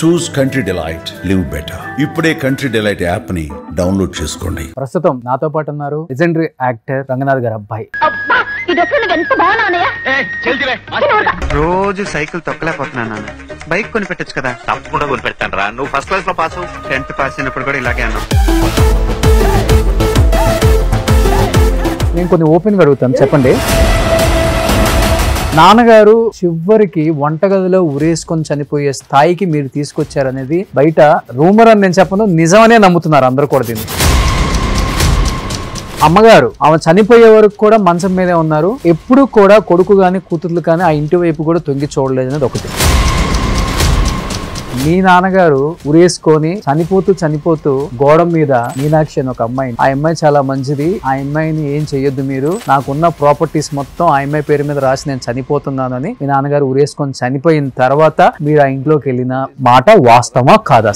చూస్ country delight, live better. ఇప్పుడే country delight app ని download చేసుకోండి. ప్రస్తుతం నాతో పాటు ఉన్నారు లెజెండరీ యాక్టర్ రంగనాథ్ గారు అబ్బాయి. రోజు సైకిల్ తొక్కలేకపోతున్నాను నాన్న. బైక్ కొని పెట్టచ్చు కదా. తప్పకుండా కొని పెడతాను రా. నువ్వు ఫస్ట్ క్లాస్ లో పాస్ అవ్వు. 10th పాస్ అయినప్పుడు కూడా ఇలాగే అన్నావు. నేను కొన్ని ఓపెన్ గా అడుగుతాను, చెప్పండి. నాన్నగారు చివరికి వంటగదిలో ఉరేసుకొని చనిపోయే స్థాయికి మీరు తీసుకొచ్చారనేది బయట రూమర్ అని నేను చెప్పను, నిజమనే నమ్ముతున్నారు అందరూ కూడా దీన్ని. అమ్మగారు ఆమె చనిపోయే వరకు కూడా మంచం మీదే ఉన్నారు. ఎప్పుడు కూడా కొడుకు కానీ కూతుర్లు కానీ ఆ ఇంటి వైపు కూడా తొంగి చూడలేదు అనేది ఒకటి. మీ నాన్నగారు ఉరేసుకొని చనిపోతూ గోడ మీద మీనాక్షి అని ఒక అమ్మాయి, ఆ అమ్మాయి చాలా మంచిది, ఆ అమ్మాయిని ఏం చెయ్యొద్దు మీరు, నాకున్న ప్రాపర్టీస్ మొత్తం ఆ అమ్మాయి పేరు మీద రాసి నేను చనిపోతున్నానని మీ నాన్నగారు ఉరేసుకొని చనిపోయిన తర్వాత మీరు ఆ ఇంట్లోకి వెళ్ళిన మాట వాస్తవమా కాదా?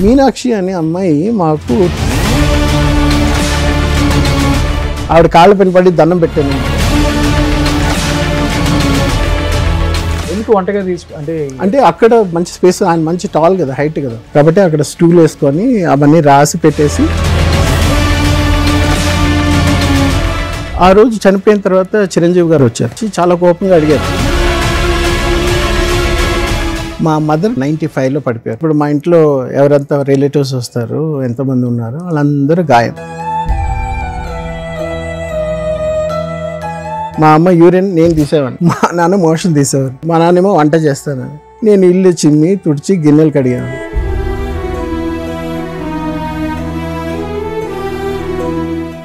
మీనాక్షి అనే అమ్మాయి మాకు ఆవిడ కాళ్ళ పని పడి దండం పెట్టాను. ఎందుకు వంటగా అంటే అక్కడ మంచి స్పేస్, ఆయన మంచి టాల్ కదా, హైట్ కదా, కాబట్టి అక్కడ స్టూల్ వేసుకొని అవన్నీ రాసి పెట్టేసి ఆ రోజు చనిపోయిన తర్వాత చిరంజీవి గారు వచ్చారు. చాలా కోపంగా అడిగారు. మా మదర్ 95లో పడిపోయారు. ఇప్పుడు మా ఇంట్లో ఎవరంతా రిలేటివ్స్ వస్తారు, ఎంతమంది ఉన్నారు, వాళ్ళందరూ గాయం. మా అమ్మ యూరిన్ నేను తీసేవాడిని, మా నాన్న మోషన్ తీసేవాడు, మా నాన్నేమో వంట చేస్తానని నేను ఇల్లు చిమ్మి తుడిచి గిన్నెలు కడిగాను.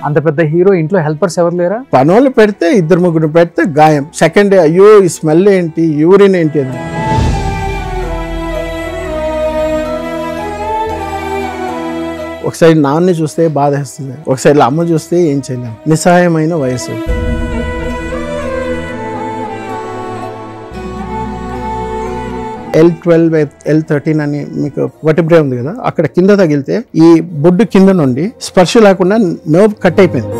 అంత పెద్ద హీరో ఇంట్లో హెల్పర్స్ ఎవరు లేరా? పనులు పెడితే 2-3 పెడితే గాయం. సెకండ్ డే అయ్యో ఈ స్మెల్ ఏంటి, యూరిన్ ఏంటి అని. ఒకసారి నాన్నని చూస్తే బాధ వేస్తుంది, ఒకసారి అమ్మ చూస్తే ఏం చేయలేము. నిస్సహాయమైన వయసు. L12 L13 అని మీకు వర్టిబ్రే ఉంది కదా, అక్కడ కింద తగిలితే ఈ బొడ్డు కింద నుండి స్పర్శ లేకుండా నర్వ్ కట్ అయిపోయింది.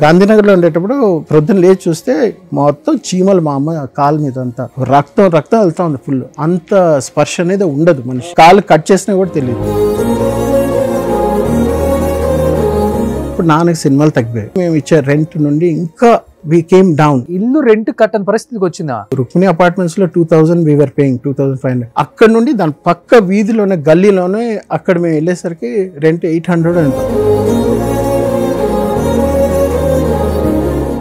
గాంధీనగర్లో ఉండేటప్పుడు ప్రొద్దున లేచి చూస్తే మొత్తం చీమలు మా అమ్మ కాలు మీద అంతా రక్తం వెళ్తా ఉంది ఫుల్. అంత స్పర్శ అనేది ఉండదు మనిషి. కాలు కట్ చేసినా కూడా తెలియదు. ఇప్పుడు నాన్నకి సినిమాలు తగ్గిపోయాయి. మేము ఇచ్చే రెంట్ నుండి ఇంకా we came down. ఇల్లు రెంట్ కట్టని పరిస్థితికి వచ్చిందా? రుక్మిణి అపార్ట్మెంట్స్ లో 2000 we were paying 2500. అక్కడ నుండి దాని పక్క వీధిలోనే గల్లీలోనే అక్కడ మేము వెళ్ళేసరికి రెంట్ 800 అంట.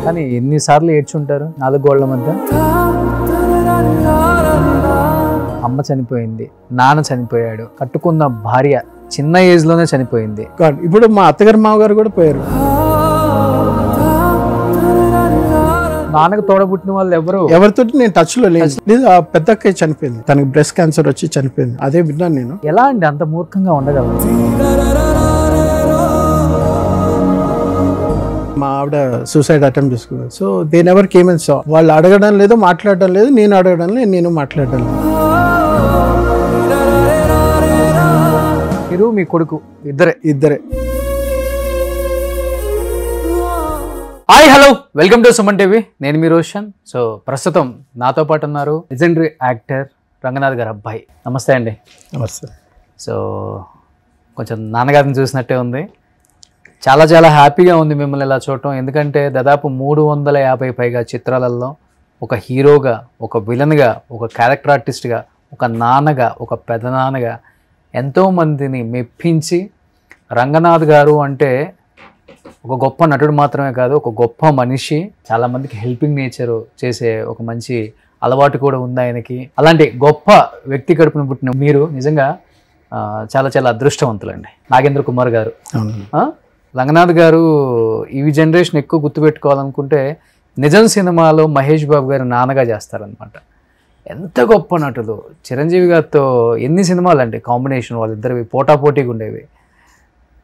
కానీ ఎన్నిసార్లు ఏడ్చుంటారు 4 గోళ్ల మధ్య. అమ్మ చనిపోయింది, నాన్న చనిపోయాడు, కట్టుకున్న భార్య చిన్న ఏజ్ లోనే చనిపోయింది. ఇప్పుడు మా అత్తగారు మామగారు కూడా పోయారు. నాన్నకు తోడబుట్టిన వాళ్ళు ఎవరితో నేను టచ్ లో లేదు. ఆ పెద్ద అక్క చనిపోయింది, తనకి బ్రెస్ట్ క్యాన్సర్ వచ్చి చనిపోయింది. అదే విన్నాను నేను. ఎలా అండి అంత మూర్ఖంగా ఉండగలరు? మా ఆవిడ సూసైడ్ అటెంప్ట్ చేసుకున్నారు. So they never came and saw. వాళ్ళు అడగడం లేదు, మాట్లాడడం లేదు, నేను అడగడం లేదు, నేను మాట్లాడడం లేదు. మీరు మీ కొడుకు ఇద్దరే. Hi hello, welcome to Suman TV. నేను మీ రోషన్. సో ప్రస్తుతం నాతో పాటు ఉన్నారు లెజెండరీ యాక్టర్ రంగనాథ్ గారు అబ్బాయి. నమస్తే అండి. నమస్తే. సో కొంచెం నాన్నగారిని చూసినట్టే ఉంది. చాలా చాలా హ్యాపీగా ఉంది మిమ్మల్ని ఇలా చూడటం. ఎందుకంటే దాదాపు 350 పైగా చిత్రాలలో ఒక హీరోగా, ఒక విలన్గా, ఒక క్యారెక్టర్ ఆర్టిస్ట్గా, ఒక నాన్నగా, ఒక పెదనాన్నగా ఎంతోమందిని మెప్పించి, రంగనాథ్ గారు అంటే ఒక గొప్ప నటుడు మాత్రమే కాదు, ఒక గొప్ప మనిషి, చాలామందికి హెల్పింగ్ నేచర్ చేసే ఒక మంచి అలవాటు కూడా ఉంది ఆయనకి. అలాంటి గొప్ప వ్యక్తి కడుపున పుట్టిన మీరు నిజంగా చాలా చాలా అదృష్టవంతులండి. నాగేంద్ర కుమార్ గారు, రంగనాథ్ గారు ఈ జనరేషన్ ఎక్కువ గుర్తుపెట్టుకోవాలనుకుంటే నిజం సినిమాలో మహేష్ బాబు గారు నాన్నగా చేస్తారనమాట. ఎంత గొప్ప నటులు. చిరంజీవి గారితో ఎన్ని సినిమాలు అండి కాంబినేషన్, వాళ్ళిద్దరివి పోటాపోటీగా ఉండేవి.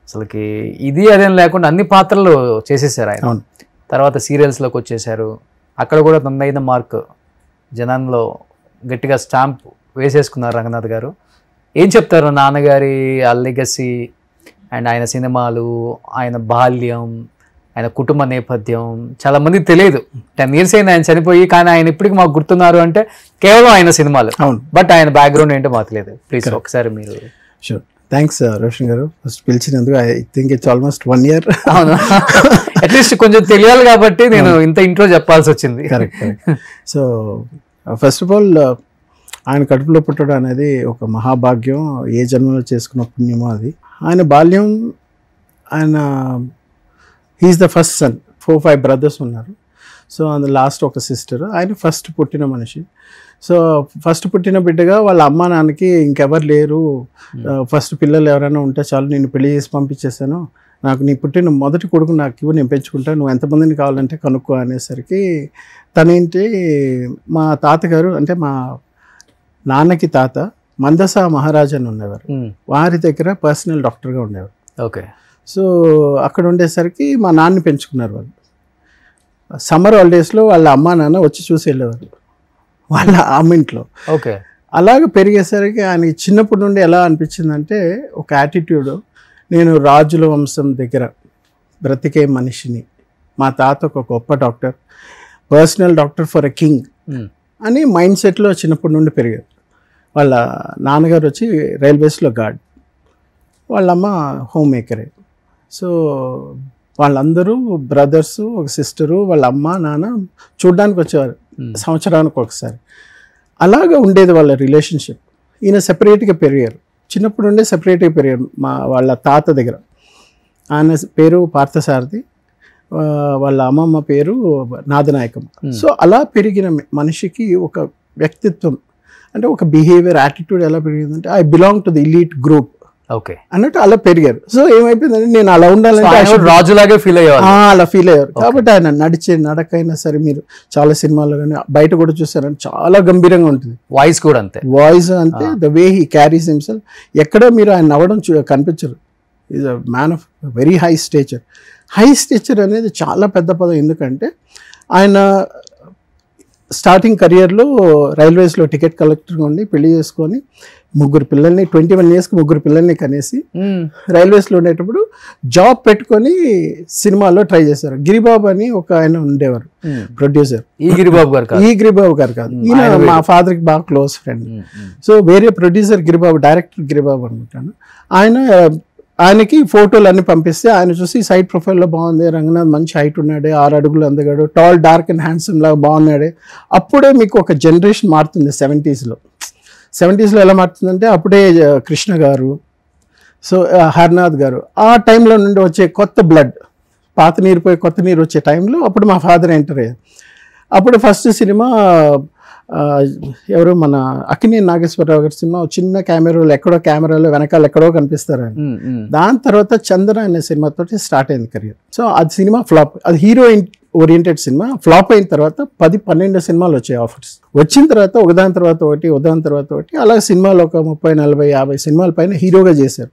అసలుకి ఇది అదేం లేకుండా అన్ని పాత్రలు చేసేసారు ఆయన. తర్వాత సీరియల్స్లోకి వచ్చేసారు. అక్కడ కూడా తనదైన మార్క్ జనంలో గట్టిగా స్టాంప్ వేసేసుకున్నారు రంగనాథ్ గారు. ఏం చెప్తారు నాన్నగారి ఆ లెగసీ అండ్ ఆయన సినిమాలు, ఆయన బాల్యం, ఆయన కుటుంబ నేపథ్యం చాలా మందికి తెలియదు. 10 years అయింది ఆయన చనిపోయి, కానీ ఆయన ఇప్పటికి మాకు గుర్తున్నారు అంటే కేవలం ఆయన సినిమాలు. అవును. బట్ ఆయన బ్యాక్గ్రౌండ్ ఏంటో మాకు తెలియదు. ప్లీజ్ ఒకసారి మీరు. షూర్, థ్యాంక్స్ రోషన్ గారు ఫస్ట్ పిలిచినందుకు. I think it's almost 1 year. అవును, అట్లీస్ట్ కొంచెం తెలియాలి కాబట్టి నేను ఇంత ఇంట్రో చెప్పాల్సి వచ్చింది. Correct. So first of all ఆయన కడుపులో పుట్టడం అనేది ఒక మహాభాగ్యం, ఏ జన్మలో చేసుకున్న పుణ్యమో అది. ఆయన బాల్యం, ఆయన he's the first son, 4-5 brothers ఉన్నారు. సో అందులో లాస్ట్ ఒక సిస్టర్. ఆయన ఫస్ట్ పుట్టిన మనిషి. సో ఫస్ట్ పుట్టిన బిడ్డగా వాళ్ళ అమ్మ నాన్నకి ఇంకెవరు లేరు, ఫస్ట్ పిల్లలు ఎవరైనా ఉంటే చాలు, నేను పెళ్లి చేసి పంపించేసాను, నాకు నీ పుట్టిన మొదటి కొడుకు నాకు ఇవ్వు, నేను పెంచుకుంటాను, నువ్వు ఎంతమందిని కావాలంటే కనుక్కో అనేసరికి తనేంటి, మా తాతగారు అంటే మా నాన్నకి తాత మందసా మహారాజ్ అని ఉండేవారు, వారి దగ్గర పర్సనల్ డాక్టర్గా ఉండేవారు. ఓకే. సో అక్కడ ఉండేసరికి మా నాన్నని పెంచుకున్నారు వాళ్ళు. సమ్మర్ హాలిడేస్లో వాళ్ళ అమ్మా నాన్న వచ్చి చూసి వెళ్ళేవారు వాళ్ళ అమ్మింట్లో. ఓకే. అలాగ పెరిగేసరికి ఆయనకి చిన్నప్పటి నుండి ఎలా అనిపించిందంటే ఒక యాటిట్యూడ్, నేను రాజుల వంశం దగ్గర బ్రతికే మనిషిని, మా తాత ఒక గొప్ప doctor, personal doctor for a king అని మైండ్ సెట్లో చిన్నప్పటి నుండి పెరిగారు. వాళ్ళ నాన్నగారు వచ్చి రైల్వేస్లో గార్డ్, వాళ్ళమ్మ హోమ్ మేకరే. సో వాళ్ళందరూ బ్రదర్స్, ఒక సిస్టరు, వాళ్ళ అమ్మ నాన్న చూడ్డానికి వచ్చేవారు సంవత్సరానికి ఒకసారి. అలాగా ఉండేది వాళ్ళ రిలేషన్షిప్. ఈయన సెపరేట్గా పెరిగారు, చిన్నప్పుడు నుండే సెపరేట్గా పెరిగారు వాళ్ళ తాత దగ్గర. ఆయన పేరు పార్థసారథి, వాళ్ళ అమ్మమ్మ పేరు నాదనాయకమ్మ. సో అలా పెరిగిన మనిషికి ఒక వ్యక్తిత్వం అంటే ఒక బిహేవియర్, యాటిట్యూడ్ ఎలా పెరిగిందంటే I belong to the elite group okay అన్నట్టు అలా పెరిగారు. సో ఏమైపోయిందంటే నేను అలా ఉండాలంటే రాజులాగే ఫీల్ అయ్యారు, అలా ఫీల్ అయ్యారు. కాబట్టి ఆయన నడిచే నడకైనా సరే మీరు చాలా సినిమాల్లో కానీ బయట కూడా చూసారంటే చాలా గంభీరంగా ఉంటుంది. వాయిస్ కూడా అంతే, వాయిస్ అంతే, the way he carries himself. ఎక్కడ మీరు ఆయన నవ్వడం కనిపించరు. Is a man of very high stature. High stature అనేది చాలా పెద్ద పదం, ఎందుకంటే ఆయన స్టార్టింగ్ కెరియర్లో రైల్వేస్లో టికెట్ కలెక్టర్గా ఉండి పెళ్లి చేసుకొని 3 పిల్లల్ని 21 yearsకి 3 పిల్లల్ని కనేసి రైల్వేస్లో ఉండేటప్పుడు జాబ్ పెట్టుకొని సినిమాలో ట్రై చేశారు. గిరిబాబు అని ఒక ఆయన ఉండేవారు ప్రొడ్యూసర్. ఈ గిరిబాబు గారు కాదు, ఈయన మా ఫాదర్కి బాగా క్లోజ్ ఫ్రెండ్. సో వేరే ప్రొడ్యూసర్ గిరిబాబు, డైరెక్టర్ గిరిబాబు అనుకుంటాను. ఆయనకి ఫోటోలు అన్ని పంపిస్తే ఆయన చూసి సైడ్ ప్రొఫైల్లో బాగుంది, రంగనాథ్ మంచి హైట్ ఉన్నాడే, 6 అడుగులు అందగాడు, టాల్ డార్క్ అండ్ హ్యాండ్సమ్ లాగా బాగున్నాడే. అప్పుడే మీకు ఒక జనరేషన్ మారుతుంది 70s ఎలా మారుతుందంటే అప్పుడే కృష్ణ గారు, సో హర్నాథ్ గారు, ఆ టైంలో నుండి వచ్చే కొత్త బ్లడ్, పాత నీరు పోయి కొత్త నీరు వచ్చే టైంలో అప్పుడు మా ఫాదర్ ఎంటర్ అయ్యారు. అప్పుడు ఫస్ట్ సినిమా ఎవరు మన అక్కినేని నాగేశ్వరరావు గారి సినిమా, చిన్న కెమెరాలో వెనకాల ఎక్కడో కనిపిస్తారు ఆయన. దాని తర్వాత చందన అనే సినిమాతో స్టార్ట్ అయింది కెరియర్. సో అది సినిమా ఫ్లాప్, అది హీరోయిన్ ఓరియంటెడ్ సినిమా. ఫ్లాప్ అయిన తర్వాత 10-12 సినిమాలు వచ్చాయి ఆఫర్స్. వచ్చిన తర్వాత ఒకదాని తర్వాత ఒకటి అలా సినిమాలు ఒక 30-40-50 సినిమాల పైన హీరోగా చేశారు.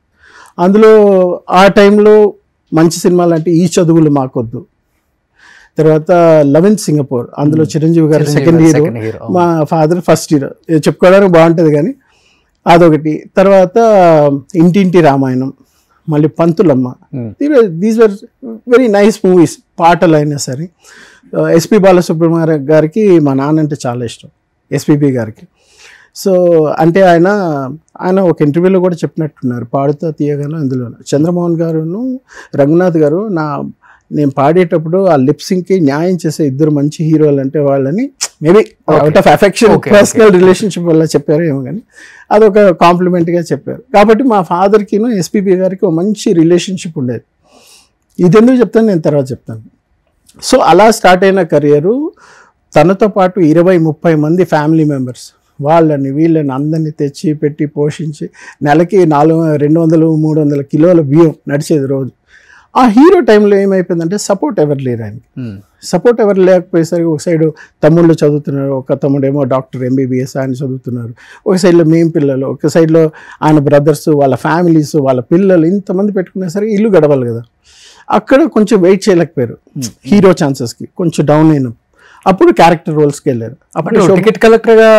అందులో ఆ టైంలో మంచి సినిమాలు అంటే ఈ చదువులు మాకొద్దు, తర్వాత లవ్ ఇన్ సింగపూర్, అందులో చిరంజీవి గారు సెకండ్ హీరో, మా ఫాదర్ ఫస్ట్ హీరో. చెప్పుకోవడానికి బాగుంటుంది కానీ అదొకటి. తర్వాత ఇంటింటి రామాయణం, మళ్ళీ Pantulamma. These were very nice movies. పాటలు అయినా సరే. ఎస్పి బాలసుబ్రహ్మణ్యం గారికి మా నాన్న అంటే చాలా ఇష్టం, ఎస్పిబి గారికి. సో అంటే ఆయన ఒక ఇంటర్వ్యూలో కూడా చెప్పినట్టున్నారు, పాడుతా తీయగాను. అందులో చంద్రమోహన్ గారును రంగనాథ్ గారు నేను పాడేటప్పుడు ఆ లిప్సింగ్కి న్యాయం చేసే 2 మంచి హీరోలు అంటే వాళ్ళని maybe out of affection, personal relationship వల్ల చెప్పారు ఏమో, కానీ అదొక కాంప్లిమెంట్గా చెప్పారు. కాబట్టి మా ఫాదర్కిను ఎస్పీబీ గారికి ఒక మంచి రిలేషన్షిప్ ఉండేది. ఇది ఎందుకు చెప్తాను నేను తర్వాత చెప్తాను. సో అలా స్టార్ట్ అయిన కెరియరు. తనతో పాటు 20-30 మంది ఫ్యామిలీ మెంబర్స్, వీళ్ళని అందరినీ తెచ్చి పెట్టి పోషించి నెలకి 200-300 కిలోల బియ్యం నడిచేది రోజు. ఆ హీరో టైంలో ఏమైపోయిందంటే సపోర్ట్ ఎవరు లేరు ఆయనకి. సపోర్ట్ ఎవరు లేకపోయేసరికి ఒక సైడు తమ్ముళ్ళు చదువుతున్నారు, ఒక తమ్ముడేమో డాక్టర్ MBBS ఆయన చదువుతున్నారు, ఒక సైడ్లో మేము పిల్లలు, ఒక సైడ్లో ఆయన బ్రదర్స్, వాళ్ళ ఫ్యామిలీస్, వాళ్ళ పిల్లలు, ఇంతమంది పెట్టుకునేసరికి ఇల్లు గడవాలి కదా. అక్కడ కొంచెం వెయిట్ చేయలేకపోయారు హీరో ఛాన్సెస్కి, కొంచెం డౌన్ అయినాం. అప్పుడు క్యారెక్టర్ రోల్స్కి వెళ్ళారు. అప్పుడు టికెట్ కలెక్టర్ గా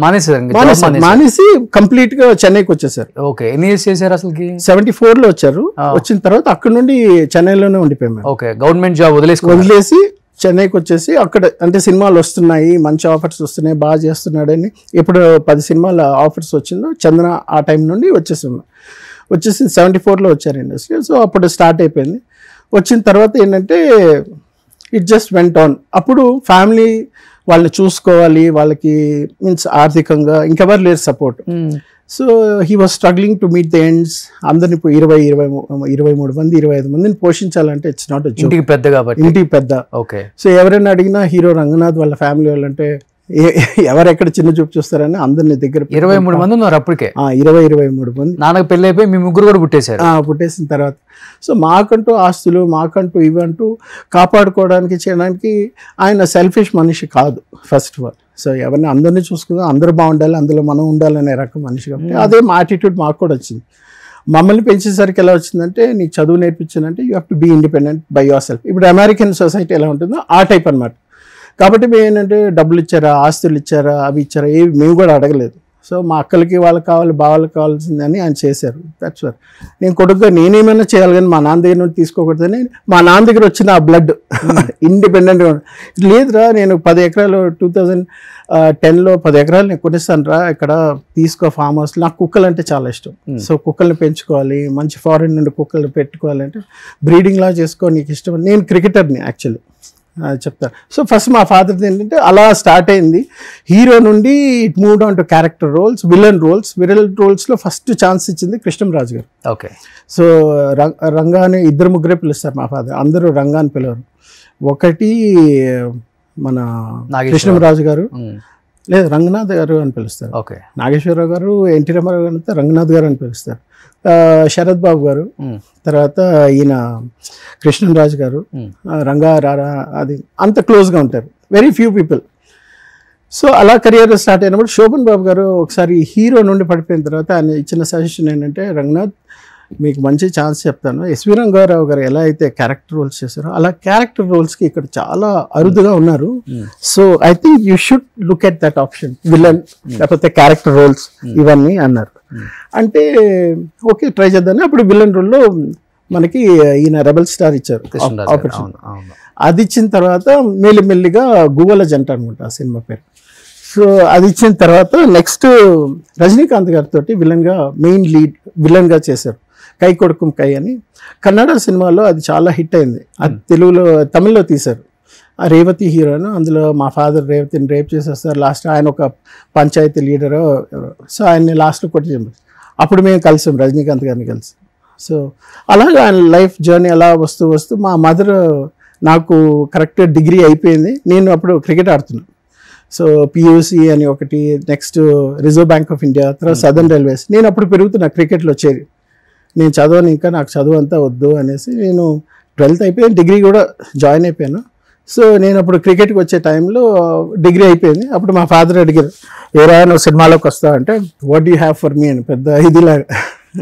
మానేసారు, మానేసి కంప్లీట్ గా చెన్నైకి వచ్చేసారు. ఓకే, ఎన్ని ఇయర్స్ చేశారు అసలుకి? 74 లో వచ్చారు. వచ్చిన తర్వాత అక్కడ నుండి చెన్నైలోనే ఉండిపోయాము. ఓకే, గవర్నమెంట్ జాబ్ వదిలేసి చెన్నైకి వచ్చేసి అక్కడ అంటే సినిమాలు వస్తున్నాయి, మంచి ఆఫర్స్ వస్తున్నాయి, బాగా చేస్తున్నాడని ఎప్పుడు 10 సినిమాల ఆఫర్స్ వచ్చిందో చంద్ర ఆ టైం నుండి వచ్చేసి 74లో వచ్చారు ఇండస్ట్రీ. సో అప్పుడు స్టార్ట్ అయిపోయింది. వచ్చిన తర్వాత ఏంటంటే ఇట్ జస్ట్ వెంట్ ఆన్. అప్పుడు ఫ్యామిలీ వాళ్ళని చూసుకోవాలి, వాళ్ళకి మీన్స్ ఆర్థికంగా ఇంకెవరు లేరు support. So he was struggling to meet the ends. అందరిని 23 మంది 25 మందిని పోషించాలంటే ఇట్స్ నాట్ ఇంటికి పెద్ద కాబట్టి, ఇంటికి పెద్ద. ఓకే. సో ఎవరైనా అడిగినా హీరో రంగనాథ్ వాళ్ళ ఫ్యామిలీ వాళ్ళంటే ఎవరెక్కడ చిన్న చూపు చూస్తారని అందరిని దగ్గర 23 మంది ఉన్నారు అప్పటికే. 23 మంది. నాన్నకు పెళ్ళి అయిపోయి మీ ముగ్గురు కూడా పుట్టేశారు. పుట్టేసిన తర్వాత సో మాకంటూ ఆస్తులు, మాకంటూ ఇవంటూ కాపాడుకోవడానికి చేయడానికి ఆయన సెల్ఫిష్ మనిషి కాదు ఫస్ట్ ఆఫ్ ఆల్. సో ఎవరిని అందరినీ చూసుకుందాం, అందరూ బాగుండాలి, అందులో మనం ఉండాలనే రకం మనిషి కాబట్టి అదే మా యాటిట్యూడ్ మాకు కూడా వచ్చింది. మమ్మల్ని పెంచేసరికి ఎలా వచ్చిందంటే నీకు చదువు నేర్పించానంటే you have to be independent by yourself. ఇప్పుడు అమెరికన్ సొసైటీ ఎలా ఉంటుందో ఆ టైప్ అనమాట. కాబట్టి మేము ఏంటంటే డబ్బులు ఇచ్చారా, ఆస్తులు ఇచ్చారా, అవి ఇచ్చారా, ఏవి మేము కూడా అడగలేదు. సో మా అక్కలకి వాళ్ళకి కావాలి, బావలకు కావాల్సిందని ఆయన చేశారు. దట్స్ వర్. నేను కొడుకుగా నేనేమైనా చేయాలి కానీ మా నాన్న దగ్గర నుండి తీసుకోకూడదని మా నాన్న దగ్గర వచ్చిన ఆ బ్లడ్ ఇండిపెండెంట్గా లేదురా. నేను 10 ఎకరాలు 2010లో 10 ఎకరాలు నేను కొనిస్తాను రా, ఇక్కడ తీసుకో ఫామ్ హౌస్. నాకు కుక్కలు అంటే చాలా ఇష్టం. సో కుక్కల్ని పెంచుకోవాలి, మంచి ఫారిన్ నుండి కుక్కలు పెట్టుకోవాలి అంటే బ్రీడింగ్ లా చేసుకో, నీకు ఇష్టం. నేను క్రికెటర్ని యాక్చువల్లీ చెప్తారు. సో ఫస్ట్ మా ఫాదర్ది ఏంటంటే అలా స్టార్ట్ అయింది. హీరో నుండి it moved on to character roles, villain రోల్స్లో first chance ఇచ్చింది కృష్ణంరాజు గారు. ఓకే. సో రంగాని 2-3 పిలుస్తారు మా ఫాదర్, అందరూ రంగాని పిలవరు. ఒకటి మన కృష్ణంరాజు గారు, లేదు రంగనాథ్ గారు అని పిలుస్తారు. ఓకే. నాగేశ్వరరావు గారు, ఎన్టీ రామారావు గారు అంతా రంగనాథ్ గారు అని పిలుస్తారు. శరత్ బాబు గారు, తర్వాత ఈయన కృష్ణరాజు గారు, రంగా రారా, అది అంత క్లోజ్గా ఉంటారు. Very few people. సో అలా కెరియర్ స్టార్ట్ అయినప్పుడు శోభన్ బాబు గారు ఒకసారి హీరో నుండి పడిపోయిన తర్వాత ఆయన ఇచ్చిన సజెషన్ ఏంటంటే, రంగనాథ్ మీకు మంచి ఛాన్స్ చెప్తాను. ఎస్వి రంగారావు గారు ఎలా అయితే క్యారెక్టర్ రోల్స్ చేశారో అలా క్యారెక్టర్ రోల్స్కి ఇక్కడ చాలా అరుదుగా ఉన్నారు. So I think you should look at that option, villain లేకపోతే క్యారెక్టర్ రోల్స్ ఇవన్నీ అన్నారు. అంటే ఓకే ట్రై చేద్దామని అప్పుడు విలన్ రోల్లో మనకి ఈయన రెబల్ స్టార్ ఇచ్చారు ఆపర్చునిటీ. అది ఇచ్చిన తర్వాత మెల్లిమెల్లిగా గువ్వల జంట అనుకుంటా ఆ సినిమా పేరు. సో అది ఇచ్చిన తర్వాత నెక్స్ట్ రజనీకాంత్ గారితో విలన్గా మెయిన్ లీడ్ విలన్గా చేశారు. కై కొడుకుం కై అని కన్నడ సినిమాలో అది చాలా హిట్ అయింది. అది తమిళ్లో తీశారు. ఆ రేవతి హీరోను, అందులో మా ఫాదర్ రేవతిని రేప్ చేసేస్తారు. లాస్ట్ ఆయన ఒక పంచాయతీ లీడరు. సో ఆయన్ని లాస్ట్లో కొట్టి చంపారు. అప్పుడు మేము కలిసాం రజనీకాంత్ గారిని కలిసి. సో అలాగే ఆయన లైఫ్ జర్నీ అలా వస్తూ మా మదర్ నాకు కరెక్ట్ డిగ్రీ అయిపోయింది. నేను అప్పుడు క్రికెట్ ఆడుతున్నాను. సో పియూసి అని ఒకటి, next reserve bank of India, తర్వాత సదర్న్ రైల్వేస్. నేను అప్పుడు పెరుగుతున్నా క్రికెట్లో చేరి. నేను చదవను, ఇంకా నాకు చదువు అంతా వద్దు అనేసి నేను 12th అయిపోయాను, డిగ్రీ కూడా జాయిన్ అయిపోయాను. సో నేను అప్పుడు క్రికెట్కి వచ్చే టైంలో డిగ్రీ అయిపోయింది. అప్పుడు మా ఫాదర్ అడిగారు, ఏరా నువ్వు సినిమాలోకి వస్తావు అంటే, what do have for me అని పెద్ద ఇదిలాగా.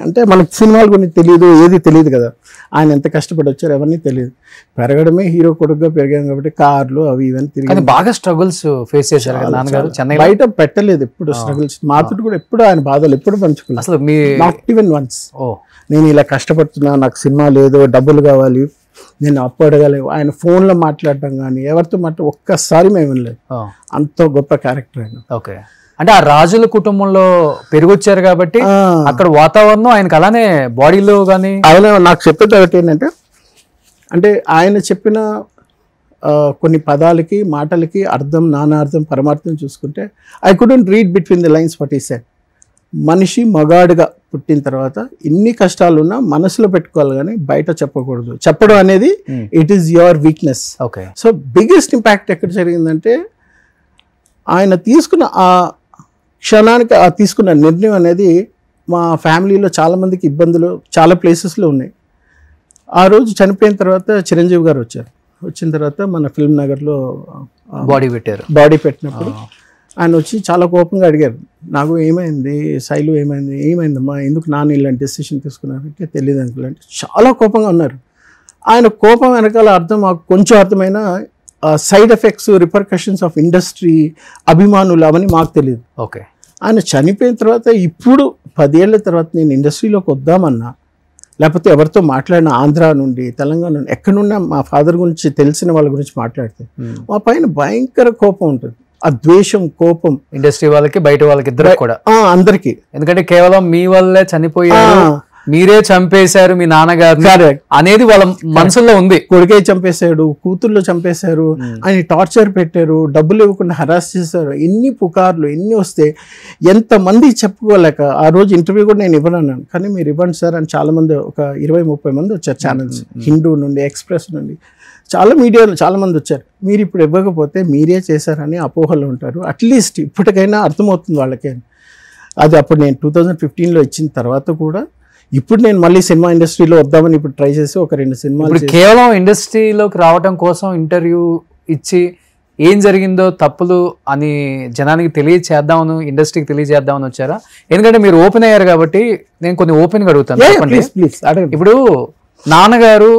అంటే మనకు సినిమాల గురించి తెలియదు, ఏది తెలియదు కదా. ఆయన ఎంత కష్టపడి వచ్చారు ఎవరిని తెలియదు. పెరగడమే హీరో కొడుకుగా పెరిగాం కాబట్టి కార్లు అవి ఇవన్నీ తిరిగి బాగా స్ట్రగుల్స్ ఫేస్ చేశారు నాన్నగారు. చెన్నై బయట పెట్టలేదు ఎప్పుడు స్ట్రగుల్స్. మాతృడు కూడా ఎప్పుడు ఆయన బాధలు ఎప్పుడు పంచుకున్నారు. అసలు మీ నాట్ ఈవెన్ వన్స్ నేను ఇలా కష్టపడుతున్నా, నాకు సినిమా లేదు, డబ్బులు కావాలి, నేను అప్పు అడగాలి, ఆయన ఫోన్లో మాట్లాడటం కానీ ఎవరితో ఒక్కసారి మేము వినలేదు. అంత గొప్ప క్యారెక్టర్ ఆయన. ఓకే. అంటే ఆ రాజుల కుటుంబంలో పెరిగొచ్చారు కాబట్టి అక్కడ వాతావరణం ఆయనకు అలానే బాడీలో కానీ. ఆయన నాకు చెప్పేది ఒకటి ఏంటంటే, అంటే ఆయన చెప్పిన కొన్ని పదాలకి మాటలకి అర్థం, నానార్థం, పరమార్థం చూసుకుంటే I couldn't read between the lines what he said. మనిషి మగాడుగా పుట్టిన తర్వాత ఎన్ని కష్టాలు ఉన్నా మనసులో పెట్టుకోవాలి కానీ బయట చెప్పకూడదు. చెప్పడం అనేది it is your weakness. Okay. So biggest impact ఎక్కడ జరిగిందంటే, ఆయన తీసుకున్న ఆ క్షణానికి ఆ తీసుకున్న నిర్ణయం అనేది మా ఫ్యామిలీలో చాలామందికి ఇబ్బందులు చాలా ప్లేసెస్లో ఉన్నాయి. ఆ రోజు చనిపోయిన తర్వాత చిరంజీవి గారు వచ్చారు. వచ్చిన తర్వాత మన ఫిల్మ్ నగర్లో బాడీ పెట్టినప్పుడు ఆయన వచ్చి చాలా కోపంగా అడిగారు, నాకు ఏమైంది శైలు, ఏమైందమ్మా, ఎందుకు నాన్న ఇలాంటి డెసిషన్ తీసుకున్నారంటే తెలియదు అంకుల్ అంటే చాలా కోపంగా ఉన్నారు. ఆయన కోపం వెనకాల అర్థం మాకు కొంచెం అర్థమైనా side effects, repercussions of industry, అభిమానులు అవన్నీ మాకు తెలియదు. ఓకే. ఆయన చనిపోయిన తర్వాత ఇప్పుడు 10 ఏళ్ల తర్వాత నేను ఇండస్ట్రీలోకి వద్దామన్నా, లేకపోతే ఎవరితో మాట్లాడిన ఆంధ్ర నుండి, తెలంగాణ నుండి, ఎక్కడున్నా మా ఫాదర్ గురించి తెలిసిన వాళ్ళ గురించి మాట్లాడితే మా పైన భయంకర కోపం ఉంటుంది. ఆ ద్వేషం, కోపం ఇండస్ట్రీ వాళ్ళకి బయట వాళ్ళకి ఇద్దరు కూడా, అందరికి. ఎందుకంటే కేవలం మీ వల్లే చనిపోయారు, మీరే చంపేశారు మీ నాన్నగారు అనేది వాళ్ళ మనసులో ఉంది. కొడుకే చంపేశాడు, కూతుర్లో చంపేశారు, ఆయన టార్చర్ పెట్టారు, డబ్బులు ఇవ్వకుండా హరాస్ చేశారు, ఎన్ని పుకార్లు ఎన్ని వస్తే ఎంతమంది చెప్పుకోలేక ఆ రోజు ఇంటర్వ్యూ కూడా నేను ఇవ్వనన్నాను. కానీ మీరు ఇవ్వండి సార్ అని చాలామంది, ఒక 20-30 మంది వచ్చారు ఛానల్స్, హిందూ నుండి, ఎక్స్ప్రెస్ నుండి, చాలా మీడియాలో చాలామంది వచ్చారు. మీరు ఇప్పుడు ఇవ్వకపోతే మీరే చేశారని అపోహలు ఉంటారు, అట్లీస్ట్ ఇప్పటికైనా అర్థమవుతుంది వాళ్ళకే. అది అప్పుడు నేను 2015లో ఇచ్చిన తర్వాత కూడా ఇప్పుడు నేను మళ్ళీ సినిమా ఇండస్ట్రీలో వద్దామని ఇప్పుడు ట్రై చేసి ఒక 2 సినిమాలు. కేవలం ఇండస్ట్రీలోకి రావడం కోసం ఇంటర్వ్యూ ఇచ్చి ఏం జరిగిందో తప్పులు అని జనానికి తెలియచేద్దామని, ఇండస్ట్రీకి తెలియజేద్దామని వచ్చారా? ఎందుకంటే మీరు ఓపెన్ అయ్యారు కాబట్టి నేను కొన్ని ఓపెన్గా అడుగుతాను. ఇప్పుడు నాన్నగారు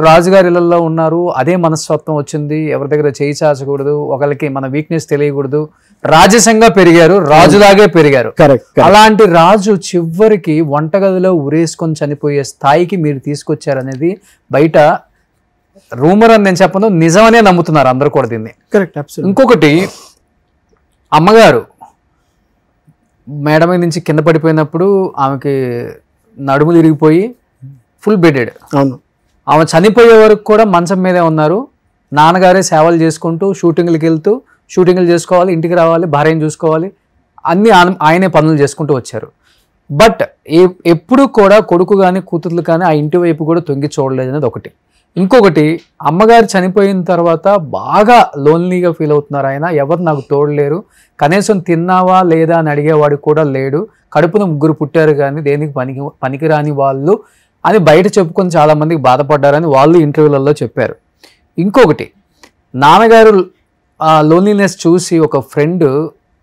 రాజుగారి ఇళ్లలో ఉన్నారు, అదే మనస్తత్వం వచ్చింది, ఎవరి దగ్గర చేయి చాచకూడదు, ఒకరికి మన వీక్నెస్ తెలియకూడదు, రాజసంగా పెరిగారు, రాజులాగే పెరిగారు. అలాంటి రాజు చివరికి వంటగదిలో ఉరేసుకొని చనిపోయే స్థాయికి మీరు తీసుకొచ్చారనేది బయట రూమర్ అని నేను చెప్పను, నిజమనే నమ్ముతున్నారు అందరూ కూడా దీన్ని. ఇంకొకటి, అమ్మగారు మేడ మీద నుంచి కింద పడిపోయినప్పుడు ఆమెకి నడుములు ఇరిగిపోయి ఫుల్ బెడెడ్. అవును. ఆమె చనిపోయే వరకు కూడా మంచం మీదే ఉన్నారు. నాన్నగారే సేవలు చేసుకుంటూ షూటింగ్లకి వెళ్తూ, షూటింగ్లు చేసుకోవాలి, ఇంటికి రావాలి, భార్యను చూసుకోవాలి, అన్నీ ఆయనే పనులు చేసుకుంటూ వచ్చారు. బట్ ఎప్పుడు కూడా కొడుకు కానీ కూతుర్లు కానీ ఆ ఇంటి వైపు కూడా తొంగి చూడలేదు అనేది ఒకటి. ఇంకొకటి, అమ్మగారు చనిపోయిన తర్వాత బాగా లోన్లీగా ఫీల్ అవుతున్నారు ఆయన. ఎవరు నాకు తోడలేరు, కనీసం తిన్నావా లేదా అని అడిగేవాడు కూడా లేడు, కడుపున 3 పుట్టారు కానీ దేనికి పనికిరాని వాళ్ళు అని బయట చెప్పుకొని చాలామందికి బాధపడ్డారని వాళ్ళు ఇంటర్వ్యూలలో చెప్పారు. ఇంకొకటి, నాన్నగారు లోన్లీనెస్ చూసి ఒక ఫ్రెండ్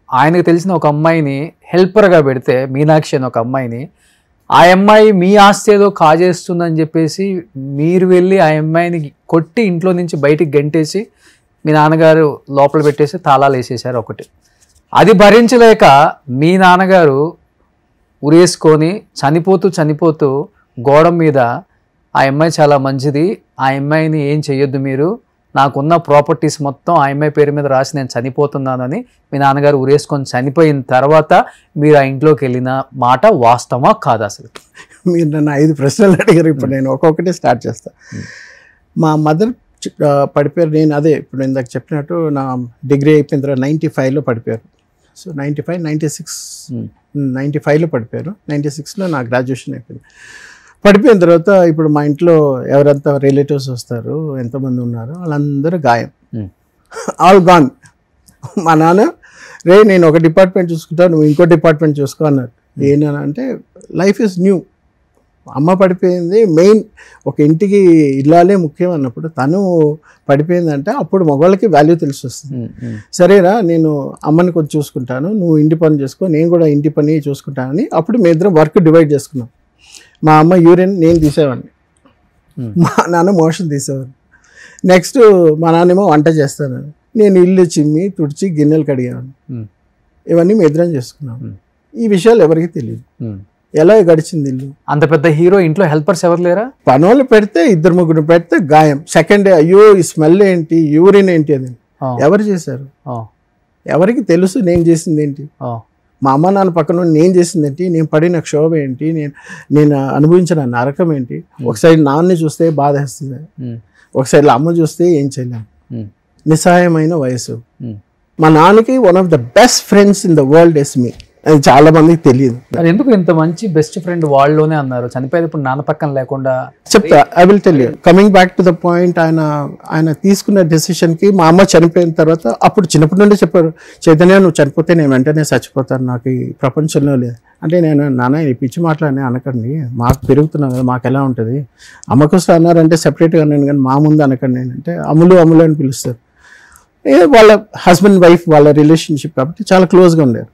ఆయనకు తెలిసిన ఒక అమ్మాయిని హెల్పర్గా పెడితే, మీనాక్షి అని ఒక అమ్మాయిని, ఆ అమ్మాయి మీ ఆస్తి ఏదో కాజేస్తుందని చెప్పేసి మీరు వెళ్ళి ఆ అమ్మాయిని కొట్టి ఇంట్లో నుంచి బయటికి గెంటేసి మీ నాన్నగారు లోపల పెట్టేసి తాళాలు వేసేసారు. ఒకటి, అది భరించలేక మీ నాన్నగారు ఉరేసుకొని చనిపోతూ గోడ మీద ఆ అమ్మాయి చాలా మంచిది, ఆ అమ్మాయిని ఏం చెయ్యొద్దు మీరు, నాకున్న ప్రాపర్టీస్ మొత్తం ఆ అమ్మాయి పేరు మీద రాసి నేను చనిపోతున్నాను అని మీ నాన్నగారు ఉరేసుకొని చనిపోయిన తర్వాత మీరు ఆ ఇంట్లోకి వెళ్ళిన మాట వాస్తవమా కాదా? అసలు మీరు నన్ను 5 ప్రశ్నలు అడిగారు. ఇప్పుడు నేను ఒక్కొక్కటి స్టార్ట్ చేస్తాను. మా మదర్ పడిపోయారు. నేను అదే ఇప్పుడు ఇందాక చెప్పినట్టు నా డిగ్రీ అయిపోయిన తర్వాత 95లో పడిపోయారు. సో 95లో పడిపోయారు. 96లో నా గ్రాడ్యుయేషన్ అయిపోయింది. పడిపోయిన తర్వాత ఇప్పుడు మా ఇంట్లో ఎవరంతా రిలేటివ్స్ వస్తారు, ఎంతమంది ఉన్నారు, వాళ్ళందరూ గాయం, ఆల్ గాన్. మా నాన్న, రే నేను ఒక డిపార్ట్మెంట్ చూసుకుంటాను, నువ్వు ఇంకో డిపార్ట్మెంట్ చూసుకో అన్నారు. ఏంటంటే లైఫ్ ఈజ్ న్యూ. అమ్మ పడిపోయింది, మెయిన్ ఒక ఇంటికి ఇల్లాలే ముఖ్యం అన్నప్పుడు తను పడిపోయిందంటే అప్పుడు మగవాళ్ళకి వాల్యూ తెలిసి వస్తుంది. సరేరా నేను అమ్మని కొంచెం చూసుకుంటాను, నువ్వు ఇంటి పని చేసుకో, నేను కూడా ఇంటి పని చూసుకుంటానని అప్పుడు మీ ఇద్దరం వర్క్ డివైడ్ చేసుకున్నాం. మా అమ్మ యూరిన్ నేను తీసేవాడిని, మా నాన్న మోషన్ తీసేవాడిని. నెక్స్ట్ మా నాన్నేమో వంట చేస్తాను, నేను ఇల్లు చిమ్మి తుడిచి గిన్నెలు కడిగాను. ఇవన్నీ మీ ఇద్దరం చేసుకున్నాం. ఈ విషయాలు ఎవరికి తెలియదు. ఎలా గడిచింది ఇల్లు. అంత పెద్ద హీరో ఇంట్లో హెల్పర్స్ ఎవరు లేరా? పనులు పెడితే 2-3 పెడితే గాయం. సెకండ్ డే అయ్యో ఈ స్మెల్ ఏంటి, యూరిన్ ఏంటి అని ఎవరు చేశారు? ఎవరికి తెలుసు నేను చేసింది ఏంటి? మా అమ్మ నాన్న పక్కన నేను చేసింది ఏంటి, నేను పడిన క్షోభ ఏంటి, నేను అనుభవించిన నరకం ఏంటి. ఒకసారి నాన్నని చూస్తే బాధ వేస్తుంది, ఒకసారి అమ్మ చూస్తే ఏం చేయలేము. నిస్సహాయమైన వయసు. మా నాన్నకి one of the best friends in the world is me. అది చాలా మందికి తెలియదు. ఎందుకు ఇంత మంచి బెస్ట్ ఫ్రెండ్ వాళ్ళలోనే అన్నారు? చనిపోయేటప్పుడు నాన్న పక్కన లేకుండా. చెప్తా, I will tell you. Coming back to the point, ఆయన తీసుకున్న డెసిషన్కి మా అమ్మ చనిపోయిన తర్వాత అప్పుడు చిన్నప్పటి నుండి చెప్పారు, చైతన్య నువ్వు చనిపోతే నేను వెంటనే చచ్చిపోతాను, నాకు ఈ ప్రపంచంలో లేదు అంటే. నేను నాన్న ఈ పిచ్చి మాటలని అనకండి, మాకు పెరుగుతున్నాం కదా, మాకు ఎలా ఉంటుంది, అమ్మకోసం అన్నారంటే సెపరేట్గా అన్నాను కానీ మా ముందు అనకండి. అంటే అమ్ములు అని పిలుస్తారు. వాళ్ళ హస్బెండ్ వైఫ్ వాళ్ళ రిలేషన్షిప్ కాబట్టి చాలా క్లోజ్గా ఉండేది.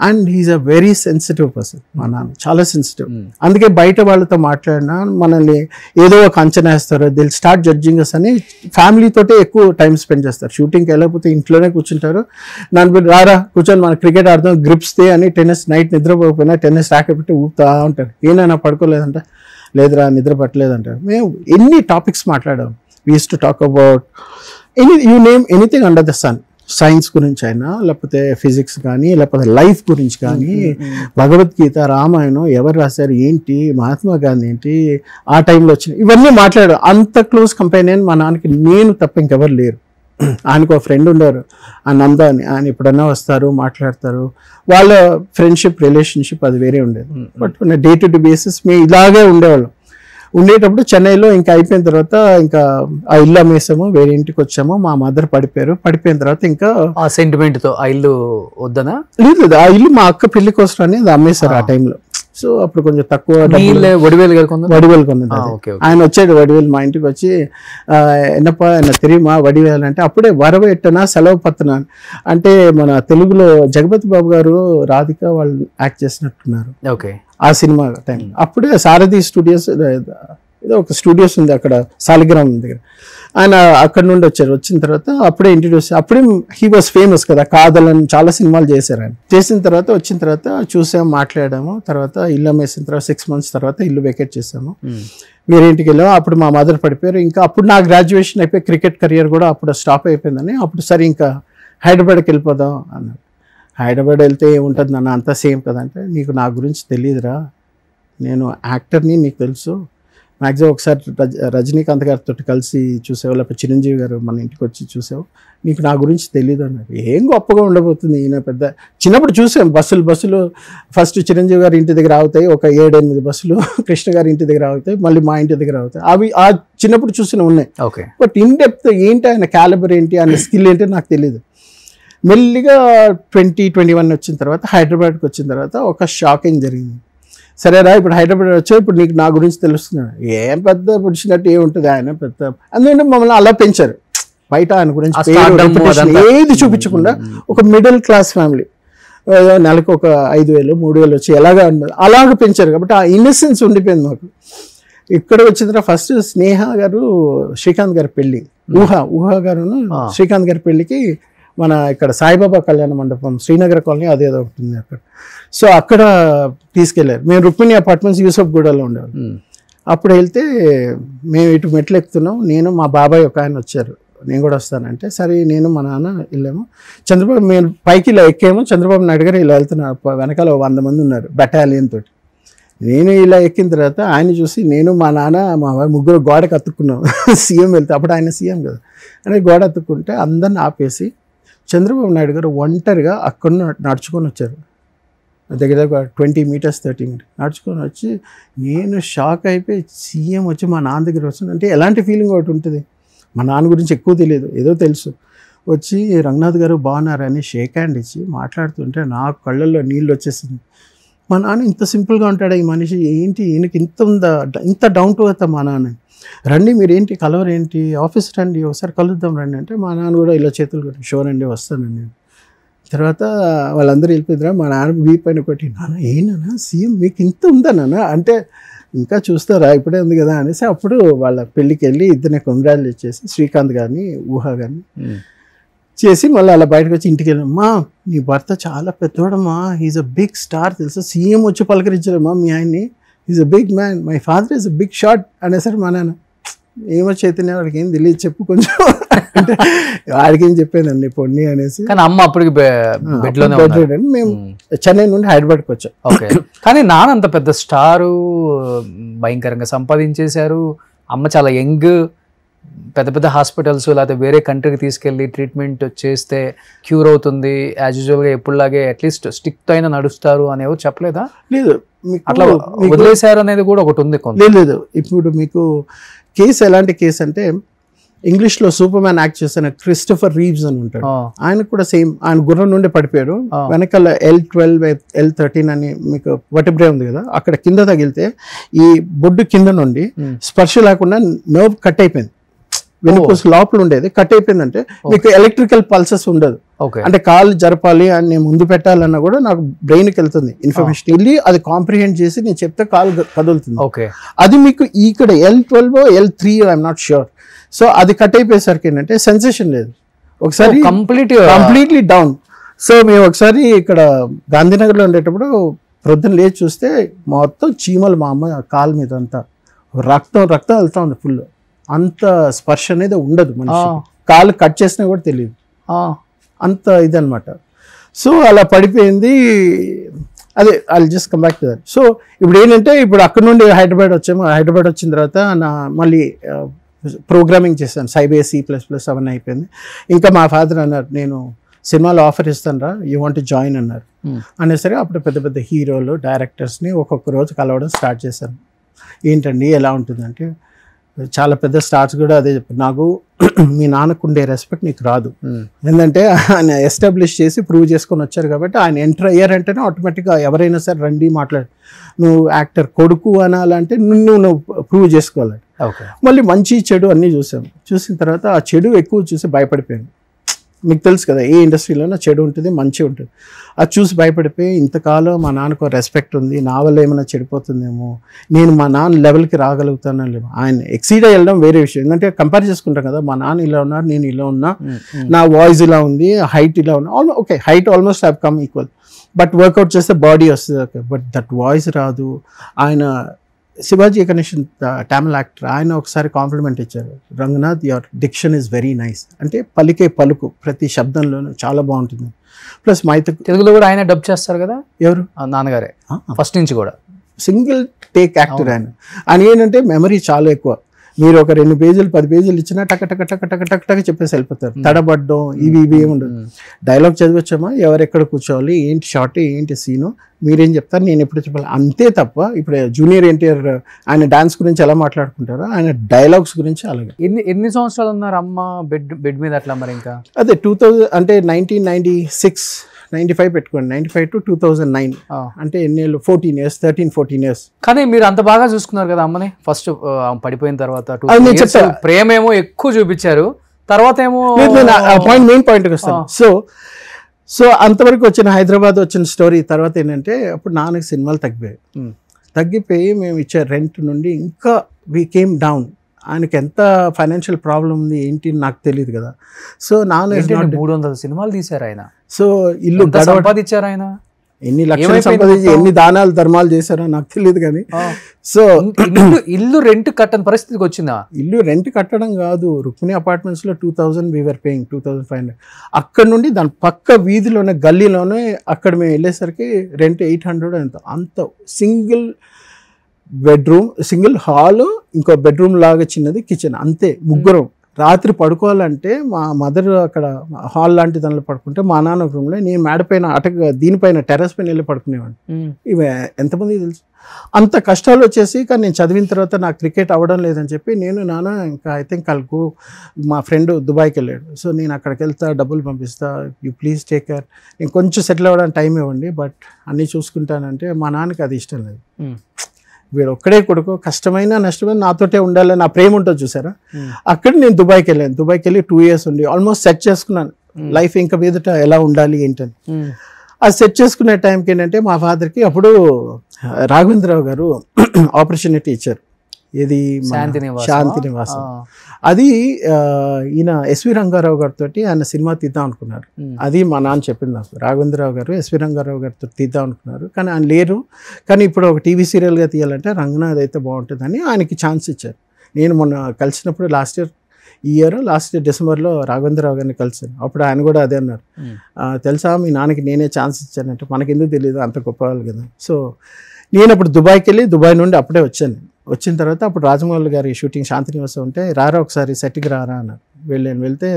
And he's a very sensitive person. మా నాన్న చాలా సెన్సిటివ్. అందుకే బయట వాళ్ళతో మాట్లాడినా మనల్ని ఏదో ఒక అంచనా వేస్తారు, దిల్ స్టార్ట్ జడ్జింగ్ అస్ అని ఫ్యామిలీతోటే ఎక్కువ టైం స్పెండ్ చేస్తారు. షూటింగ్కి వెళ్ళకపోతే ఇంట్లోనే కూర్చుంటారు. నన్ను రారా కూర్చొని మన క్రికెట్ ఆడదాం గ్రిప్స్ తే అని టెన్నిస్ నైట్ నిద్రపోకపోయినా టెన్నిస్ ర్యాకెట్ పెట్టి ఊపుతా ఉంటారు. ఏనైనా పడుకోలేదంట, లేదురా నిద్ర పట్టలేదంటారు. మేము ఎన్ని టాపిక్స్ మాట్లాడాం. We use to talk about you name anything under the sun. Science గురించి అయినా, లేకపోతే ఫిజిక్స్ కానీ, లేకపోతే లైఫ్ గురించి కానీ, భగవద్గీత, రామాయణం ఎవరు రాశారు ఏంటి, మహాత్మా గాంధీ ఏంటి, ఆ టైంలో వచ్చినాయి, ఇవన్నీ మాట్లాడారు. అంత క్లోజ్ కంపెనీయన్ మా నాన్నకి నేను తప్ప ఇంకెవరు లేరు. ఆయనకు ఒక ఫ్రెండ్ ఉండేవారు, ఆ నంద అని. ఆయన ఎప్పుడన్నా వస్తారు, మాట్లాడతారు. వాళ్ళ ఫ్రెండ్షిప్ రిలేషన్షిప్ అది వేరే ఉండేది. But day to day basis మేము ఇలాగే ఉండేవాళ్ళం. ఉండేటప్పుడు చెన్నైలో ఇంకా అయిపోయిన తర్వాత ఇంకా ఆ ఇల్లు అమ్మేసాము, వేరే ఇంటికి వచ్చాము. మా మదర్ పడిపోయిన తర్వాత ఇంకా ఆ సెంటిమెంట్ తో ఆ ఇల్లు వద్దనా? లేదు, ఆ ఇల్లు మా అక్క పెళ్లి కోసం అని అది అమ్మేశారు ఆ టైంలో. సో అప్పుడు కొంచెం తక్కువ వడివేలు కొన్నది. ఆయన వచ్చాడు వడివేలు మా ఇంటికి వచ్చి, ఎన్నప్ప ఆయన తెలియమా వడివేలు అంటే, అప్పుడే వరవెట్టనా సెలవు పత్తనా అంటే మన తెలుగులో జగపతి బాబు గారు రాధిక వాళ్ళు యాక్ట్ చేసినట్టున్నారు ఆ సినిమా టైం. అప్పుడే సారథి స్టూడియోస్ ఏదో ఒక స్టూడియోస్ ఉంది అక్కడ సాలిగ్రామం దగ్గర. ఆయన అక్కడ నుండి వచ్చారు. వచ్చిన తర్వాత అప్పుడే ఇంట్రడ్యూస్, అప్పుడే హీ వాజ్ ఫేమస్ కదా, కాదలని చాలా సినిమాలు చేశారు ఆయన. చేసిన తర్వాత వచ్చిన తర్వాత చూసాము, మాట్లాడాము. తర్వాత ఇల్లు అమ్మేసిన తర్వాత 6 months తర్వాత ఇల్లు వెకేట్ చేసాము. వేరే ఇంటికి వెళ్ళాము. అప్పుడు మా మదర్ పడిపోయారు. ఇంకా అప్పుడు నా గ్రాడ్యుయేషన్ అయిపోయి క్రికెట్ కెరియర్ కూడా అప్పుడు స్టాప్ అయిపోయిందని, అప్పుడు సరే ఇంకా హైదరాబాద్కి వెళ్ళిపోదాం అన్నారు. హైదరాబాద్ వెళ్తే ఏముంటుంది నాన్న, అంతా సేమ్ కదంటే, నీకు నా గురించి తెలియదురా, నేను యాక్టర్ని, నీకు తెలుసు. మ్యాక్సిమం ఒకసారి రజనీకాంత్ గారితో కలిసి చూసావు, లేకపోతే చిరంజీవి గారు మన ఇంటికి వచ్చి చూసావు, నీకు నా గురించి తెలియదు అన్నారు. ఏం గొప్పగా ఉండబోతుంది, ఈయన పెద్ద. చిన్నప్పుడు చూసాం బస్సులు ఫస్ట్ చిరంజీవి గారి ఇంటి దగ్గర ఆగుతాయి, ఒక 7-8 బస్సులు కృష్ణ గారి ఇంటి దగ్గర ఆగుతాయి, మళ్ళీ మా ఇంటి దగ్గర ఆగుతాయి. అవి ఆ చిన్నప్పుడు చూసిన ఉన్నాయి. బట్ ఇన్ డెప్త్ ఏంటి, ఆయన క్యాలిబర్ ఏంటి, ఆయన స్కిల్ ఏంటి నాకు తెలియదు. మెల్లిగా 2021 వచ్చిన తర్వాత హైదరాబాద్కి వచ్చిన తర్వాత ఒక షాకింగ్ జరిగింది. సరేరా ఇప్పుడు హైదరాబాద్ వచ్చావు, ఇప్పుడు నీకు నా గురించి తెలుస్తున్నాడు. ఏం పెద్ద పుడిచినట్టు ఏముంటుంది, ఆయన పెద్ద. అందుకంటే మమ్మల్ని అలా పెంచారు. బయట ఆయన గురించి ఏది చూపించకుండా ఒక మిడిల్ క్లాస్ ఫ్యామిలీ, నెలకు ఒక 5,000 3,000 వచ్చి అలాగ పెంచారు. కాబట్టి ఆ ఇన్నసెన్స్ ఉండిపోయింది మాకు. ఇక్కడ వచ్చిన తర్వాత ఫస్ట్ స్నేహ గారు శ్రీకాంత్ గారి పెళ్ళి, ఊహ గారు శ్రీకాంత్ గారి పెళ్ళికి మన ఇక్కడ సాయిబాబా కళ్యాణ మండపం శ్రీనగర్ కాలనీ అదేదో ఒకటి ఉంది అక్కడ. సో అక్కడ తీసుకెళ్లారు. మేము రుక్మిణి అపార్ట్మెంట్స్ యూసఫ్ గూడలో ఉండేవాళ్ళం. అప్పుడు వెళ్తే మేము ఇటు మెట్లు ఎక్కుతున్నాం, నేను మా బాబాయ్ ఒక ఆయన వచ్చారు, నేను కూడా వస్తానంటే సరే నేను మా నాన్న వెళ్ళాము. చంద్రబాబు మేము పైకి ఇలా ఎక్కాము, చంద్రబాబు నాయుడు గారు ఇలా వెళ్తున్నారు, వెనకాల 100 మంది ఉన్నారు బెటాలియన్ తోటి. నేను ఇలా ఎక్కిన తర్వాత ఆయన చూసి నేను మా నాన్న మా ముగ్గురు గోడకు అతుక్కున్నాం. సీఎం వెళ్తే అప్పుడు ఆయన సీఎం కదా అంటే గోడ అతుక్కుంటే అందరిని ఆపేసి చంద్రబాబు నాయుడు గారు ఒంటరిగా అక్కడ నడుచుకొని వచ్చారు. దగ్గర 20 meters 30 meters నడుచుకొని వచ్చి నేను షాక్ అయిపోయి, సీఎం వచ్చి మా నాన్న దగ్గర వస్తుంది అంటే ఎలాంటి ఫీలింగ్ ఒకటి ఉంటుంది. మా నాన్న గురించి ఎక్కువ తెలియదు, ఏదో తెలుసు. వచ్చి రంగనాథ్ గారు బాగున్నారని షేక్ హ్యాండ్ ఇచ్చి మాట్లాడుతుంటే నా కళ్ళల్లో నీళ్ళు వచ్చేసింది. మా నాన్న ఇంత సింపుల్గా ఉంటాడా ఈ మనిషి, ఏంటి ఈయనకి ఇంత ఉందా, ఇంత డౌన్ టు ఎర్త్ మా నాన్న. రండి మీరేంటి కలవరు ఏంటి, ఆఫీస్ రండి ఒకసారి కలుద్దాం రండి అంటే మా నాన్న కూడా ఇలా చేతులు కొట్టి షోర్ అండి వస్తానండి. తర్వాత వాళ్ళందరూ వెళ్ళిపోయిద్దరా, మా నాన్న వీప్ పైన కొట్టి నాన్న ఏనా సీఎం మీకు ఇంత ఉందా నాన్న అంటే, ఇంకా చూస్తారా ఇప్పుడే ఉంది కదా అనేసి అప్పుడు వాళ్ళ పెళ్ళికి వెళ్ళి ఇద్దరిని కంగ్రాచులేట్ చేసి శ్రీకాంత్ గారిని ఊహ గారిని చేసి మళ్ళీ అలా బయటకు వచ్చి ఇంటికి వెళ్ళామ్మా నీ భర్త చాలా పెద్దోడమ్మా, హీఈస్ అ బిగ్ స్టార్ తెలుసా, సీఎం వచ్చి పలకరించారమ్మా మీ ఆయన్ని, is a big man, my father is a big shot అనేసరి మా నాన్న. ఏమో చైతన్య వాడికి ఏం తెలియదు చెప్పు కొంచెం అంటే వాడికి ఏం చెప్పానండి పొన్ని అనేసి. కానీ అమ్మ అప్పటికి మేము చెన్నై నుండి హైదరాబాద్కి వచ్చాం. ఓకే, కానీ నాన్న అంత పెద్ద స్టారు, భయంకరంగా సంపాదించేశారు. అమ్మ చాలా యంగ్, పెద్ద పెద్ద హాస్పిటల్స్ లేకపోతే వేరే కంట్రీకి తీసుకెళ్ళి ట్రీట్మెంట్ చేస్తే క్యూర్ అవుతుంది, యాజ్ యూజువల్గా ఎప్పుడులాగే అట్లీస్ట్ స్టిక్తో అయినా నడుస్తారు అనేవి చెప్పలేదా? లేదు, అట్లా వదిలేశారు అనేది కూడా ఒకటి ఉంది. లేదు, ఇప్పుడు మీకు కేసు ఎలాంటి కేసు అంటే ఇంగ్లీష్లో సూపర్ మ్యాన్ యాక్ట్ చేసిన క్రిస్టోఫర్ రీవ్స్ అని ఉంటాడు. ఆయన కూడా సేమ్, ఆయన గుర్రం నుండి పడిపోయాడు. వెనకాల L12 L13 అని మీకు వర్టిబ్రే ఉంది కదా, అక్కడ కింద తగిలితే ఈ బొడ్డు కింద నుండి స్పర్శ లేకుండా నర్వ్ కట్ అయిపోయింది. వెనుకోస లోపల ఉండేది కట్ అయిపోయిందంటే మీకు ఎలక్ట్రికల్ పల్సెస్ ఉండదు. ఓకే. అంటే కాలు జరపాలి అని నేను ముందు పెట్టాలన్నా కూడా నాకు బ్రెయిన్కి వెళ్తుంది ఇన్ఫర్మేషన్, వెళ్ళి అది కాంప్రిహెండ్ చేసి నేను చెప్తే కాలు కదులుతుంది. ఓకే. అది మీకు ఇక్కడ L12 L3 I'm not sure. So అది కట్ అయిపోయేసరికి ఏంటంటే సెన్సేషన్ లేదు, ఒకసారి కంప్లీట్లీ డౌన్. సో మేము ఒకసారి ఇక్కడ గాంధీనగర్లో ఉండేటప్పుడు ప్రొద్దున లేచి చూస్తే మొత్తం చీమలు మా అమ్మ కాలు మీద అంతా రక్తం వెళ్తా ఉంది ఫుల్. అంత స్పర్శ అనేది ఉండదు మనిషి, కాలు కట్ చేసినా కూడా తెలియదు, అంత ఇదనమాట. సో అలా పడిపోయింది. అదే I just come back to that. So ఇప్పుడు ఏంటంటే ఇప్పుడు అక్కడ నుండి హైదరాబాద్ వచ్చాము. హైదరాబాద్ వచ్చిన తర్వాత మళ్ళీ ప్రోగ్రామింగ్ చేశాను, సైబే C++ అవన్నీ అయిపోయింది. ఇంకా మా ఫాదర్ అన్నారు, నేను సినిమాలో ఆఫర్ ఇస్తాను రా, యూ వాంట్ జాయిన్ అన్నారు. అనేసరి అప్పుడు పెద్ద పెద్ద హీరోలు డైరెక్టర్స్ని ఒక్కొక్క రోజు కలవడం స్టార్ట్ చేశాను. ఏంటండి ఎలా ఉంటుందంటే చాలా పెద్ద స్టార్స్ కూడా అదే చెప్పారు, నాకు మీ నాన్నకు ఉండే రెస్పెక్ట్ నీకు రాదు. ఎందుకంటే ఆయన ఎస్టాబ్లిష్ చేసి ప్రూవ్ చేసుకొని వచ్చారు కాబట్టి ఆయన ఎంటర్ అయ్యారంటేనే ఆటోమేటిక్గా ఎవరైనా సరే రండి మాట్లాడు, నువ్వు యాక్టర్ కొడుకు అనాలంటే నువ్వు ప్రూవ్ చేసుకోవాలి. మళ్ళీ మంచి చెడు అన్నీ చూసిన తర్వాత ఆ చెడు ఎక్కువ చూసి భయపడిపోయాను. మీకు తెలుసు కదా ఏ ఇండస్ట్రీలోనో చెడు ఉంటుంది మంచి ఉంటుంది. అది చూసి భయపడిపోయి ఇంతకాలం మా నాన్నకు రెస్పెక్ట్ ఉంది, నా వల్ల ఏమైనా చెడిపోతుందేమో, నేను మా నాన్న లెవెల్కి రాగలుగుతానో లేమో. ఆయన ఎక్సీడ్ వెళ్ళడం వేరే విషయం, ఎందుకంటే కంపేర్ చేసుకుంటాం కదా, మా నాన్న ఇలా ఉన్నారు, నేను ఇలా ఉన్నా, నా వాయిస్ ఇలా ఉంది, హైట్ ఇలా ఉన్నా, okay height almost have come equal, but workout చేస్తే బాడీ వస్తుంది. ఓకే, బట్ దట్ వాయిస్ రాదు. ఆయన శివాజీ గణేషన్ తమిళ యాక్టర్, ఆయన ఒకసారి కాంప్లిమెంట్ ఇచ్చారు, Ranganath your diction is very nice, అంటే పలికే పలుకు ప్రతి శబ్దంలోనూ చాలా బాగుంటుంది. ప్లస్ తెలుగులో కూడా ఆయన డబ్ చేస్తారు కదా, ఎవరు నాన్నగారే ఫస్ట్ నుంచి కూడా సింగిల్ టేక్ యాక్టర్ ఆయన. ఆయన ఏంటంటే మెమరీ చాలా ఎక్కువ, మీరు ఒక 2 పేజీలు 10 పేజీలు ఇచ్చినా టక టక టక టక టక టక చెప్పేసి వెళ్ళిపోతారు, తడబడ్డం ఇవి ఏమి ఉండదు. డైలాగ్ చదివచ్చామా, ఎవరెక్కడ కూర్చోవాలి, ఏంటి షార్ట్, ఏంటి సీను, మీరేం చెప్తారు, నేను ఎప్పుడు చెప్పాలి, అంతే తప్ప. ఇప్పుడు జూనియర్ ఎన్టీఆర్ ఆయన డాన్స్ గురించి ఎలా మాట్లాడుకుంటారో ఆయన డైలాగ్స్ గురించి అలాగే. ఎన్ని సంవత్సరాలు ఉన్నారు అమ్మ బెడ్ మీద అట్లా మరి? ఇంకా అదే 2000 అంటే 1995 పెట్టుకోండి, 95 to 2009 అంటే ఎన్నేళ్ళు, 13 years. కానీ మీరు అంత బాగా చూసుకున్నారు కదా అమ్మని, ఫస్ట్ పడిపోయిన తర్వాత ప్రేమ ఏమో ఎక్కువ చూపించారు, తర్వాత ఏమో మెయిన్ పాయింట్కి వస్తాను. సో అంతవరకు వచ్చిన హైదరాబాద్ వచ్చిన స్టోరీ తర్వాత ఏంటంటే అప్పుడు నాన్నకి సినిమాలు తగ్గిపోయి మేము ఇచ్చే రెంట్ నుండి ఇంకా వీ కేమ్ డౌన్. ఆయనకి ఎంత ఫైనాన్షియల్ ప్రాబ్లం ఉంది ఏంటి నాకు తెలియదు కదా. సో నాన్న 300 సినిమాలు తీశారు ఆయన. సో ఇల్లు సంపాదించారు ఆయన, ఎన్ని లక్షలు సంపాదించి ఎన్ని దానాలు ధర్మాలు చేశారో నాకు తెలియదు కానీ. సో ఇల్లు రెంట్ కట్టని పరిస్థితికి వచ్చిందా? ఇల్లు రెంట్ కట్టడం కాదు, రుక్మిణి అపార్ట్మెంట్స్ లో 2000 వీఆర్ పేయింగ్ 2500. అక్కడ నుండి దాని పక్క వీధిలోనే గల్లీలోనే అక్కడ మేము వెళ్ళేసరికి రెంట్ 800 అంత సింగిల్ బెడ్రూమ్, సింగిల్ హాల్, ఇంకో బెడ్రూమ్ లాగా చిన్నది, కిచెన్, అంతే. ముగ్గురం రాత్రి పడుకోవాలంటే మా మదర్ అక్కడ హాల్ లాంటి దానిలో పడుకుంటే మా నాన్న ఒక రూమ్లో, నేను మేడపైన దీనిపైన టెర్రస్ పైన వెళ్ళి పడుకునేవాడిని. ఇవి ఎంతమందికి తెలుసు. అంత కష్టాలు వచ్చేసి, కానీ నేను చదివిన తర్వాత నాకు క్రికెట్ అవ్వడం లేదని చెప్పి నేను నాన్న ఇంకా ఐ థింక్ కలుగు మా ఫ్రెండ్ దుబాయ్కి వెళ్ళాడు. సో నేను అక్కడికి వెళ్తా, డబ్బులు పంపిస్తా, యూ ప్లీజ్ టేక్ కేర్, నేను కొంచెం సెటిల్ అవ్వడానికి టైం ఇవ్వండి, బట్ అన్నీ చూసుకుంటానంటే మా నాన్నకి అది ఇష్టం లేదు. వీడు ఒక్కడే కొడుకు, కష్టమైన నష్టమైన నాతోటే ఉండాలి, నా ప్రేమ ఉంటుంది చూసారా. అక్కడ నేను దుబాయ్కి వెళ్ళాను. దుబాయ్కి వెళ్ళి 2 years ఉండి ఆల్మోస్ట్ సెట్ చేసుకున్నాను లైఫ్ ఇంకా మీదట ఎలా ఉండాలి ఏంటని. అది సెట్ చేసుకునే టైంకి ఏంటంటే మా ఫాదర్కి అప్పుడు రాఘవేంద్రరావు గారు ఆపర్చునిటీ ఇచ్చారు, ఏది శాంతి నివాసం. అది ఈయన ఎస్వి రంగారావు గారితో ఆయన సినిమా తీద్దాం అనుకున్నారు. అది మా నాన్న చెప్పింది నాకు, రాఘవేంద్రరావు గారు ఎస్వి రంగారావు గారితో తీద్దాం అనుకున్నారు, కానీ ఆయన లేరు, కానీ ఇప్పుడు ఒక టీవీ సీరియల్గా తీయాలంటే రంగనాథ్ అయితే బాగుంటుందని ఆయనకి ఛాన్స్ ఇచ్చారు. నేను మొన్న కలిసినప్పుడు లాస్ట్ ఇయర్ డిసెంబర్లో రాఘవేంద్రరావు గారిని కలిసాను. అప్పుడు ఆయన కూడా అదే అన్నారు, తెలుసా మీ నాన్నకి నేనే ఛాన్స్ ఇచ్చానంటే, మనకెందుకు తెలియదు, అంత గొప్ప వాళ్ళు కదా. సో నేను అప్పుడు దుబాయ్కి వెళ్ళి దుబాయ్ నుండి అప్పుడే వచ్చాను. వచ్చిన తర్వాత అప్పుడు రాజమౌళి గారి షూటింగ్ శాంతి నివాసం ఉంటే, రారా ఒకసారి సెట్కి రారా అన్నారు. వెళ్తే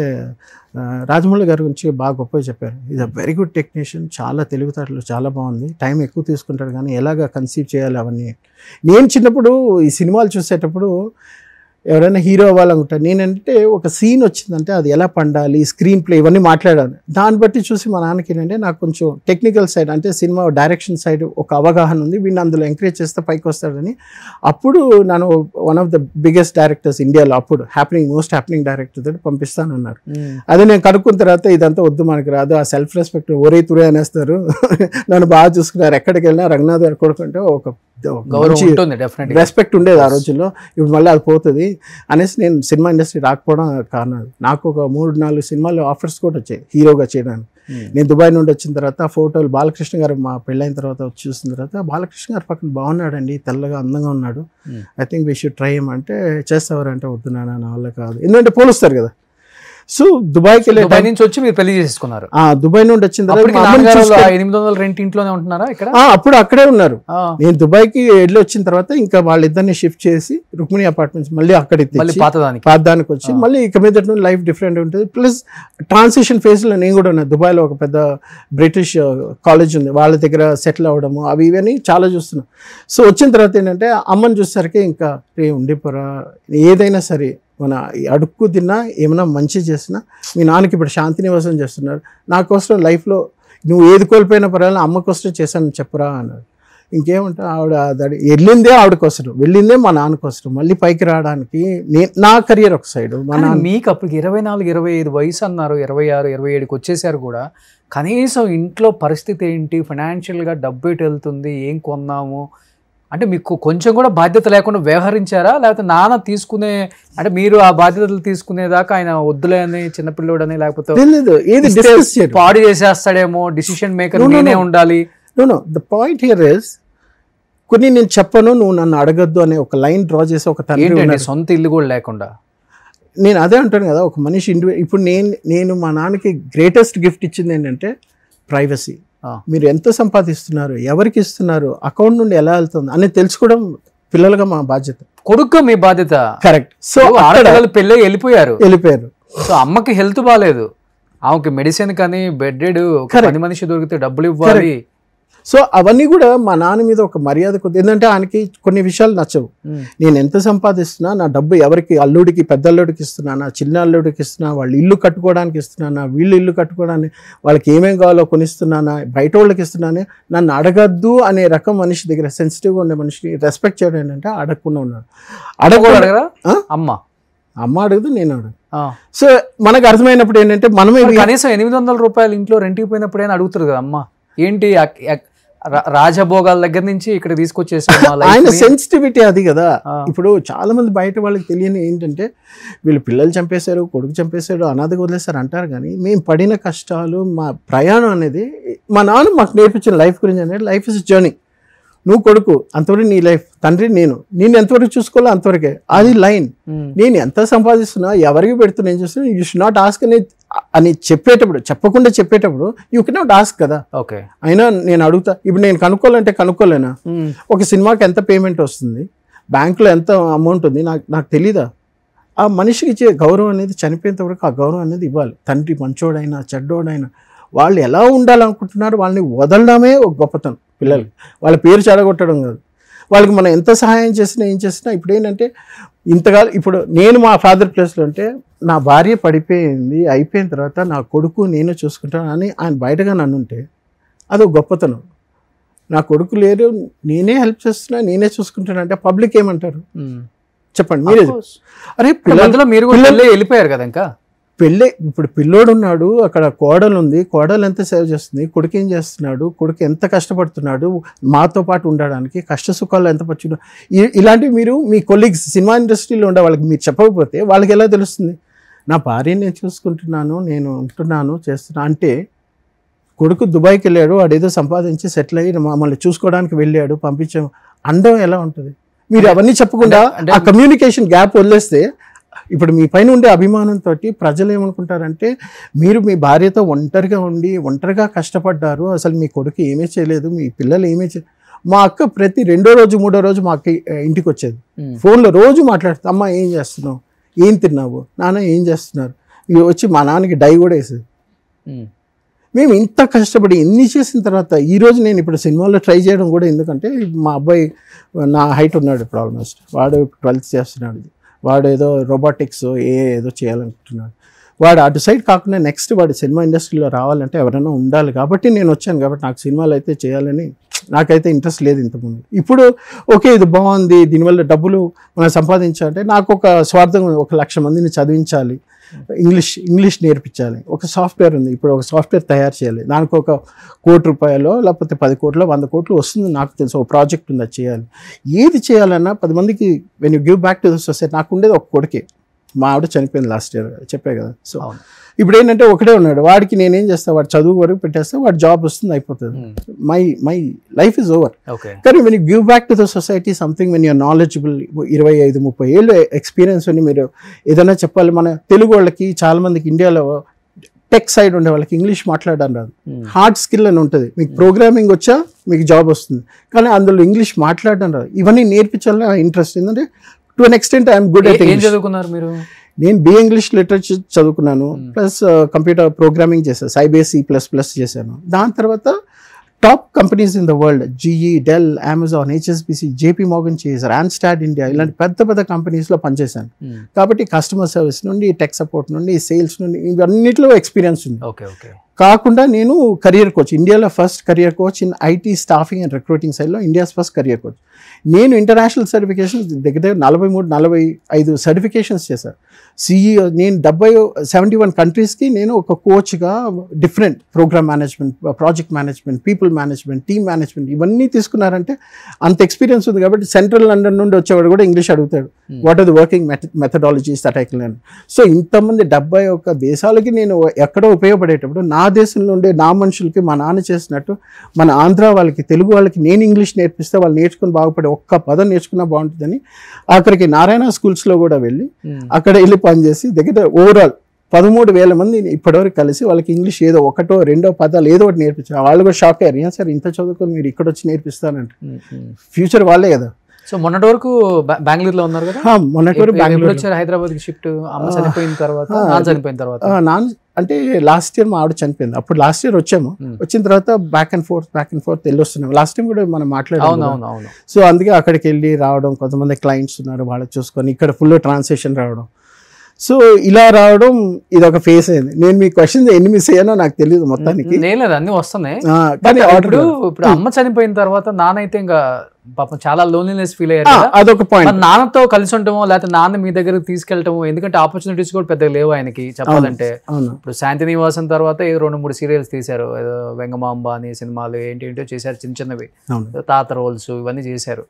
రాజమౌళి గారి గురించి బాగా గొప్పగా చెప్పారు. Is a very good technician, చాలా తెలివితేటలు చాలా బాగుంది, టైం ఎక్కువ తీసుకుంటాడు కానీ ఎలాగ కన్సీవ్ చేయాలి అవన్నీ. నేను చిన్నప్పుడు ఈ సినిమాలు చూసేటప్పుడు ఎవరైనా హీరో అవ్వాలనుకుంటారు. నేనంటే ఒక సీన్ వచ్చిందంటే అది ఎలా పండాలి, స్క్రీన్ ప్లే ఇవన్నీ మాట్లాడాలి. దాన్ని బట్టి చూసి మా నాన్నకి ఏంటంటే నాకు కొంచెం టెక్నికల్ సైడ్ అంటే సినిమా డైరెక్షన్ సైడ్ ఒక అవగాహన ఉంది, వీడిని అందులో ఎంకరేజ్ చేస్తే పైకి వస్తాడని. అప్పుడు నన్ను one of the biggest directors ఇండియాలో అప్పుడు మోస్ట్ హ్యాపెనింగ్ డైరెక్టర్ తోటి పంపిస్తానన్నారు. అదే నేను కనుక్కున్న తర్వాత ఇదంతా వద్దు, మనకి రాదు, ఆ సెల్ఫ్ రెస్పెక్ట్ ఒరే తురే అనేస్తారు, నన్ను బాగా చూసుకున్నారు, ఎక్కడికి వెళ్ళినా రంగనాథ్ గారు కొడుకుంటే ఒక రెస్పెక్ట్ ఉండేది ఆ రోజుల్లో. ఇప్పుడు మళ్ళీ అది పోతుంది అనేసి నేను సినిమా ఇండస్ట్రీ రాకపోవడం కారణం. నాకు ఒక 3-4 సినిమాలు ఆఫర్స్ కూడా వచ్చాయి హీరోగా చేయడానికి. నేను దుబాయ్ నుండి వచ్చిన తర్వాత ఫోటోలు బాలకృష్ణ గారు మా పెళ్ళైన తర్వాత చూసిన తర్వాత, బాలకృష్ణ గారు పక్కన బాగున్నాడండి, తెల్లగా అందంగా ఉన్నాడు, I think we should try అంటే చేస్తావారంటే వద్దు నాన్న నా వల్ల కాదు, ఎందుకంటే పోలుస్తారు కదా. సో దుబాయ్కి వెళ్ళే దుబాయ్ నుంచి వచ్చి మీరు పెళ్లి చేసుకున్నారు. దుబాయ్ నుండి వచ్చిన తర్వాత 800 రెంట్ ఇంట్లోనే ఉంటున్నారా ఇక్కడ? అప్పుడు అక్కడే ఉన్నారు. నేను దుబాయ్కి వెళ్ళి వచ్చిన తర్వాత ఇంకా వాళ్ళిద్దరిని షిఫ్ట్ చేసి రుక్మిణి అపార్ట్మెంట్స్ మళ్ళీ అక్కడికి పాతదానికి వచ్చి మళ్ళీ ఇక మీద లైఫ్ డిఫరెంట్ ఉంటుంది. ప్లస్ ట్రాన్సిషన్ ఫేజ్ లో నేను కూడా ఉన్నా. దుబాయ్లో ఒక పెద్ద బ్రిటిష్ కాలేజ్ ఉంది, వాళ్ళ దగ్గర సెటిల్ అవ్వడము అవి ఇవన్నీ చాలా చూస్తున్నాం. సో వచ్చిన తర్వాత ఏంటంటే అమ్మని చూసేసరికి ఇంకా ఉండిపోరా, ఏదైనా సరే మన అడుక్కు తిన్నా ఏమైనా మంచి చేసినా, మీ నాన్నకి ఇప్పుడు శాంతి నివాసం చేస్తున్నారు, నా కోసం లైఫ్లో నువ్వు ఏది కోల్పోయినా పర్వాలేదు అమ్మ కోసం చేశాను చెప్పరా అన్నాడు. ఇంకేమంటా ఆవిడ వెళ్ళిందే ఆవిడ కోసం, వెళ్ళిందే మా నాన్న కోసం, మళ్ళీ పైకి రావడానికి నా కెరియర్ ఒక సైడ్. మీకు అప్పటికి 24-25 వయసు అన్నారు, 26-27కి వచ్చేసారు కూడా. కనీసం ఇంట్లో పరిస్థితి ఏంటి, ఫైనాన్షియల్గా డబ్బు ఎటు వెళ్తుంది, ఏం కొన్నాము అంటే మీకు కొంచెం కూడా బాధ్యత లేకుండా వ్యవహరించారా? లేకపోతే నాన్న తీసుకునే అంటే మీరు ఆ బాధ్యతలు తీసుకునేదాకా ఆయన వద్దులే అని చిన్నపిల్లోడని, లేకపోతే పాడు చేసేస్తాడేమో, డిసిషన్ మేకర్ నేనే ఉండాలి? Know the point here is, కొన్ని నేను చెప్పను నువ్వు నన్ను అడగద్దు అనే ఒక లైన్ డ్రా చేసి ఒక తండ్రి, సొంత ఇల్లు కూడా లేకుండా. నేను అదే అంటాను కదా, ఒక మనిషి ఇప్పుడు నేను మా నాన్నకి గ్రేటెస్ట్ గిఫ్ట్ ఇచ్చింది ఏంటంటే ప్రైవసీ. మీరు ఎంత సంపాదిస్తున్నారు, ఎవరికి ఇస్తున్నారు, అకౌంట్ నుండి ఎలా వెళ్తుంది అనేది తెలుసుకోవడం పిల్లలుగా మా బాధ్యత, కొడుకు మీ బాధ్యత. కరెక్ట్. సో పెళ్ళి వెళ్ళిపోయారు. సో అమ్మకి హెల్త్ బాగాలేదు, ఆమెకి మెడిసిన్ కానీ బెడ్డెడ్, పని మనిషి దొరికితే డబ్బులు ఇవ్వాలి. సో అవన్నీ కూడా మా నాన్న మీద ఒక మర్యాద కొద్ది, ఏంటంటే ఆయనకి కొన్ని విషయాలు నచ్చవు. నేను ఎంత సంపాదిస్తున్నా, నా డబ్బు ఎవరికి, అల్లుడికి పెద్ద అల్లుడికి ఇస్తున్నానా, చిన్న అల్లుడికి ఇస్తున్నా, వాళ్ళు ఇల్లు కట్టుకోవడానికి ఇస్తున్నానా, వీళ్ళు ఇల్లు కట్టుకోవడానికి వాళ్ళకి ఏమేం కావాలో కొనిస్తున్నానా, బయట వాళ్ళకి ఇస్తున్నానే, నన్ను అడగద్దు అనే రకం మనిషి దగ్గర, సెన్సిటివ్గా ఉండే మనిషిని రెస్పెక్ట్ చేయడం ఏంటంటే అడగకుండా ఉన్నాడు. అడగరా అమ్మ అడగదు, నేను అడగదు. సో మనకు అర్థమైనప్పుడు ఏంటంటే మనమే కనీసం 800 రూపాయలు ఇంట్లో రెంట్కి పోయినప్పుడు అయినా అడుగుతారు కదా, అమ్మ ఏంటి రాజభోగాల దగ్గర నుంచి ఇక్కడ తీసుకొచ్చేసారు. ఆయన సెన్సిటివిటీ అది కదా. ఇప్పుడు చాలా మంది బయట వాళ్ళకి తెలియని ఏంటంటే వీళ్ళు పిల్లలు చంపేశారు, కొడుకు చంపేశాడు, అనాథగా వదిలేశారు అంటారు. కానీ మేము పడిన కష్టాలు, మా ప్రయాణం అనేది మా నాన్న మాకు నేర్పించిన లైఫ్ గురించి అనేది, లైఫ్ ఇస్ జర్నీ. నువ్వు కొడుకు అంతవరకు నీ లైఫ్, తండ్రి నేను ఎంతవరకు చూసుకోవాలో అంతవరకే, అది లైన్. నేను ఎంత సంపాదిస్తున్నా, ఎవరికి పెడుతున్నా, ఏం చేస్తున్నా, యూ షుడ్ నాట్ ఆస్క్ అని చెప్పేటప్పుడు, చెప్పకుండా చెప్పేటప్పుడు యూ కెన్ నాట్ ఆస్క్ కదా. ఓకే, అయినా నేను అడుగుతా. ఇప్పుడు నేను కనుక్కోవాలంటే కనుక్కోలేనా? ఒక సినిమాకి ఎంత పేమెంట్ వస్తుంది, బ్యాంకులో ఎంత అమౌంట్ ఉంది, నాకు తెలీదా? ఆ మనిషికి ఇచ్చే గౌరవం అనేది చనిపోయేంత వరకు ఆ గౌరవం అనేది ఇవ్వాలి. తండ్రి మంచోడైనా చెడ్డోడైనా వాళ్ళు ఎలా ఉండాలనుకుంటున్నారు వాళ్ళని వదలడమే ఒక గొప్పతనం. పిల్లలు వాళ్ళ పేరు చెడగొట్టడం కాదు. వాళ్ళకి మనం ఎంత సహాయం చేసినా ఏం చేసినా, ఇప్పుడు ఏంటంటే ఇంతకాలం ఇప్పుడు నేను మా ఫాదర్ ప్లేస్లో ఉంటే నా భార్య పడిపోయింది, అయిపోయిన తర్వాత నా కొడుకు నేను చూసుకుంటాను అని ఆయన బయటగా నన్ను ఉంటే అది ఒక గొప్పతనం. నా కొడుకు లేరు, నేనే హెల్ప్ చేస్తున్నా, నేనే చూసుకుంటాను అంటే పబ్లిక్ ఏమంటారు చెప్పండి మీరే. అరే పిల్లలు మీరు వెళ్ళిపోయారు కదా, ఇంకా పెళ్ళి. ఇప్పుడు పిల్లోడు ఉన్నాడు, అక్కడ కోడలు ఉంది, కోడలు ఎంత సేవ్ చేస్తుంది, కొడుకు ఏం చేస్తున్నాడు, కొడుకు ఎంత కష్టపడుతున్నాడు మాతో పాటు ఉండడానికి, కష్ట సుఖాలు ఎంత పచ్చుడు, ఇలాంటివి మీరు మీ కొలీగ్స్ సినిమా ఇండస్ట్రీలో ఉండే వాళ్ళకి మీరు చెప్పకపోతే వాళ్ళకి ఎలా తెలుస్తుంది? నా భార్యని నేను చూసుకుంటున్నాను, నేను ఉంటున్నాను, చేస్తున్నా అంటే. కొడుకు దుబాయ్కి వెళ్ళాడు, వాడేదో సంపాదించి సెటిల్ అయ్యి మమ్మల్ని చూసుకోవడానికి వెళ్ళాడు, పంపించాము, అందం ఎలా ఉంటుంది? మీరు అవన్నీ చెప్పకుండా ఆ కమ్యూనికేషన్ గ్యాప్ వదిలేస్తే, ఇప్పుడు మీ పైన ఉండే అభిమానంతో ప్రజలు ఏమనుకుంటారంటే మీరు మీ భార్యతో ఒంటరిగా ఉండి ఒంటరిగా కష్టపడ్డారు, అసలు మీ కొడుకు ఏమీ చేయలేదు, మీ పిల్లలు ఏమీ చేయలేదు. మా అక్క ప్రతి 2వ రోజు 3వ రోజు మా అక్క ఇంటికి వచ్చేది, ఫోన్లో రోజు మాట్లాడుతుంది. అమ్మ ఏం చేస్తున్నావు, ఏం తిన్నావు, నాన్న ఏం చేస్తున్నారు, ఇవి వచ్చి మా నాన్నకి డై కూడా వేసేది. మేము ఇంత కష్టపడి ఎన్ని చేసిన తర్వాత ఈరోజు నేను ఇప్పుడు సినిమాలో ట్రై చేయడం కూడా ఎందుకంటే మా అబ్బాయి నా హైట్ ఉన్నాడు ఇప్పుడు ఆల్మోస్ట్, వాడు 12th చేస్తున్నాడు, వాడు ఏదో రోబోటిక్స్ ఏదో చేయాలనుకుంటున్నాడు. వాడు అటు సైడ్ కాకుండా నెక్స్ట్ వాడు సినిమా ఇండస్ట్రీలో రావాలంటే ఎవరైనా ఉండాలి. కాబట్టి నేను వచ్చాను. కాబట్టి నాకు సినిమాలు అయితే చేయాలని నాకైతే ఇంట్రెస్ట్ లేదు ఇంతకుముందు. ఇప్పుడు ఓకే ఇది బాగుంది, దీనివల్ల డబ్బులు మనం సంపాదించాలంటే నాకు ఒక స్వార్థం, 1,00,000 మందిని చదివించాలి, ఇంగ్లీష్ నేర్పించాలి. ఒక సాఫ్ట్వేర్ ఉంది, ఇప్పుడు ఒక సాఫ్ట్వేర్ తయారు చేయాలి, దానికి ఒక ₹1,00,00,000 లేకపోతే 10 కోట్లు 100 కోట్లు వస్తుంది నాకు తెలుసు. ఒక ప్రాజెక్ట్ ఉంది, అది చేయాలి. ఏది చేయాలన్నా 10 మందికి when you give back to the society. నాకు ఉండేది ఒక కొడుకే, మా ఆవిడ చనిపోయింది లాస్ట్ ఇయర్, చెప్పే కదా. సో ఇప్పుడు ఏంటంటే ఒకటే ఉన్నాడు, వాడికి నేనేం చేస్తాను, వాడు చదువు వరకు పెట్టేస్తే వాడు జాబ్ వస్తుంది, అయిపోతుంది. My life is over. కానీ when you give back to the society something, when you're knowledgeable, 25-30 ఏళ్ళు ఎక్స్పీరియన్స్ అని మీరు ఏదైనా చెప్పాలి. మన తెలుగు వాళ్ళకి చాలా మందికి ఇండియాలో టెక్ సైడ్ ఉండే వాళ్ళకి ఇంగ్లీష్ మాట్లాడడం రాదు. హార్డ్ స్కిల్ అని ఉంటుంది. మీకు ప్రోగ్రామింగ్ వచ్చా మీకు జాబ్ వస్తుంది, కానీ అందులో ఇంగ్లీష్ మాట్లాడడం రాదు. ఇవన్నీ నేర్పించాలని ఇంట్రెస్ట్. ఏంటంటే to an extent I'm good at English. చదువుకున్నారు మీరు? నేను BA ఇంగ్లీష్ లిటరేచర్ చదువుకున్నాను, ప్లస్ కంప్యూటర్ ప్రోగ్రామింగ్ చేశాను, సైబర్ C++ చేశాను. దాని తర్వాత top companies in the world, GE, Dell, Amazon, HSBC, JP Morgan Chase, Randstad India, ఇలాంటి పెద్ద పెద్ద కంపెనీస్లో పనిచేశాను. కాబట్టి కస్టమర్ సర్వీస్ నుండి, టెక్ సపోర్ట్ నుండి, సేల్స్ నుండి, ఇవన్నిటిలో ఎక్స్పీరియన్స్ ఉంది. కాకుండా నేను కెరియర్ కోచ్, ఇండియాలో first career coach in IT staffing and recruiting సైడ్లో ఇండియాస్ ఫస్ట్ కెరియర్ కోచ్. నేను ఇంటర్నేషనల్ సర్టిఫికేషన్స్ దగ్గర 43-45 సర్టిఫికేషన్స్ చేశాను. CEO నేను 71 కంట్రీస్కి నేను ఒక కోచ్గా different program management, project management, people management, team management ఇవన్నీ తీసుకున్నారంటే అంత ఎక్స్పీరియన్స్ ఉంది. కాబట్టి సెంట్రల్ లండన్ నుండి వచ్చేవాడు కూడా ఇంగ్లీష్ అడుగుతాడు, what are the working methodologies that I can learn. So ఇంతమంది 71 దేశాలకి నేను ఎక్కడో ఉపయోగపడేటప్పుడు నా దేశం నుండి నా మనుషులకి మా నాన్న చేసినట్టు మన ఆంధ్ర వాళ్ళకి, తెలుగు వాళ్ళకి నేను ఇంగ్లీష్ నేర్పిస్తే వాళ్ళు నేర్చుకుని బాగుపడే ఒక్క పదం నేర్చుకున్నా బాగుంటుందని అక్కడికి నారాయణ స్కూల్స్లో కూడా వెళ్ళి అక్కడ వెళ్ళి పనిచేసి దగ్గర ఓవరాల్ 13,000 మంది ఇప్పటివరకు కలిసి వాళ్ళకి ఇంగ్లీష్ ఏదో 1-2 పదాలు ఏదో ఒకటి నేర్పించారు. వాళ్ళు కూడా షాక్ అయ్యారు, ఏం సార్ ఇంత చదువుకొని మీరు ఇక్కడ వచ్చి నేర్పిస్తానంటే. ఫ్యూచర్ వాళ్ళే కదా. సో మొన్నటి వరకు బెంగళూరులో ఉన్నారు కదా? మొన్నటి వరకు బెంగళూరు వచ్చారు, హైదరాబాద్కి షిఫ్ట్. అమ్మ చనిపోయిన తర్వాత, నాన్న చనిపోయిన తర్వాత. నాన్న అంటే లాస్ట్ ఇయర్ మా ఆవిడ చనిపోయింది, అప్పుడు లాస్ట్ ఇయర్ వచ్చాము. వచ్చిన తర్వాత బ్యాక్ అండ్ ఫోర్త్ వెళ్ళి వస్తున్నాం. లాస్ట్ టైం కూడా మనం మాట్లాడాము. సో అందుకే అక్కడికి వెళ్ళి రావడం, కొంతమంది క్లయింట్స్ ఉన్నారు వాళ్ళకి చూసుకొని ఇక్కడ ఫుల్ ట్రాన్సాక్షన్ రావడం. సో ఇలా రావడం ఇది ఒక ఫేస్ అయింది. నేను మీ క్వశ్చన్ ఎన్ని మిస్ అయ్యానో నాకు తెలియదు మొత్తానికి. లేదు, అన్ని వస్తున్నాయి. కానీ ఇప్పుడు అమ్మ చనిపోయిన తర్వాత నాన్న అయితే ఇంకా పాపం చాలా లోన్లీనెస్ ఫీల్ అయ్యారు. అదొక పాయింట్. నాన్నతో కలిసి ఉండటమో లేకపోతే నాన్న మీ దగ్గరకు తీసుకెళ్ళటమో, ఎందుకంటే ఆపర్చునిటీస్ కూడా పెద్దగా లేవు ఆయనకి చెప్పాలంటే. ఇప్పుడు శాంతి నివాసం తర్వాత ఏదో 2-3 సీరియల్స్ తీశారు, ఏదో వెంగమాంబ అని సినిమాలు ఏంటో చేశారు, చిన్న చిన్నవి తాత రోల్స్ ఇవన్నీ చేశారు.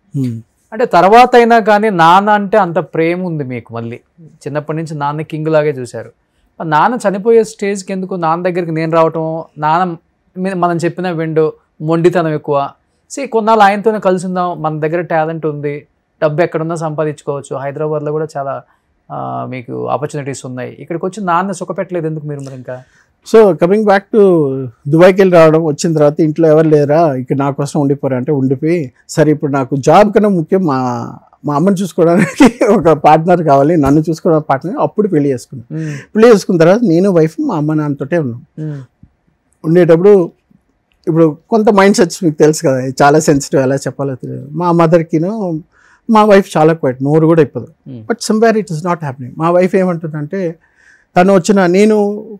అంటే తర్వాత అయినా కానీ నాన్న అంటే అంత ప్రేమ ఉంది మీకు. మళ్ళీ చిన్నప్పటి నుంచి నాన్న కింగ్ లాగే చూశారు. నాన్న చనిపోయే స్టేజ్కి ఎందుకు నాన్న దగ్గరికి నేను రావటం, నాన్న మనం చెప్పిన విండో, మొండితనం ఎక్కువ. కొన్నాళ్ళు ఆయనతోనే కలిసి ఉందాం, మన దగ్గర టాలెంట్ ఉంది, డబ్బు ఎక్కడున్నా సంపాదించుకోవచ్చు, హైదరాబాద్లో కూడా చాలా మీకు ఆపర్చునిటీస్ ఉన్నాయి, ఇక్కడికి వచ్చి నాన్న సుఖపెట్టలేదు ఎందుకు మీరు మరి ఇంకా? సో కమింగ్ బ్యాక్ టు దుబాయ్కి వెళ్ళి రావడం, వచ్చిన తర్వాత ఇంట్లో ఎవరు లేరా ఇక్కడ నా కోసం ఉండిపోరా అంటే ఉండిపోయి, సరే ఇప్పుడు నాకు జాబ్ కన్నా ముఖ్యం మా అమ్మని చూసుకోవడానికి ఒక పార్ట్నర్ కావాలి, నన్ను చూసుకోవడానికి పార్ట్నర్. అప్పుడు పెళ్లి చేసుకున్నాను. పెళ్లి చేసుకున్న తర్వాత నేను వైఫ్ మా అమ్మ నాన్నతోటే ఉన్నాం. ఉండేటప్పుడు ఇప్పుడు కొంత మైండ్ సెట్స్ మీకు తెలుసు కదా, చాలా సెన్సిటివ్, ఎలా చెప్పాలో తెలియదు. మా మదర్కిను మా వైఫ్ చాలా క్వైట్, నోరు కూడా ఇప్పదు. But somewhere it is not happening. మా వైఫ్ ఏమంటుందంటే, తను వచ్చిన నేను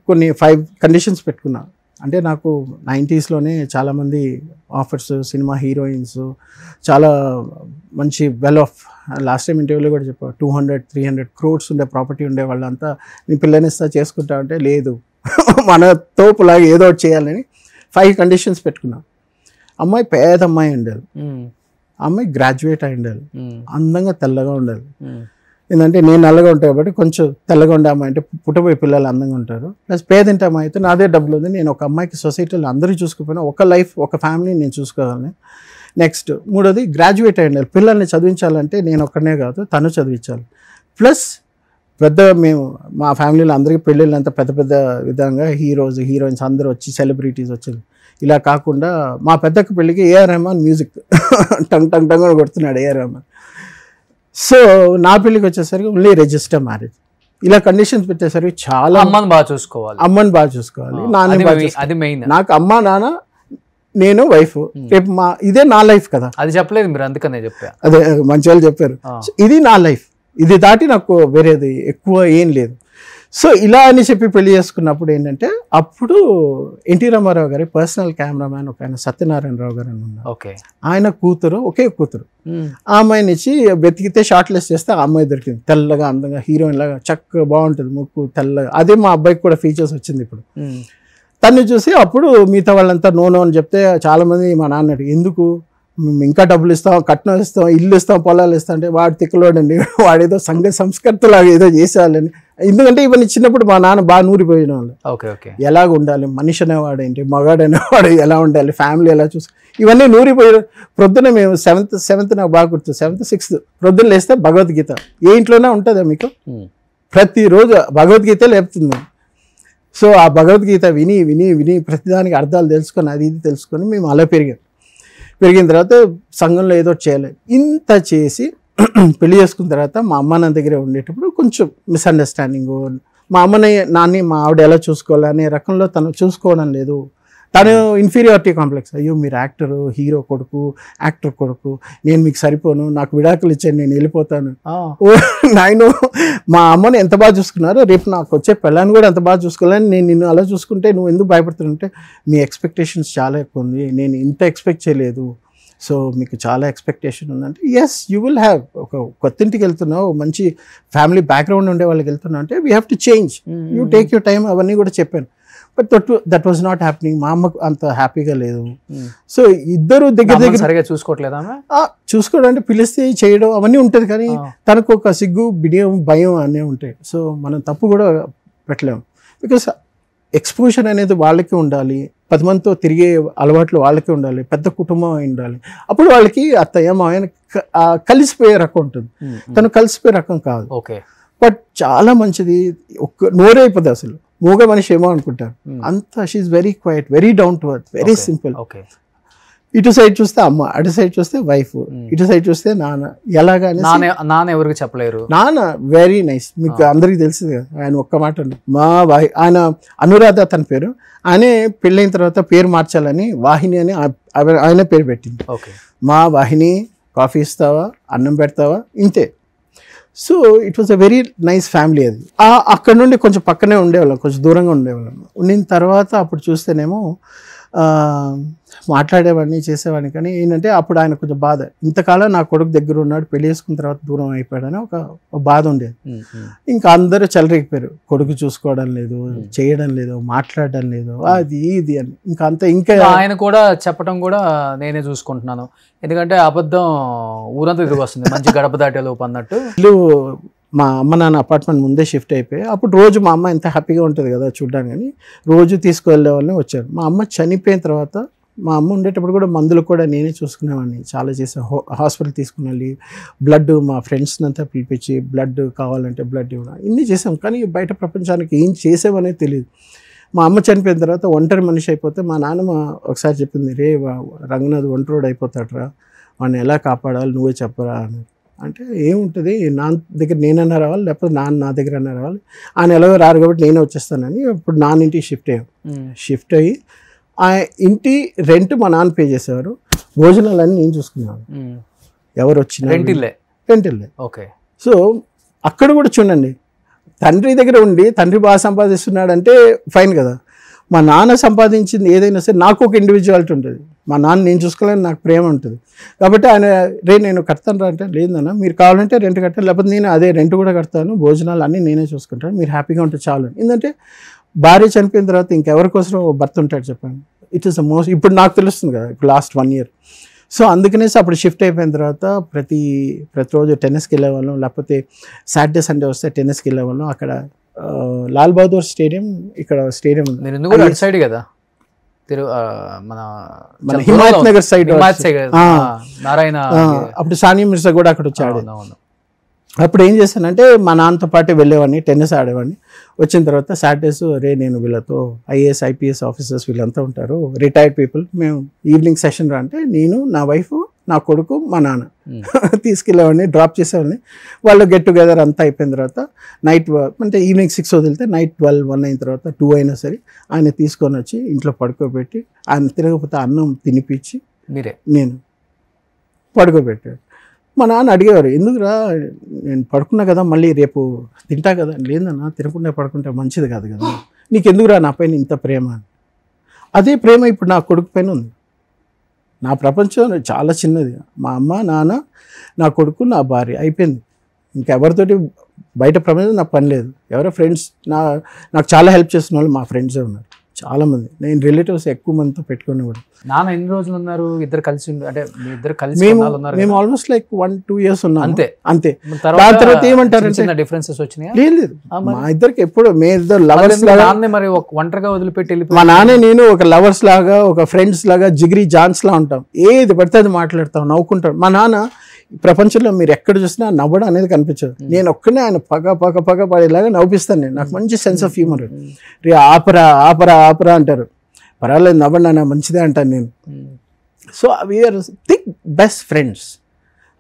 కొన్ని 5 కండిషన్స్ పెట్టుకున్నా. అంటే నాకు 90sలోనే చాలామంది ఆఫర్స్, సినిమా హీరోయిన్స్, చాలా మంచి వెల్ ఆఫ్, లాస్ట్ టైం ఇంటర్వ్యూలో కూడా చెప్పాను, 200-300 crores ఉండే ప్రాపర్టీ ఉండే వాళ్ళంతా నీ పిల్లనిస్తా చేసుకుంటా అంటే లేదు, మన తోపులాగా ఏదో ఒకటి చేయాలని 5 కండిషన్స్ పెట్టుకున్నా. అమ్మాయి పేద అమ్మాయి ఉండాలి, అమ్మాయి గ్రాడ్యుయేట్ అయి ఉండాలి, అందంగా తెల్లగా ఉండాలి. ఏంటంటే నేను నల్లగా ఉంటాయి కాబట్టి కొంచెం తెల్లగా ఉండే అమ్మాయి అంటే పుట్టబోయే పిల్లలు అందంగా ఉంటారు. ప్లస్ పేదింటి అమ్మాయి అయితే నాదే డబ్బులు ఉంది, నేను ఒక అమ్మాయికి సొసైటీలో అందరూ చూసుకోకపోయినా ఒక లైఫ్, ఒక ఫ్యామిలీని నేను చూసుకోగలను. నెక్స్ట్ 3వది గ్రాడ్యుయేట్ అయి ఉండాలి. పిల్లల్ని చదివించాలంటే నేను ఒక్కనే కాదు, తను చదివించాలి. ప్లస్ మేము మా ఫ్యామిలీలో అందరికీ పెళ్ళిళ్ళు అంతా పెద్ద పెద్ద విధంగా హీరోస్, హీరోయిన్స్ అందరూ వచ్చి, సెలబ్రిటీస్ వచ్చారు. ఇలా కాకుండా మా పెద్దక్క పెళ్ళికి AR రెహమాన్ మ్యూజిక్ టంగ్ టంగ్ టంగ్ అని కొడుతున్నాడు AR రెహమాన్. సో నా పెళ్ళికి వచ్చేసరికి ఓన్లీ రిజిస్టర్ మ్యారేజ్. ఇలా కండిషన్స్ పెట్టేసరికి చాలా అమ్మని బాగా చూసుకోవాలి, నాన్న నాకు అమ్మ నాన్న నేను వైఫ్, రేపు ఇదే నా లైఫ్ కదా. అది చెప్పలేదు మీరు, అందుకనే చెప్పా. అదే మంచి వాళ్ళు చెప్పారు, ఇది నా లైఫ్. ఇది దాటి నాకు వేరేది ఎక్కువ ఏం లేదు. సో ఇలా అని చెప్పి పెళ్లి చేసుకున్నప్పుడు ఏంటంటే అప్పుడు ఎన్టీ రామారావు గారి పర్సనల్ కెమెరామ్యాన్ ఒక ఆయన సత్యనారాయణరావు గారు అని ఉన్నారు. ఓకే. ఆయన కూతురు, ఒకే కూతురు, ఆ అమ్మాయిని ఇచ్చి వెతికితే షార్ట్ లిస్ట్ చేస్తే ఆ అమ్మాయి దొరికింది. తెల్లగా అందంగా హీరోయిన్ లాగా చక్కగా బాగుంటుంది, ముక్కు తెల్లగా. అదే మా అబ్బాయికి కూడా ఫీచర్స్ వచ్చింది ఇప్పుడు. తన్ని చూసి అప్పుడు మిగతా వాళ్ళంతా నో అని చెప్తే చాలామంది మా నాన్న ఎందుకు ఇంకా డబ్బులు ఇస్తాం, కట్నం ఇస్తాం, ఇల్లు ఇస్తాం, పొలాలు ఇస్తాం అంటే వాడు తిక్కలోడండి, వాడేదో సంఘ సంస్కృతిలాగా ఏదో చేసేవాళ్ళని. ఎందుకంటే ఇవన్నీ చిన్నప్పుడు మా నాన్న బాగా నూరిపోయిన వాళ్ళు. ఎలాగ ఉండాలి, మనిషి అనేవాడు ఏంటి, మగాడు అనేవాడు ఎలా ఉండాలి, ఫ్యామిలీ ఎలా చూసి ఇవన్నీ నూరిపోయారు. ప్రొద్దున మేము సెవెంత్ నాకు బాగా గుర్తు, 7th 6th ప్రొద్దున లేస్తే భగవద్గీత ఏ ఇంట్లోనే ఉంటుందా మీకు, ప్రతిరోజు భగవద్గీత లేపుతుంది. సో ఆ భగవద్గీత విని విని విని ప్రతిదానికి అర్థాలు తెలుసుకొని అది ఇది తెలుసుకొని మేము అలా పెరిగిన తర్వాత సంఘంలో ఏదో చేయాలి. ఇంత చేసి పెళ్లి చేసుకున్న తర్వాత మా అమ్మ నాన్న దగ్గరే ఉండేటప్పుడు కొంచెం మిస్అండర్స్టాండింగ్, మా అమ్మని నాన్ని మా ఆవిడ ఎలా చూసుకోవాలి అనే రకంలో తను చూసుకోవడం లేదు. తను ఇన్ఫీరియారిటీ కాంప్లెక్స్, అయ్యో మీరు యాక్టర్, హీరో కొడుకు, యాక్టర్ కొడుకు, నేను మీకు సరిపోను, నాకు విడాకులు ఇచ్చాను, నేను వెళ్ళిపోతాను. నాయన మా అమ్మని ఎంత బాగా చూసుకున్నారో రేపు నాకు వచ్చే పిల్లని కూడా ఎంత బాగా చూసుకోవాలని, నేను నిన్ను అలా చూసుకుంటే నువ్వు ఎందుకు భయపడుతుంటే మీ ఎక్స్పెక్టేషన్స్ చాలా ఎక్కువ ఉంది, నేను ఇంత ఎక్స్పెక్ట్ చేయలేదు, సో మీకు చాలా ఎక్స్పెక్టేషన్ ఉందంటే ఎస్ యూ విల్ హ్యావ్. ఒక కొత్త ఇంటికి వెళ్తున్నావు, మంచి ఫ్యామిలీ బ్యాక్గ్రౌండ్ ఉండే వాళ్ళకి వెళ్తున్నావు అంటే we have to change, you take your time, అవన్నీ కూడా చెప్పాను. But that was not happening. మా అమ్మకు అంత హ్యాపీగా లేదు. సో ఇద్దరు దగ్గర చూసుకోవడం అంటే పిలిస్తే చేయడం అవన్నీ ఉంటుంది, కానీ తనకు ఒక సిగ్గు, బిడియం, భయం అన్నీ ఉంటాయి. సో మనం తప్పు కూడా పెట్టలేము. బికాస్ ఎక్స్పోజర్ అనేది వాళ్ళకి ఉండాలి, 10 మందితో తిరిగే అలవాట్లు వాళ్ళకి ఉండాలి, పెద్ద కుటుంబం ఉండాలి. అప్పుడు వాళ్ళకి అత్తయ్య మాయన కలిసిపోయే రకం ఉంటుంది. తను కలిసిపోయే రకం కాదు. బట్ చాలా మంచిది, ఒక్క నోరే అయిపోతుంది. అసలు మూగ మనిషి ఏమో అనుకుంటారు, అంత she's very quiet, very down to earth, very simple. ఇటు సైడ్ చూస్తే అమ్మ, అటు సైడ్ చూస్తే వైఫ్, ఇటు సైడ్ చూస్తే నాన్న. ఎలాగానే నాన్న ఎవరికి చెప్పలేరు. నాన్న వెరీ నైస్, మీకు అందరికి తెలిసింది కదా. ఆయన ఒక్క మాట మా ఆయన అనురాధ తన పేరు, ఆయనే పెళ్ళైన తర్వాత పేరు మార్చాలని వాహిని అని ఆయన పేరు పెట్టింది. మా వాహిని, కాఫీ ఇస్తావా, అన్నం పెడతావా, ఇంతే. So it was a very nice family. అది అక్కడ నుండి కొంచెం పక్కనే ఉండేవాళ్ళం, కొంచెం దూరంగా ఉండేవాళ్ళం. ఉండిన తర్వాత అప్పుడు చూస్తేనేమో మాట్లాడేవాడిని, చేసేవాడిని. కానీ ఏంటంటే అప్పుడు ఆయన కొంచెం బాధ, ఇంతకాలం నా కొడుకు దగ్గర ఉన్నాడు, పెళ్లి చేసుకున్న తర్వాత దూరం అయిపోయాడని ఒక బాధ ఉండేది. ఇంకా అందరూ చెలరేగిపోయారు, కొడుకు చూసుకోవడం లేదు, చేయడం లేదు, మాట్లాడడం లేదు, అది ఇది అని. ఇంకా ఆయన కూడా చెప్పడం కూడా నేనే చూసుకుంటున్నాను, ఎందుకంటే అబద్ధం ఊరంతా తిరిగి వస్తుంది, మంచి గడప దాటే లోపు అన్నట్టు. ఇల్లు మా అమ్మ నాన్న అపార్ట్మెంట్ ముందే షిఫ్ట్ అయిపోయి అప్పుడు రోజు మా అమ్మ ఎంత హ్యాపీగా ఉంటుంది కదా చూడడానికి, కానీ రోజు తీసుకువెళ్ళే వాళ్ళని వచ్చారు. మా అమ్మ చనిపోయిన తర్వాత మా అమ్మ ఉండేటప్పుడు కూడా మందులు కూడా నేనే చూసుకునేవాడిని, చాలా చేసాను. హాస్పిటల్ తీసుకుని వెళ్ళి బ్లడ్, మా ఫ్రెండ్స్ని అంతా పిలిపించి బ్లడ్ కావాలంటే బ్లడ్ ఇవ్వడం, ఇన్ని చేసాం. కానీ బయట ప్రపంచానికి ఏం చేసామనేది తెలియదు. మా అమ్మ చనిపోయిన తర్వాత ఒంటరి మనిషి అయిపోతే మా నాన్నమ్మ ఒకసారి చెప్పింది, రే రంగనాథ్ ఒంటరోడు అయిపోతాడరా, వాడిని ఎలా కాపాడాలి నువ్వే చెప్పరా అని. అంటే ఏముంటుంది, నా దగ్గర నేనన్నా రావాలి, లేకపోతే నా దగ్గర అన్నా రావాలి, ఆయన ఎలాగో రారు కాబట్టి నేనే వచ్చేస్తానని ఇప్పుడు నాన్న ఇంటికి షిఫ్ట్ అయ్యి ఆ ఇంటి రెంట్ మా నాన్న పే చేసేవారు, భోజనాలన్నీ నేను చూసుకున్నాను. ఎవరు వచ్చినా రెంటిల్లే. ఓకే. సో అక్కడ కూడా చూడండి, తండ్రి దగ్గర ఉండి తండ్రి బాగా సంపాదిస్తున్నాడంటే ఫైన్ కదా. మా నాన్న సంపాదించింది ఏదైనా సరే నాకు ఒక ఇండివిజువాలిటీ ఉంటుంది, మా నాన్న నేను చూసుకోవాలని నాకు ప్రేమ ఉంటుంది. కాబట్టి ఆయన నేను కడతాను రా అంటే, లేదన్నా మీరు కావాలంటే రెంట్ కట్టాను, లేకపోతే నేను అదే రెంట్ కూడా కడతాను, భోజనాలు అన్నీ నేనే చూసుకుంటాను, మీరు హ్యాపీగా ఉంటే చాలు. ఎందుకంటే భార్య చనిపోయిన తర్వాత ఇంకెవరి కోసం భర్త ఉంటాడు చెప్పండి. ఇట్ ఈస్ ద మోస్ట్, ఇప్పుడు నాకు తెలుస్తుంది కదా, ఇప్పుడు లాస్ట్ 1 year. సో అందుకనేసి అప్పుడు షిఫ్ట్ అయిపోయిన తర్వాత ప్రతిరోజు టెన్నిస్కి వెళ్ళేవాళ్ళం, లేకపోతే సాటర్డే సండే వస్తే టెన్నిస్కి వెళ్ళేవాళ్ళం. అక్కడ లాల్ బహదూర్ స్టేడియం, ఇక్కడ స్టేడియం సైడ్ కదా, మన హిమాయత్ నగర్ సైడ్ నారాయణ, అప్పుడు సానియా మిర్జా కూడా అక్కడ వచ్చాడు. అప్పుడు ఏం చేశానంటే మా నాన్నతో పాటు వెళ్ళేవాడిని, టెన్నిస్ ఆడేవాడిని. వచ్చిన తర్వాత సాటర్డేస్ నేను వీళ్ళతో IAS IPS ఆఫీసర్స్ వీళ్ళంతా ఉంటారు, రిటైర్డ్ పీపుల్, మేము ఈవినింగ్ సెషన్ రా అంటే నేను, నా వైఫ్, నా కొడుకు, మా నాన్న తీసుకెళ్ళేవాడిని, డ్రాప్ చేసేవాడిని. వాళ్ళు గెట్ టుగెదర్ అంతా అయిపోయిన తర్వాత నైట్ అంటే ఈవినింగ్ 6 వదిలితే నైట్ 12, 1 అయిన తర్వాత 2 అయినా సరే ఆయన తీసుకొని వచ్చి ఇంట్లో పడుకోబెట్టి, ఆయన తిరగకపోతే అన్నం తినిపించి నేను పడుకోబెట్టాడు. మా నాన్న అడిగేవారు, ఎందుకురా నేను పడుకున్నా కదా మళ్ళీ రేపు తింటా కదా. లేదన్నా, తినకుండా పడుకుంటే మంచిది కాదు కదా, నీకు ఎందుకురా నా పైన ఇంత ప్రేమ అని. అదే ప్రేమ ఇప్పుడు నా కొడుకు పైన ఉంది. నా ప్రపంచం చాలా చిన్నది, మా అమ్మ నాన్న నా కొడుకు నా భార్య అయిపోయింది. ఇంకెవరితోటి బయట ప్రపంచం నాకు పని లేదు. ఎవరో ఫ్రెండ్స్ నాకు చాలా హెల్ప్ చేస్తున్న వాళ్ళు మా ఫ్రెండ్సే ఉన్నారు చాలామంది. నేను రిలేటివ్స్ ఎక్కువ మందితో పెట్టుకుని కూడా. నాన్న ఎన్ని రోజులు ఉన్నారు ఇద్దరు కలిసి? అంటే మీ ఇద్దరు కలిసి మేము ఆల్మోస్ట్ లైక్ 1-2 years ఉన్నాం అంతే. దాని తర్వాత ఏమంటారంటే డిఫరెన్సెస్ వచ్చినాయి. లేదు మా ఇద్దరికి ఎప్పుడు మేము ఇద్దరు లవర్స్ లాగా, మరి ఒంటరిగా వదిలిపెట్టి వెళ్ళి మా నాన్న నేను ఒక లవర్స్ లాగా, ఒక ఫ్రెండ్స్ లాగా, జిగిరి జాన్స్ లా ఉంటాం. ఏది పడితే అది మాట్లాడతాం, నవ్వుకుంటాం. మా నాన్న ప్రపంచంలో మీరు ఎక్కడ చూసినా నవ్వడం అనేది కనిపించదు. నేను ఒక్కనే ఆయన పగ పడేలాగా నవ్విస్తాను. నేను నాకు మంచి సెన్స్ ఆఫ్ హ్యూమర్. రే ఆపరా ఆపరా ఆపరా అంటారు, పర్వాలేదు నవ్వండి అన్న మంచిదే అంటాను నేను. So we're thick best friends.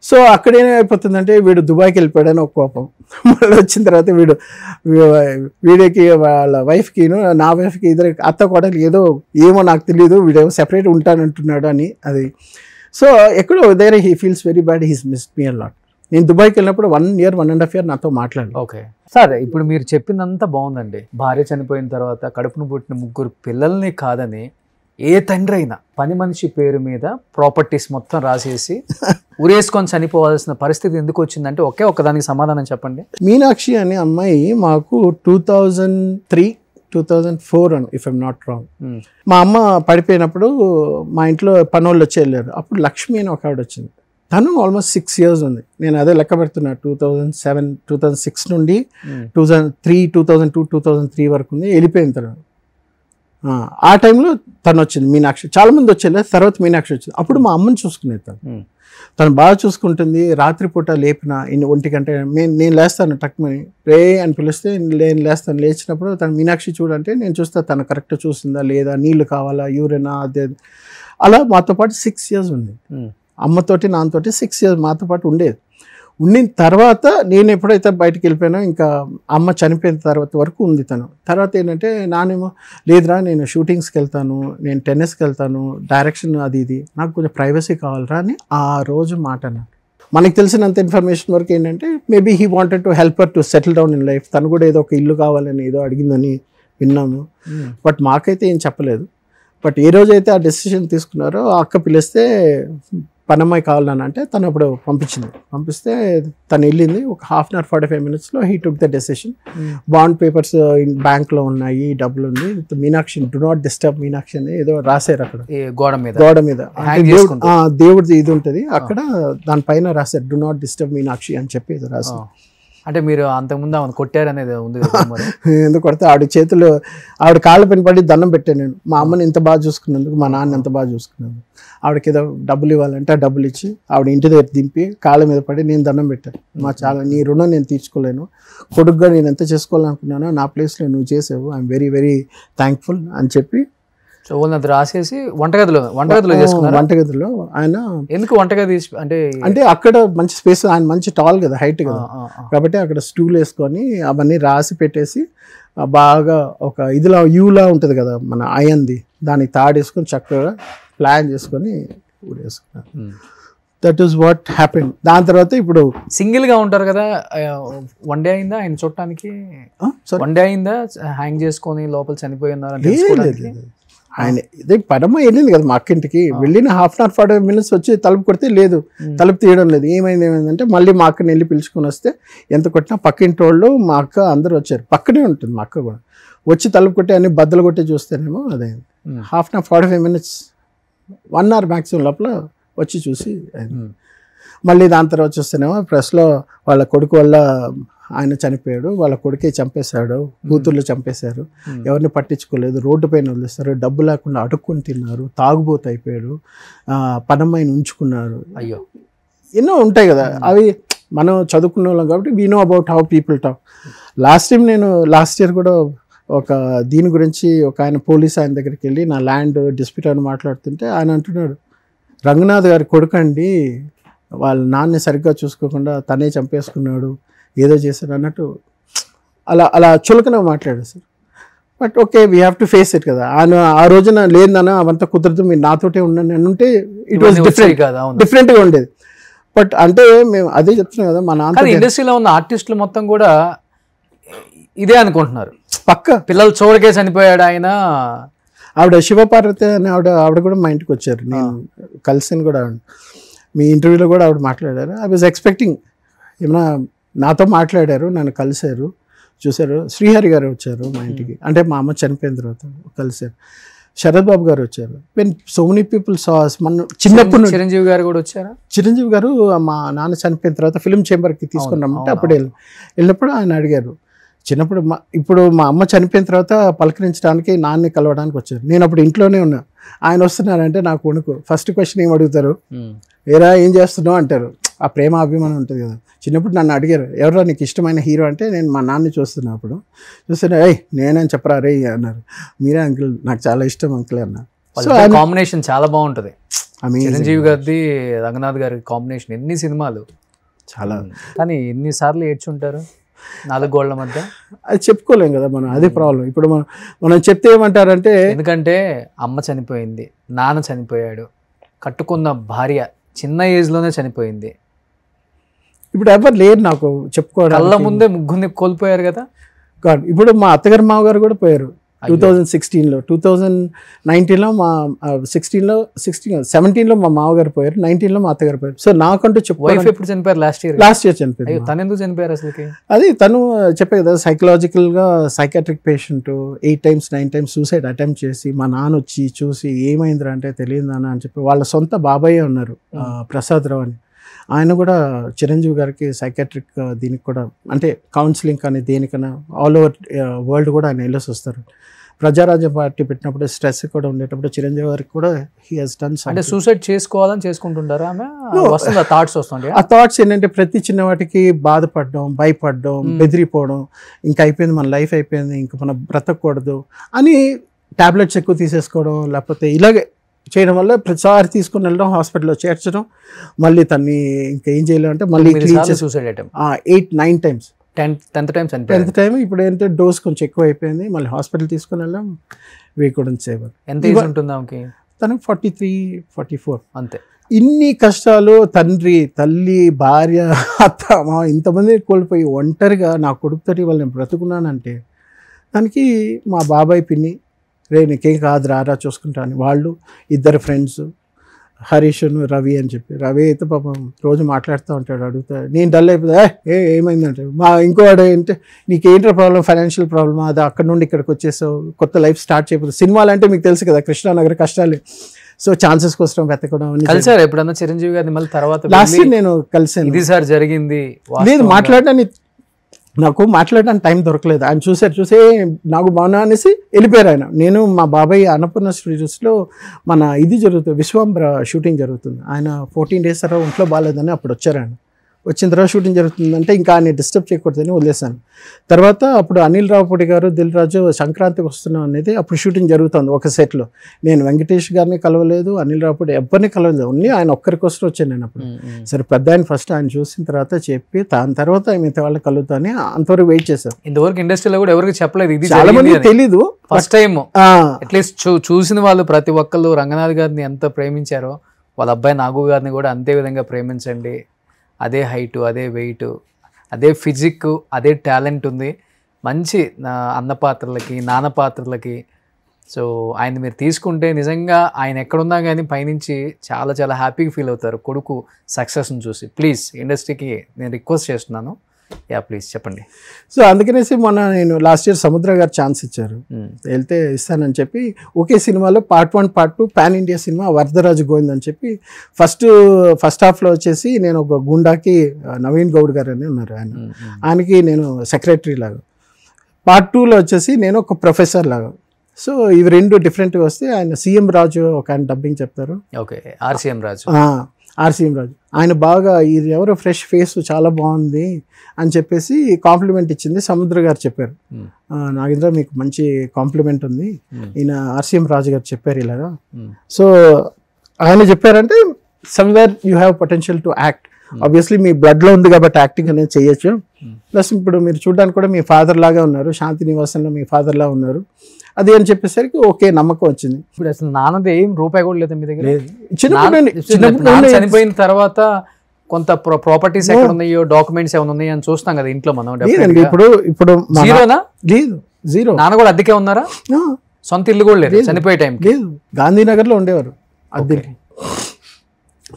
సో అక్కడ ఏమైపోతుందంటే వీడు దుబాయ్కి వెళ్ళిపోయాడని ఒక కోపం, మళ్ళీ వచ్చిన తర్వాత వీడికి వాళ్ళ వైఫ్కి నా వైఫ్కి ఇద్దరు అత్త కోడలు ఏమో నాకు తెలియదు, వీడేమో సెపరేట్ ఉంటానంటున్నాడు అని. అది సో ఎక్కడో దగ్గర he feels very bad, he's miss me a lot. నేను దుబాయ్కి వెళ్ళినప్పుడు 1 year 1.5 year నాతో మాట్లాడాను. ఓకే సార్, ఇప్పుడు మీరు చెప్పిందంతా బాగుందండి. భార్య చనిపోయిన తర్వాత కడుపును పుట్టిన 3 పిల్లల్ని కాదని ఏ తండ్రి అయినా పని మనిషి పేరు మీద ప్రాపర్టీస్ మొత్తం రాసేసి ఉరేసుకొని చనిపోవాల్సిన పరిస్థితి ఎందుకు వచ్చిందంటే ఒకే ఒక్కదానికి సమాధానం చెప్పండి. మీనాక్షి అనే అమ్మాయి మాకు 2003-2004 అని ఇఫ్ ఐమ్ నాట్ రాంగ్. మా అమ్మ పడిపోయినప్పుడు మా ఇంట్లో పనోళ్ళు వచ్చి వెళ్ళారు. అప్పుడు లక్ష్మి అని ఒక ఆవిడ వచ్చింది. తను ఆల్మోస్ట్ 6 years ఉంది. నేను అదే లెక్క పెడుతున్నా. 2007-2006 నుండి 2002-2003 వరకు ఉంది. వెళ్ళిపోయిన తర్వాత ఆ టైంలో తను వచ్చింది మీనాక్షి. చాలా మంది వచ్చేది, తర్వాత మీనాక్షి వచ్చింది. అప్పుడు మా అమ్మని చూసుకునేది తను బాగా చూసుకుంటుంది. రాత్రిపూట లేపిన 1 గంట నేను లేస్తాను, టక్మని రే అని పిలిస్తే నేను లేస్తాను. లేచినప్పుడు తను మీనాక్షి చూడంటే నేను చూస్తా తను కరెక్ట్గా చూస్తుందా లేదా, నీళ్లు కావాలా, యూరినా, అదే. అలా మాతో పాటు 6 years ఉంది. అమ్మతోటి నాన్నతోటి 6 years మాతో పాటు ఉండేది. ఉండిన తర్వాత నేను ఎప్పుడైతే బయటకు వెళ్ళిపోయినా ఇంకా అమ్మ చనిపోయిన తర్వాత వరకు ఉంది తను. తర్వాత ఏంటంటే నానేమో లేదురా నేను షూటింగ్స్కి వెళ్తాను, నేను టెన్నిస్కి వెళ్తాను, డైరెక్షన్ అది ఇది, నాకు కొంచెం ప్రైవసీ కావాలరా అని ఆ రోజు మాట అన్నాడు. మనకు తెలిసినంత ఇన్ఫర్మేషన్ వరకు ఏంటంటే maybe he wanted to help her to settle down in life. తను కూడా ఏదో ఒక ఇల్లు కావాలని ఏదో అడిగిందని విన్నాము. బట్ మాకైతే ఏం చెప్పలేదు. బట్ ఏ రోజైతే ఆ డెసిషన్ తీసుకున్నారో ఆ అక్క పిలిస్తే పనమ్మాయి కావాలని అంటే తను అప్పుడు పంపిస్తే తను వెళ్ళింది. ఒక 1/2 hour 45 minutes he took the decision. Bond papers బ్యాంక్లో ఉన్నాయి, డబ్బులు ఉంది, Meenakshi do not disturb Meenakshi అని ఏదో రాశారు అక్కడ గోడ మీద. దేవుడిది ఇది ఉంటుంది అక్కడ, దానిపైన రాశారు డు నాట్ డిస్టర్బ్ మీనాక్షి అని చెప్పి ఏదో రాశారు. అంటే మీరు అంతకుముందు ఆమెను కొట్టారనేది ఉంది. ఎందుకు కొడితే ఆవిడ చేతులు ఆవిడ కాళ్ళ పైన పడి దండం పెట్టాను నేను. మా అమ్మని ఎంత బాగా చూసుకున్నందుకు, మా నాన్న ఎంత బాగా చూసుకున్నందుకు. ఆవిడకి ఏదో డబ్బులు ఇవ్వాలంటే ఆ డబ్బులు ఇచ్చి ఆవిడ ఇంటి దగ్గర దింపి కాళ్ళ మీద పడి నేను దండం పెట్టాను. నీ రుణం నేను తీర్చుకోలేను, కొడుకుగా నేను ఎంత చేసుకోవాలనుకున్నానో నా ప్లేస్లో నువ్వు చేసావు, ఐఎమ్ వెరీ వెరీ థ్యాంక్ఫుల్ అని చెప్పి సో వాళ్ళని రాసేసి వంటగదిలో చేసుకున్నారు. వంటగదిలో ఆయన ఎందుకు వంటగది అంటే అక్కడ మంచి స్పేస్, ఆయన మంచి టాల్ కదా, హైట్ కదా, కాబట్టి అక్కడ స్టూల్ వేసుకొని అవన్నీ రాసి పెట్టేసి బాగా ఒక ఇదిలా యూలా ఉంటుంది కదా మన అయంది, దానికి తాడేసుకొని చక్కగా ప్లాన్ చేసుకొని ఊరేసుకున్నారు. That is what happened. దాని తర్వాత ఇప్పుడు సింగిల్ గా ఉంటారు కదా, 1 day అయిందా ఆయన చూడటానికి? 1 day అయిందా హ్యాంగ్ చేసుకొని లోపల చనిపోయి ఉన్నారు? ఆయన ఇదే పరమ వెళ్ళింది కదా మా అక్కింటికి. వెళ్ళిన 1/2 hour 45 minutes వచ్చి తలుపు కొడితే లేదు, తలుపు తీయడం లేదు. ఏమైందంటే మళ్ళీ మా అక్కని వెళ్ళి పిలుచుకొని వస్తే ఎంత కొట్టినా పక్కింటి వాళ్ళు మా అక్క అందరూ వచ్చారు. పక్కనే ఉంటుంది మా అక్క కూడా. వచ్చి తలుపు కొట్టి అన్ని బద్దలు కొట్టి చూస్తేనేమో అదే 1/2 hour 45 minutes 1 hour మ్యాక్సిమం లోపల వచ్చి చూసి మళ్ళీ దాని తర్వాత చూస్తేనేమో ప్రెస్లో వాళ్ళ కొడుకు వల్ల ఆయన చనిపోయాడు, వాళ్ళ కొడుకే చంపేశాడు, కూతుర్లు చంపేశారు, ఎవరిని పట్టించుకోలేదు, రోడ్డు పైన వదిలేస్తారు, డబ్బు లేకుండా అడుక్కొని తిన్నారు, తాగుబోతు అయిపోయాడు, పనమ్మాయిని ఉంచుకున్నారు. అయ్యో ఎన్నో ఉంటాయి కదా, అవి మనం చదువుకున్న వాళ్ళం కాబట్టి we know about how people talk. Last year కూడా ఒక దీని గురించి ఒక ఆయన పోలీస్ ఆయన దగ్గరికి వెళ్ళి నా ల్యాండ్ డిస్ప్యూట్ అని మాట్లాడుతుంటే ఆయన అంటున్నాడు, రంగనాథ్ గారి కొడుకండి, వాళ్ళ నాన్నని సరిగ్గా చూసుకోకుండా తనే చంపేసుకున్నాడు, ఏదో చేశాడు అన్నట్టు అలా చులకన మాట్లాడారు sir. But okay, we have to face it కదా. ఆయన ఆ రోజున లేదన్నా అవంతా కుదరదు, మీరు నాతోటే ఉండండి అని ఉంటే ఇట్ వాజ్ డిఫరెంట్గా ఉండేది. బట్ అంటే మేము అదే చెప్తున్నాం కదా మా నాన్న కానీ ఇండస్ట్రీలో ఉన్న ఆర్టిస్టులు మొత్తం కూడా ఇదే అనుకుంటున్నారు, పక్క పిల్లలు చూడకే చనిపోయాడు ఆయన. ఆవిడ శివపార్వతి అని ఆవిడ కూడా మా ఇంటికి వచ్చారు, నేను కలిసాను కూడా. మీ ఇంటర్వ్యూలో కూడా ఆవిడ మాట్లాడారు. ఐ వాజ్ ఎక్స్పెక్టింగ్ ఏమన్నా నాతో మాట్లాడారు, నన్ను కలిశారు, చూశారు. శ్రీహరి గారు వచ్చారు మా ఇంటికి, అంటే మా అమ్మ చనిపోయిన తర్వాత కలిశారు. శరత్ బాబు గారు వచ్చారు. When so many people sauce. మన చిన్నప్పుడు చిరంజీవి గారు కూడా వచ్చారా? చిరంజీవి గారు మా నాన్న చనిపోయిన తర్వాత ఫిల్మ్ ఛాంబర్కి తీసుకుని రమ్మంటే అప్పుడు వెళ్ళినప్పుడు ఆయన అడిగారు. చిన్నప్పుడు ఇప్పుడు మా అమ్మ చనిపోయిన తర్వాత పలకరించడానికి నాన్నని కలవడానికి వచ్చారు. నేను అప్పుడు ఇంట్లోనే ఉన్నా. ఆయన వస్తున్నారంటే నాకు వణుకు. ఫస్ట్ క్వశ్చన్ ఏం అడుగుతారు, ఏరా ఏం చేస్తున్నావు అంటారు. ఆ ప్రేమ అభిమానం ఉంటుంది కదా. చిన్నప్పుడు నన్ను అడిగారు, ఎవరో నీకు ఇష్టమైన హీరో అంటే నేను మా నాన్నని చూస్తున్నా. అప్పుడు చూస్తున్నా, నేనని చెప్పరా రే అన్నారు. మీరే అంకుల్, నాకు చాలా ఇష్టం అంకుల్ అన్నారు. సో కాంబినేషన్ చాలా బాగుంటుంది. చిరంజీవి గారిది రంగనాథ్ గారి కాంబినేషన్ ఎన్ని సినిమాలు చాలా. కానీ ఎన్నిసార్లు ఏడ్చుంటారు 4 గోళ్ల మధ్య? అది చెప్పుకోలేం కదా మనం, అదే ప్రాబ్లం. ఇప్పుడు మనం చెప్తే ఏమంటారంటే, ఎందుకంటే అమ్మ చనిపోయింది, నాన్న చనిపోయాడు, కట్టుకున్న భార్య చిన్న ఏజ్లోనే చనిపోయింది. ఇప్పుడు ఎవరు లేరు నాకు చెప్పుకోవడం. కళ్ళ ముందే ముగ్గురిని కోల్పోయారు కదా. ఇప్పుడు మా అత్తగారు మామగారు కూడా పోయారు 2016లో. 2019లో మా 17లో మా మామగారు పోయారు, 19లో మా అత్తగారు పోయారు. సో నాకంటూ వైఫ్ ఎప్పుడు చనిపోయారు? లాస్ట్ ఇయర్ చనిపోయారు. తను ఎందుకు చనిపోయారు అసలుకి? అది తను చెప్పే కదా, సైకలాజికల్గా psychiatric patient 8 times 9 times suicide attempt చేసి మా నాన్న వచ్చి చూసి ఏమైందిరా అంటే తెలియదు నాన్న అని చెప్పి, వాళ్ళ సొంత బాబాయే ఉన్నారు ప్రసాద్ రావు అని. ఆయన కూడా చిరంజీవి గారికి సైకాట్రిక్ దీనికి కూడా అంటే కౌన్సిలింగ్ కానీ దేనికైనా ఆల్ ఓవర్ వరల్డ్ కూడా ఆయన వెళ్ళేసి వస్తారు. ప్రజారాజ్యం పార్టీ పెట్టినప్పుడు స్ట్రెస్ కూడా ఉండేటప్పుడు చిరంజీవి గారికి కూడా హీ హాస్ డన్. అంటే సూసైడ్ చేసుకోవాలని చేసుకుంటుంటారా ఆమె? థాట్స్ వస్తుంటాయి. ఆ థాట్స్ ఏంటంటే ప్రతి చిన్న వాటికి బాధపడడం, భయపడడం, బెదిరిపోవడం, ఇంకా అయిపోయింది మన లైఫ్ అయిపోయింది, ఇంకా మనం బ్రతకూడదు అని టాబ్లెట్స్ ఎక్కువ తీసేసుకోవడం, లేకపోతే ఇలాగే చేయడం వల్ల ప్రతిసారి తీసుకుని వెళ్ళడం, హాస్పిటల్లో చేర్చడం, మళ్ళీ తన్ని ఇంకా ఏం చేయలేము అంటే మళ్ళీ suicide attempt 8-9 times. 10th time ఇప్పుడు ఏంటంటే డోస్ కొంచెం ఎక్కువ అయిపోయింది, మళ్ళీ హాస్పిటల్ తీసుకుని వెళ్ళాం. We couldn't save. ఎంత ఏజ్ ఉంటుంది ఆమెకి? తనకి 43-44 అంతే. ఇన్ని కష్టాలు, తండ్రి, తల్లి, భార్య, అత్త, మా ఇంతమంది కోల్పోయి ఒంటరిగా నా కొడుకుతోటి వాళ్ళు నేను బ్రతుకున్నానంటే దానికి మా బాబాయ్ పిన్ని, రే నీకేం కాదు రారా చూసుకుంటాను, వాళ్ళు 2 ఫ్రెండ్స్ హరీష్ రవి అని చెప్పి. రవి అయితే పాపం రోజు మాట్లాడుతూ ఉంటాడు, అడుగుతాడు. నేను డల్ అయిపోతా, ఏమైందంటే మా ఇంకోవాడు ఏంటంటే నీకేంట్రా ప్రాబ్లం, ఫైనాన్షియల్ ప్రాబ్లమ్, అది అక్కడ నుండి ఇక్కడికి వచ్చేసావు, కొత్త లైఫ్ స్టార్ట్ చేయకపోతే. సినిమాలు అంటే మీకు తెలుసు కదా, కృష్ణానగర్ కష్టాలు. సో ఛాన్సెస్ కోసం వెతకడం. కలిసారు ఎప్పుడన్నా చిరంజీవి గారిని? మళ్ళీ తర్వాత లాస్ట్ ఇయర్ నేను కలిసాను. ఇది సార్ జరిగింది లేదు, నాకు మాట్లాడడానికి టైం దొరకలేదు. ఆయన చూసే నాకు బాగున్నా అనేసి వెళ్ళిపోయారు ఆయన. నేను మా బాబాయ్ అన్నపూర్ణ స్టూడియోస్లో మన ఇది జరుగుతుంది, విశ్వాంబర షూటింగ్ జరుగుతుంది. ఆయన 14 days తర్వాత ఒంట్లో బాగాలేదని అప్పుడు వచ్చారు. ఆయన వచ్చిన తర్వాత షూటింగ్ జరుగుతుందంటే ఇంకా ఆయన డిస్టర్బ్ చేయకూడదని వదిలేశాను. తర్వాత అప్పుడు అనిల్ రావుపూడి గారు, దిల్ రాజు సంక్రాంతికి వస్తున్నాం అనేది అప్పుడు షూటింగ్ జరుగుతుంది ఒక సెట్లో. నేను వెంకటేష్ గారిని కలవలేదు, అనిల్ రావుపూడి ఎవరిని కలవలేదు, ఓన్లీ ఆయన ఒక్కరికోసం వచ్చాను నేను అప్పుడు. సరే పెద్ద ఆయన ఫస్ట్ ఆయన చూసిన తర్వాత చెప్పి దాని తర్వాత మిగతా వాళ్ళని కలుగుతాని అంతవరకు వెయిట్ చేశాను. ఇంతవరకు ఇండస్ట్రీలో కూడా ఎవరికి చెప్పలేదు, ఇది చాలా మంది తెలీదు. ఫస్ట్ టైం అట్లీస్ట్ చూసిన వాళ్ళు ప్రతి ఒక్కళ్ళు రంగనాథ్ గారిని ఎంత ప్రేమించారో వాళ్ళ అబ్బాయి నాగు గారిని కూడా అంతే విధంగా ప్రేమించండి. అదే హైటు, అదే వెయిట్, అదే ఫిజిక్, అదే టాలెంట్ ఉంది. మంచి అన్న పాత్రలకి, నాన్న పాత్రలకి. సో ఆయన మీరు తీసుకుంటే నిజంగా ఆయన ఎక్కడున్నా కానీ పైనుంచి చాలా చాలా హ్యాపీగా ఫీల్ అవుతారు కొడుకు సక్సెస్ని చూసి. ప్లీజ్ ఇండస్ట్రీకి నేను రిక్వెస్ట్ చేస్తున్నాను, ప్లీజ్ చెప్పండి. సో అందుకనేసి మొన్న నేను లాస్ట్ ఇయర్ సముద్ర గారు ఛాన్స్ ఇచ్చారు, వెళ్తే ఇస్తానని చెప్పి ఒకే సినిమాలో Part 1 Part 2 pan India cinema Varadaraju Govind అని చెప్పి ఫస్ట్ హాఫ్లో వచ్చేసి నేను ఒక గుండాకి నవీన్ గౌడ్ గారు అని ఉన్నారు, ఆయనకి నేను సెక్రటరీ లాగా. Part 2లో వచ్చేసి నేను ఒక ప్రొఫెసర్ లాగా. సో ఇవి 2 డిఫరెంట్గా వస్తే ఆయన సీఎం రాజు ఒక ఆయన డబ్బింగ్ చెప్తారు. ఓకే, ఆర్సీఎం రాజు. ఆయన బాగా ఇది ఎవరో ఫ్రెష్ ఫేస్ చాలా బాగుంది అని చెప్పేసి కాంప్లిమెంట్ ఇచ్చింది. సముద్ర గారు చెప్పారు, నాగేంద్ర మీకు మంచి కాంప్లిమెంట్ ఉంది, ఈయన ఆర్సీఎం రాజు గారు చెప్పారు ఇలాగా. సో ఆయన చెప్పారంటే somewhere you have potential to act. Obviously మీ బ్లడ్లో ఉంది కాబట్టి యాక్టింగ్ అనేది చేయొచ్చు. ప్లస్ ఇప్పుడు మీరు చూడడానికి కూడా మీ ఫాదర్ లాగా ఉన్నారు, శాంతి నివాసంలో మీ ఫాదర్ లా ఉన్నారు, అది అని చెప్పేసరికి ఓకే నమ్మకం వచ్చింది. ఇప్పుడు అసలు నాన్నది ఏం రూపాయి కూడా లేదు మీ దగ్గర? చిన్నప్పుడు చనిపోయిన తర్వాత కొంత ప్రాపర్టీస్ ఎక్కడ ఉన్నాయో, డాక్యుమెంట్స్ ఏమైనా ఉన్నాయో అని చూస్తాం కదా ఇంట్లో మనం. లేదండి, ఇప్పుడు జీరోనా? లేదు, జీరో. నాన్న కూడా అద్దెకే ఉన్నారా? సొంత ఇల్లు కూడా లేదు చనిపోయే టైం? లేదు, గాంధీనగర్లో ఉండేవారు అద్దెకి.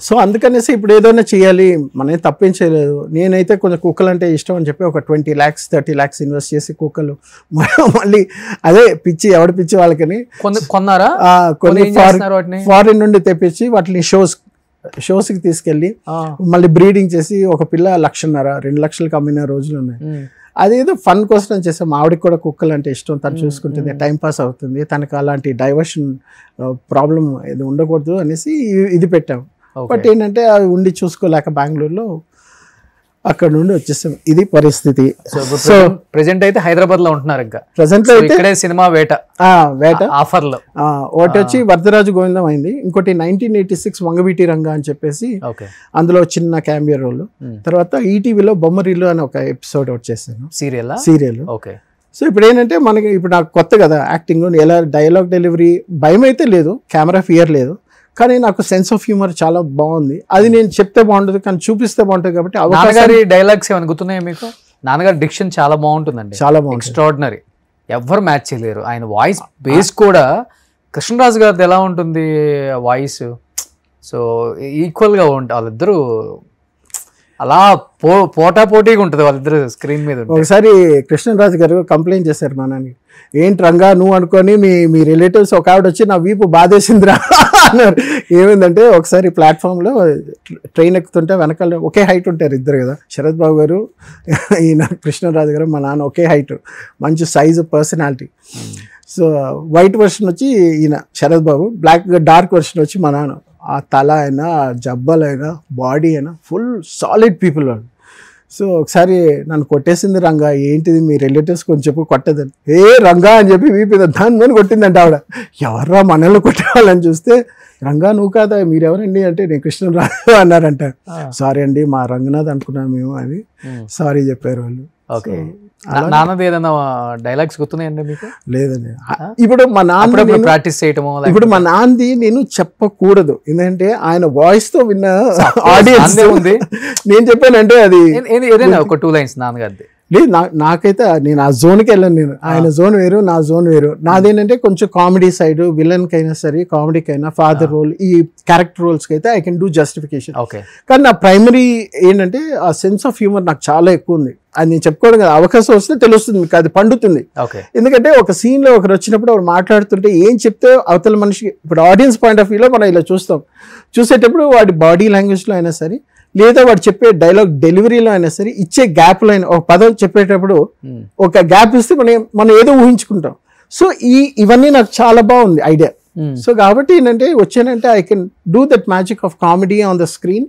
సో అందుకనేసి ఇప్పుడు ఏదైనా చేయాలి, మనం తప్పేం చేయలేదు. నేనైతే కొంచెం కుక్కలు అంటే ఇష్టం అని చెప్పి ఒక 20 lakhs 30 lakhs ఇన్వెస్ట్ చేసి కుక్కలు మళ్ళీ అదే పిచ్చి, ఎవడ పిచ్చి వాళ్ళకని కొన్నారా? కొన్ని ఫారిన్ నుండి తెప్పించి వాటిని షోస్కి తీసుకెళ్ళి మళ్ళీ బ్రీడింగ్ చేసి ఒక పిల్ల 1,50,000 2 లక్షలకు అమ్మిన రోజులు ఉన్నాయి. అదేదో ఫన్ కోసం చేసాం. ఆవిడకి కూడా కుక్కలు అంటే ఇష్టం, తను చూసుకుంటుంది, టైం పాస్ అవుతుంది, తనకు అలాంటి డైవర్షన్ ప్రాబ్లం ఇది ఉండకూడదు అనేసి ఇది పెట్టాం. బట్ ఏంటంటే అవి ఉండి చూసుకోలేక బెంగళూరులో అక్కడ నుండి వచ్చేసాం. ఇది పరిస్థితి. సో ప్రెసెంట్ అయితే హైదరాబాద్ లో ఉంటున్నారు. ఇంకా ప్రెసెంట్ ఇక్కడే సినిమా వేట ఆఫర్ లో ఒకటి వచ్చి వరదరాజు గోవిందం అయింది, ఇంకోటి 1986 వంగవీటి రంగా అని చెప్పేసి అందులో చిన్న క్యామియో రోల్. తర్వాత ఈటీవీలో బొమ్మరిల్లు అని ఒక ఎపిసోడ్ వచ్చేసాను, సీరియల్. సో ఇప్పుడు ఏంటంటే మనకి ఇప్పుడు నాకు కొత్త కదా యాక్టింగ్, ఎలా డైలాగ్ డెలివరీ భయం అయితే లేదు, కెమెరా ఫియర్ లేదు, కానీ నాకు సెన్స్ ఆఫ్ హ్యూమర్ చాలా బాగుంది. అది నేను చెప్తే బాగుంటుంది కానీ చూపిస్తే బాగుంటుంది కాబట్టి. నాన్నగారి డైలాగ్స్ ఏమైనా గుర్తున్నాయా మీకు? నాన్నగారి డిక్షన్ చాలా బాగుంటుందండి, చాలా బాగుంది, ఎక్స్ట్రాడినరీ, ఎవ్వరు మ్యాచ్ చేయలేరు. ఆయన వాయిస్ బేస్ కూడా కృష్ణరాజు గారిది ఎలా ఉంటుంది వాయిస్, సో ఈక్వల్గా ఉంటుంది. వాళ్ళిద్దరూ అలా పోటాపోటీగా ఉంటుంది వాళ్ళిద్దరు స్క్రీన్ మీద. ఒకసారి కృష్ణరాజు గారు కంప్లైంట్ చేశారు మా నాన్నకి, ఏంటి రంగా నువ్వు అనుకొని మీ రిలేటివ్స్ ఒక ఆవిడ వచ్చి నా వీపు బాధేసిందిరా అన్నారు. ఏమైందంటే ఒకసారి ప్లాట్ఫామ్లో ట్రైన్ ఎక్కుతుంటే వెనకాల ఒకే హైట్ ఉంటారు ఇద్దరు కదా, శరత్ బాబు గారు ఈయన కృష్ణరాజు గారు, మా నాన్న ఒకే హైట్, మంచి size, personality. So white version వచ్చి ఈయన శరత్ బాబు, బ్లాక్ డార్క్ వర్షన్ వచ్చి మా నాన్న. ఆ తల అయినా, జబ్బలైనా, బాడీ అయినా ఫుల్ సాలిడ్ పీపుల్ వాళ్ళు. సో ఒకసారి నన్ను కొట్టేసింది రంగా, ఏంటిది మీ రిలేటివ్స్ కొంచెం చెప్పు కొట్టదని. రంగా అని చెప్పి వీపీ దాన్ని కొట్టిందంట ఆవిడ. ఎవర్రా మనల్ని కొట్టేవాళ్ళని చూస్తే, రంగా నువ్వు కాదా, మీరెవరండి అంటే నేను కృష్ణరాజు అన్నారంట. సారీ అండి మా రంగనాథ్ అనుకున్నాం మేము అని సారీ చెప్పారు వాళ్ళు. నాన్నది ఏదైనా డైలాగ్స్ గుర్తున్నాయండి మీకు? లేదండి, ఇప్పుడు మా నాన్న ప్రాక్టీస్ చేయటము. ఇప్పుడు మా నాన్నది నేను చెప్పకూడదు, ఎందుకంటే ఆయన వాయిస్ తో విన్న ఆడియన్స్ ఉంది. నేను చెప్పానంటే అది ఏదైనా ఒక 2 lines నాన్నగారిది. లేదు, నాకైతే నేను ఆ జోన్కి వెళ్ళాను. నేను ఆయన జోన్ వేరు, నా జోన్ వేరు. నాదేంటంటే కొంచెం కామెడీ సైడ్, విలన్కి అయినా సరే, కామెడీకి అయినా, ఫాదర్ రోల్, ఈ క్యారెక్టర్ రోల్స్కి అయితే ఐ కెన్ డూ జస్టిఫికేషన్. కానీ నా ప్రైమరీ ఏంటంటే ఆ సెన్స్ ఆఫ్ హ్యూమర్ నాకు చాలా ఎక్కువ ఉంది. అది నేను చెప్పుకోవడం కదా, అవకాశం వస్తే తెలుస్తుంది మీకు, అది పండుతుంది. ఎందుకంటే ఒక సీన్లో ఒకరు వచ్చినప్పుడు వాడు మాట్లాడుతుంటే ఏం చెప్తే అవతల మనిషికి, ఇప్పుడు ఆడియన్స్ పాయింట్ ఆఫ్ వ్యూలో మనం ఇలా చూస్తాం, చూసేటప్పుడు వాడి బాడీ లాంగ్వేజ్లో అయినా సరే, లేదా వాడు చెప్పే డైలాగ్ డెలివరీలో అయినా సరే, ఇచ్చే గ్యాప్లో అయినా, ఒక పదం చెప్పేటప్పుడు ఒక గ్యాప్ ఇస్తే మనం ఏదో ఊహించుకుంటాం. సో ఇవన్నీ నాకు చాలా బాగుంది ఐడియా. సో కాబట్టి ఏంటంటే వచ్చానంటే I can do that magic of comedy on the screen,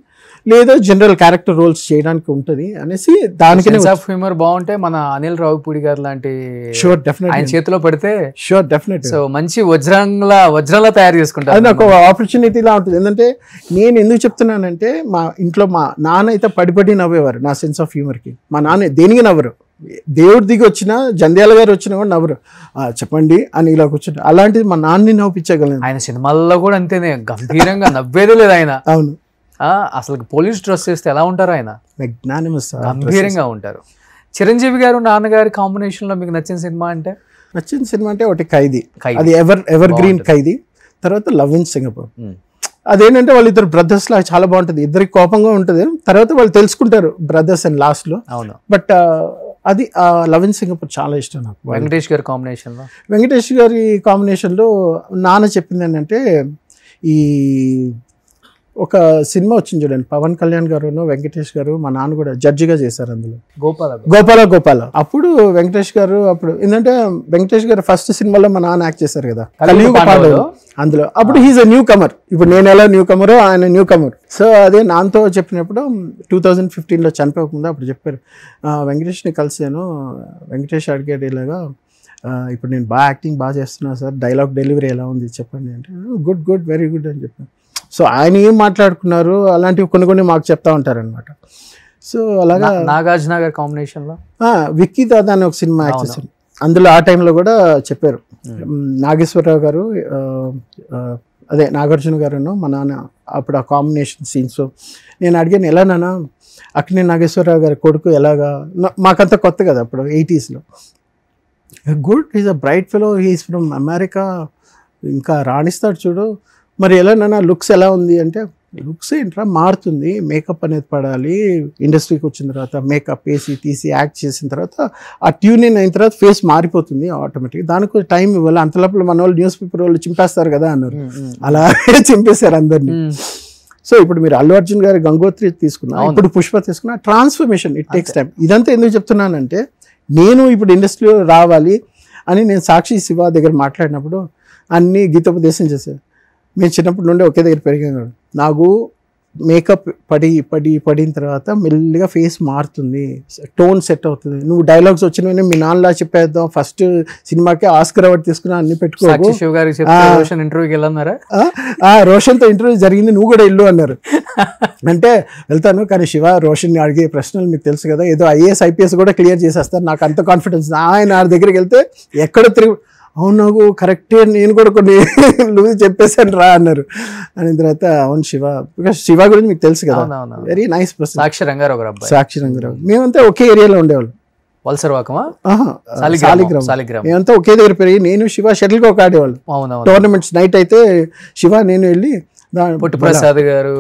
లేదా జనరల్ క్యారెక్టర్ రోల్స్ చేయడానికి ఉంటుంది అనేసి దానికి హ్యూమర్ బాగుంటే మన అనిల్ రావుపూడి గారు లాంటి షూర్ డెఫినెట్ ఆయన చేతిలో పడితే షూర్ డెఫినెట్ సో మంచి వజ్రంలా తయారు చేసుకుంటారు. అది నాకు ఆపర్చునిటీలా ఉంటుంది. ఎందుకంటే నేను ఎందుకు చెప్తున్నానంటే మా ఇంట్లో మా నాన్న అయితే పడిపడి నవ్వేవారు నా సెన్స్ ఆఫ్ హ్యూమర్కి. మా నాన్న దేనికి నవ్వరు, దేవుడి దిగి వచ్చినా, జంధ్యాల గారు వచ్చినా కూడా నవ్వరు, చెప్పండి అని ఇలా కూర్చుంటారు. అలాంటిది మా నాన్నని నవ్వించగలను. ఆయన సినిమాల్లో కూడా అంతేనే, గంభీరంగా నవ్వేదే లేదు ఆయన. అవును, అసలు పోలీస్ డ్రెస్ చేస్తే ఎలా ఉంటారు ఆయన, మెగ్నానిమస్, గంభీరంగా ఉంటారు. చిరంజీవి గారు నాన్నగారి కాంబినేషన్ లో మీకు నచ్చిన సినిమా అంటే? నచ్చిన సినిమా అంటే ఒకటి ఖైదీ, అది ఎవర్ గ్రీన్ ఖైదీ. తర్వాత లవ్ ఇన్ సింగపూర్. అదేంటంటే వాళ్ళిద్దరు బ్రదర్స్ లా చాలా బాగుంటుంది, ఇద్దరికి కోపంగా ఉంటుంది, తర్వాత వాళ్ళు తెలుసుకుంటారు బ్రదర్స్ అండ్ లాస్ట్ లో. బట్ అది లవ్ ఇన్ సింగపూర్ చాలా ఇష్టం నాకు. వెంకటేష్ గారి కాంబినేషన్ లో, వెంకటేష్ గారి కాంబినేషన్ లో నాన్న చెప్పింది ఏంటంటే, ఈ ఒక సినిమా వచ్చింది చూడండి, పవన్ కళ్యాణ్ గారు, వెంకటేష్ గారు, మా నాన్న కూడా జడ్జిగా చేశారు అందులో, గోపాల. అప్పుడు వెంకటేష్ గారు, అప్పుడు ఏంటంటే వెంకటేష్ గారు ఫస్ట్ సినిమాలో మా నాన్న యాక్ట్ చేశారు కదా కలియుగ పాండవులు అందులో. అప్పుడు హీజ్ ఎ న్యూ కమర్, ఇప్పుడు నేను ఎలా న్యూ కమరో ఆయన న్యూ కమర్. సో అదే నాన్నతో చెప్పినప్పుడు 2015లో చనిపోకుండా అప్పుడు చెప్పారు, వెంకటేష్ని కలిసాను, వెంకటేష్ అడిగాడు ఇలాగా, ఇప్పుడు నేను యాక్టింగ్ బాగా చేస్తున్నాను సార్, డైలాగ్ డెలివరీ ఎలా ఉంది చెప్పండి అంటే, గుడ్ వెరీ గుడ్ అని చెప్పాను. సో ఆయన ఏం మాట్లాడుకున్నారు అలాంటివి కొన్ని మాకు చెప్తా ఉంటారనమాట. సో అలాగా నాగార్జున గారి కాంబినేషన్లో విక్కీ దాదా అని ఒక సినిమా యాక్ట్ చేశారు, అందులో ఆ టైంలో కూడా చెప్పారు. నాగేశ్వరరావు గారు అదే నాగార్జున గారును మా నాన్న అప్పుడు ఆ కాంబినేషన్ సీన్స్ నేను అడిగాను, ఎలా నాన్న అక్కినే నాగేశ్వరరావు గారి కొడుకు ఎలాగా, మాకంతా కొత్త కదా అప్పుడు 80s. Good, is a bright fellow, he's from America, ఇంకా రాణిస్తాడు చూడు, మరి ఎలా నాన్న లుక్స్ ఎలా ఉంది అంటే, లుక్స్ ఏంట్రా మారుతుంది, మేకప్ అనేది పడాలి, ఇండస్ట్రీకి వచ్చిన తర్వాత మేకప్ వేసి తీసి యాక్ట్ చేసిన తర్వాత ఆ ట్యూన్ ఇన్ అయిన తర్వాత ఫేస్ మారిపోతుంది ఆటోమేటిక్గా, దానికి టైం ఇవ్వాలి, అంతలోపల మన వాళ్ళు న్యూస్ పేపర్ వాళ్ళు చింపేస్తారు కదా అన్నారు. అలాగే చింపేశారు అందరినీ. సో ఇప్పుడు మీరు అల్లు అర్జున్ గారి గంగోత్రి తీసుకున్నా, ఇప్పుడు పుష్ప తీసుకున్నా, ట్రాన్స్ఫర్మేషన్ ఇట్ టేక్స్ టైం. ఇదంతా ఎందుకు చెప్తున్నానంటే, నేను ఇప్పుడు ఇండస్ట్రీలో రావాలి అని నేను సాక్షి శివ దగ్గర మాట్లాడినప్పుడు అన్నీ గీతోపదేశం చేశాను. మేము చిన్నప్పటి నుండి ఒకే దగ్గర పెరిగాను. నాకు మేకప్ పడిన తర్వాత మెల్లిగా ఫేస్ మారుతుంది, టోన్ సెట్ అవుతుంది. నువ్వు డైలాగ్స్ వచ్చినవన్నీ మీ నాన్నలా చెప్పేద్దాం, ఫస్ట్ సినిమాకి ఆస్కర్ అవార్డు తీసుకున్నా అన్ని పెట్టుకో, రోషన్తో ఇంటర్వ్యూ జరిగింది, నువ్వు కూడా ఇల్లు అన్నారు. అంటే వెళ్తాను, కానీ శివ రోషన్ అడిగే ప్రశ్నలు మీకు తెలుసు కదా, ఏదో IAS IPS కూడా క్లియర్ చేసేస్తారు, నాకు అంత కాన్ఫిడెన్స్. ఆయన దగ్గరికి వెళ్తే ఎక్కడ అవును నాకు కరెక్టే, నేను కూడా కొన్ని లూజ్ చెప్పేసాను రా అన్నారు. అని తర్వాత అవును శివ, బికాస్ శివ గురించి మీకు తెలుసు కదా, వెరీ నైస్ పర్సన్. సాక్షి రంగారావు, మేమంతా ఒకే ఏరియాలో ఉండేవాళ్ళు. మేమంతా ఒకే దగ్గర పెరిగి నేను శివ షటిల్ కాక్ ఆడేవాళ్ళు. టోర్నమెంట్స్ నైట్ అయితే శివ నేను వెళ్ళి ప్రసాద్ గారు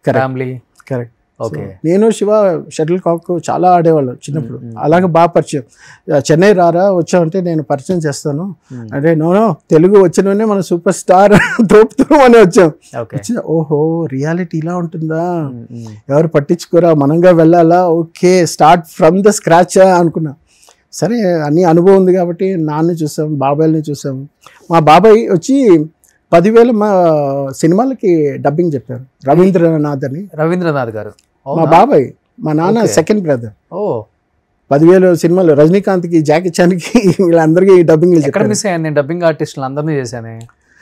కరెక్ట్ నేను శివ షటిల్ కాక్ చాలా ఆడేవాళ్ళు చిన్నప్పుడు. అలాగే బాగా పరిచయం. చెన్నై రారా వచ్చామంటే నేను పరిచయం చేస్తాను అంటే, నో తెలుగు వచ్చినవనే మన సూపర్ స్టార్ తోపుతూ అని వచ్చాం. ఓహో రియాలిటీ ఇలా ఉంటుందా, ఎవరు పట్టించుకోరా, మనంగా వెళ్ళాలా, okay start from the scratch అనుకున్నా. సరే అన్ని అనుభవం ఉంది కాబట్టి నాన్నని చూసాం, బాబాయ్ని చూసాం. మా బాబాయ్ వచ్చి 10,000 మా సినిమాలకి డబ్బింగ్ చెప్పారు. రవీంద్రనాథ్ గారు మా బాబాయ్, మా నాన్న సెకండ్ బ్రదర్. 10,000 సినిమాలు, రజనీకాంత్కి, జాకీ చాన్కి, వీళ్ళందరికీ డబ్బింగ్. ఎక్కడ మిస్ అయ్యాను నేను డబ్బింగ్ ఆర్టిస్టులు అందరినీ చేశాను,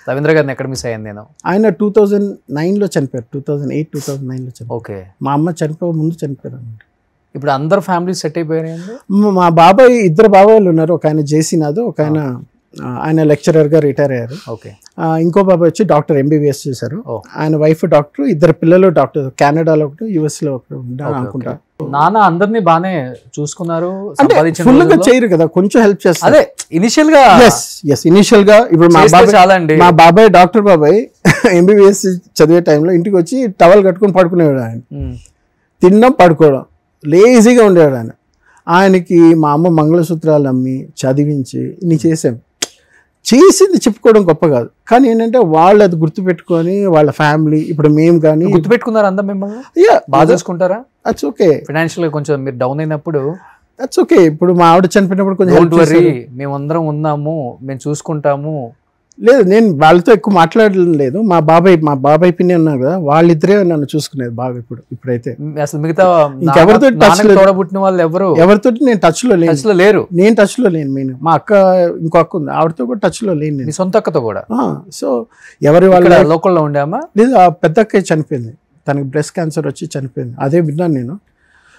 రవీంద్ర గారిని ఎక్కడ మిస్ అయ్యాను నేను? ఆయన 2009లో చనిపోయారు, 2008-2009లో చనిపోయారు. ఓకే, మా అమ్మ చనిపోయే ముందు చనిపోయారు అన్నమాట. ఇప్పుడు అందరు ఫ్యామిలీ సెట్ అయిపోయారు. మా బాబాయ్ 2 బాబాయ్లు ఉన్నారు, ఒక ఆయన జేసీనాథ్, ఒక ఆయన లెక్చరర్గా రిటైర్ అయ్యారు. ఓకే, ఇంకో బాబాయ్ వచ్చి డాక్టర్ MBBS చేశారు. ఆయన వైఫ్ డాక్టర్, 2 పిల్లలు డాక్టర్, కెనడాలో ఒకటి, US లో ఒకటి అనుకుంటా. నాన్న అందరినీ బాగానే చూసుకున్నారు, ఫుల్ గా చేయరు కదా, కొంచెం హెల్ప్ చేస్తారు. అదే ఇనిషియల్ గా ఇప్పుడు మా బాబాయ్ డాక్టర్ బాబాయ్ MBBS చదివే టైంలో ఇంటికి వచ్చి టవల్ కట్టుకుని పడుకునేవాడు. ఆయన తినడం పడుకోవడం లేజీగా ఉండేవాడు. ఆయనకి మా అమ్మ మంగళసూత్రాలు అమ్మి చదివించి ఇన్ని చేసాం. చేసింది చెప్పుకోవడం గొప్ప కాదు, కానీ ఏంటంటే వాళ్ళు అది గుర్తుపెట్టుకొని వాళ్ళ ఫ్యామిలీ, ఇప్పుడు మేము కానీ గుర్తుపెట్టుకున్నారు అందరూ మిమ్మల్ని బాగా చూసుకుంటారా? That's okay. ఫైనాన్షియల్ గా కొంచెం మీరు డౌన్ అయినప్పుడు దట్స్ ఓకే. ఇప్పుడు మా ఆవిడ చనిపోయినప్పుడు కొంచెం మేమందరం ఉన్నాము, మేము చూసుకుంటాము. లేదు, నేను వాళ్ళతో ఎక్కువ మాట్లాడడం లేదు. మా బాబాయ్ పిన్ని ఉన్నారు కదా, వాళ్ళిద్దరే నన్ను చూసుకునేది బాగా. ఇప్పుడైతే అసలు మిగతా ఇంకెవరితో తోడబుట్టిన వాళ్ళు ఎవరితో నేను టచ్ లో లేరు. నేను టచ్ లో లేను. మెయిన్ మా అక్క, ఇంకో అక్క ఉంది, ఆవిడతో కూడా టచ్ లో లేను. మీ సొంత అక్కతో కూడా? సో ఎవరి వాళ్ళ లోకల్లో ఉండామా? లేదు, ఆ పెద్ద అక్క చనిపోయింది, తనకి బ్రెస్ట్ క్యాన్సర్ వచ్చి చనిపోయింది. అదే విన్నాను నేను.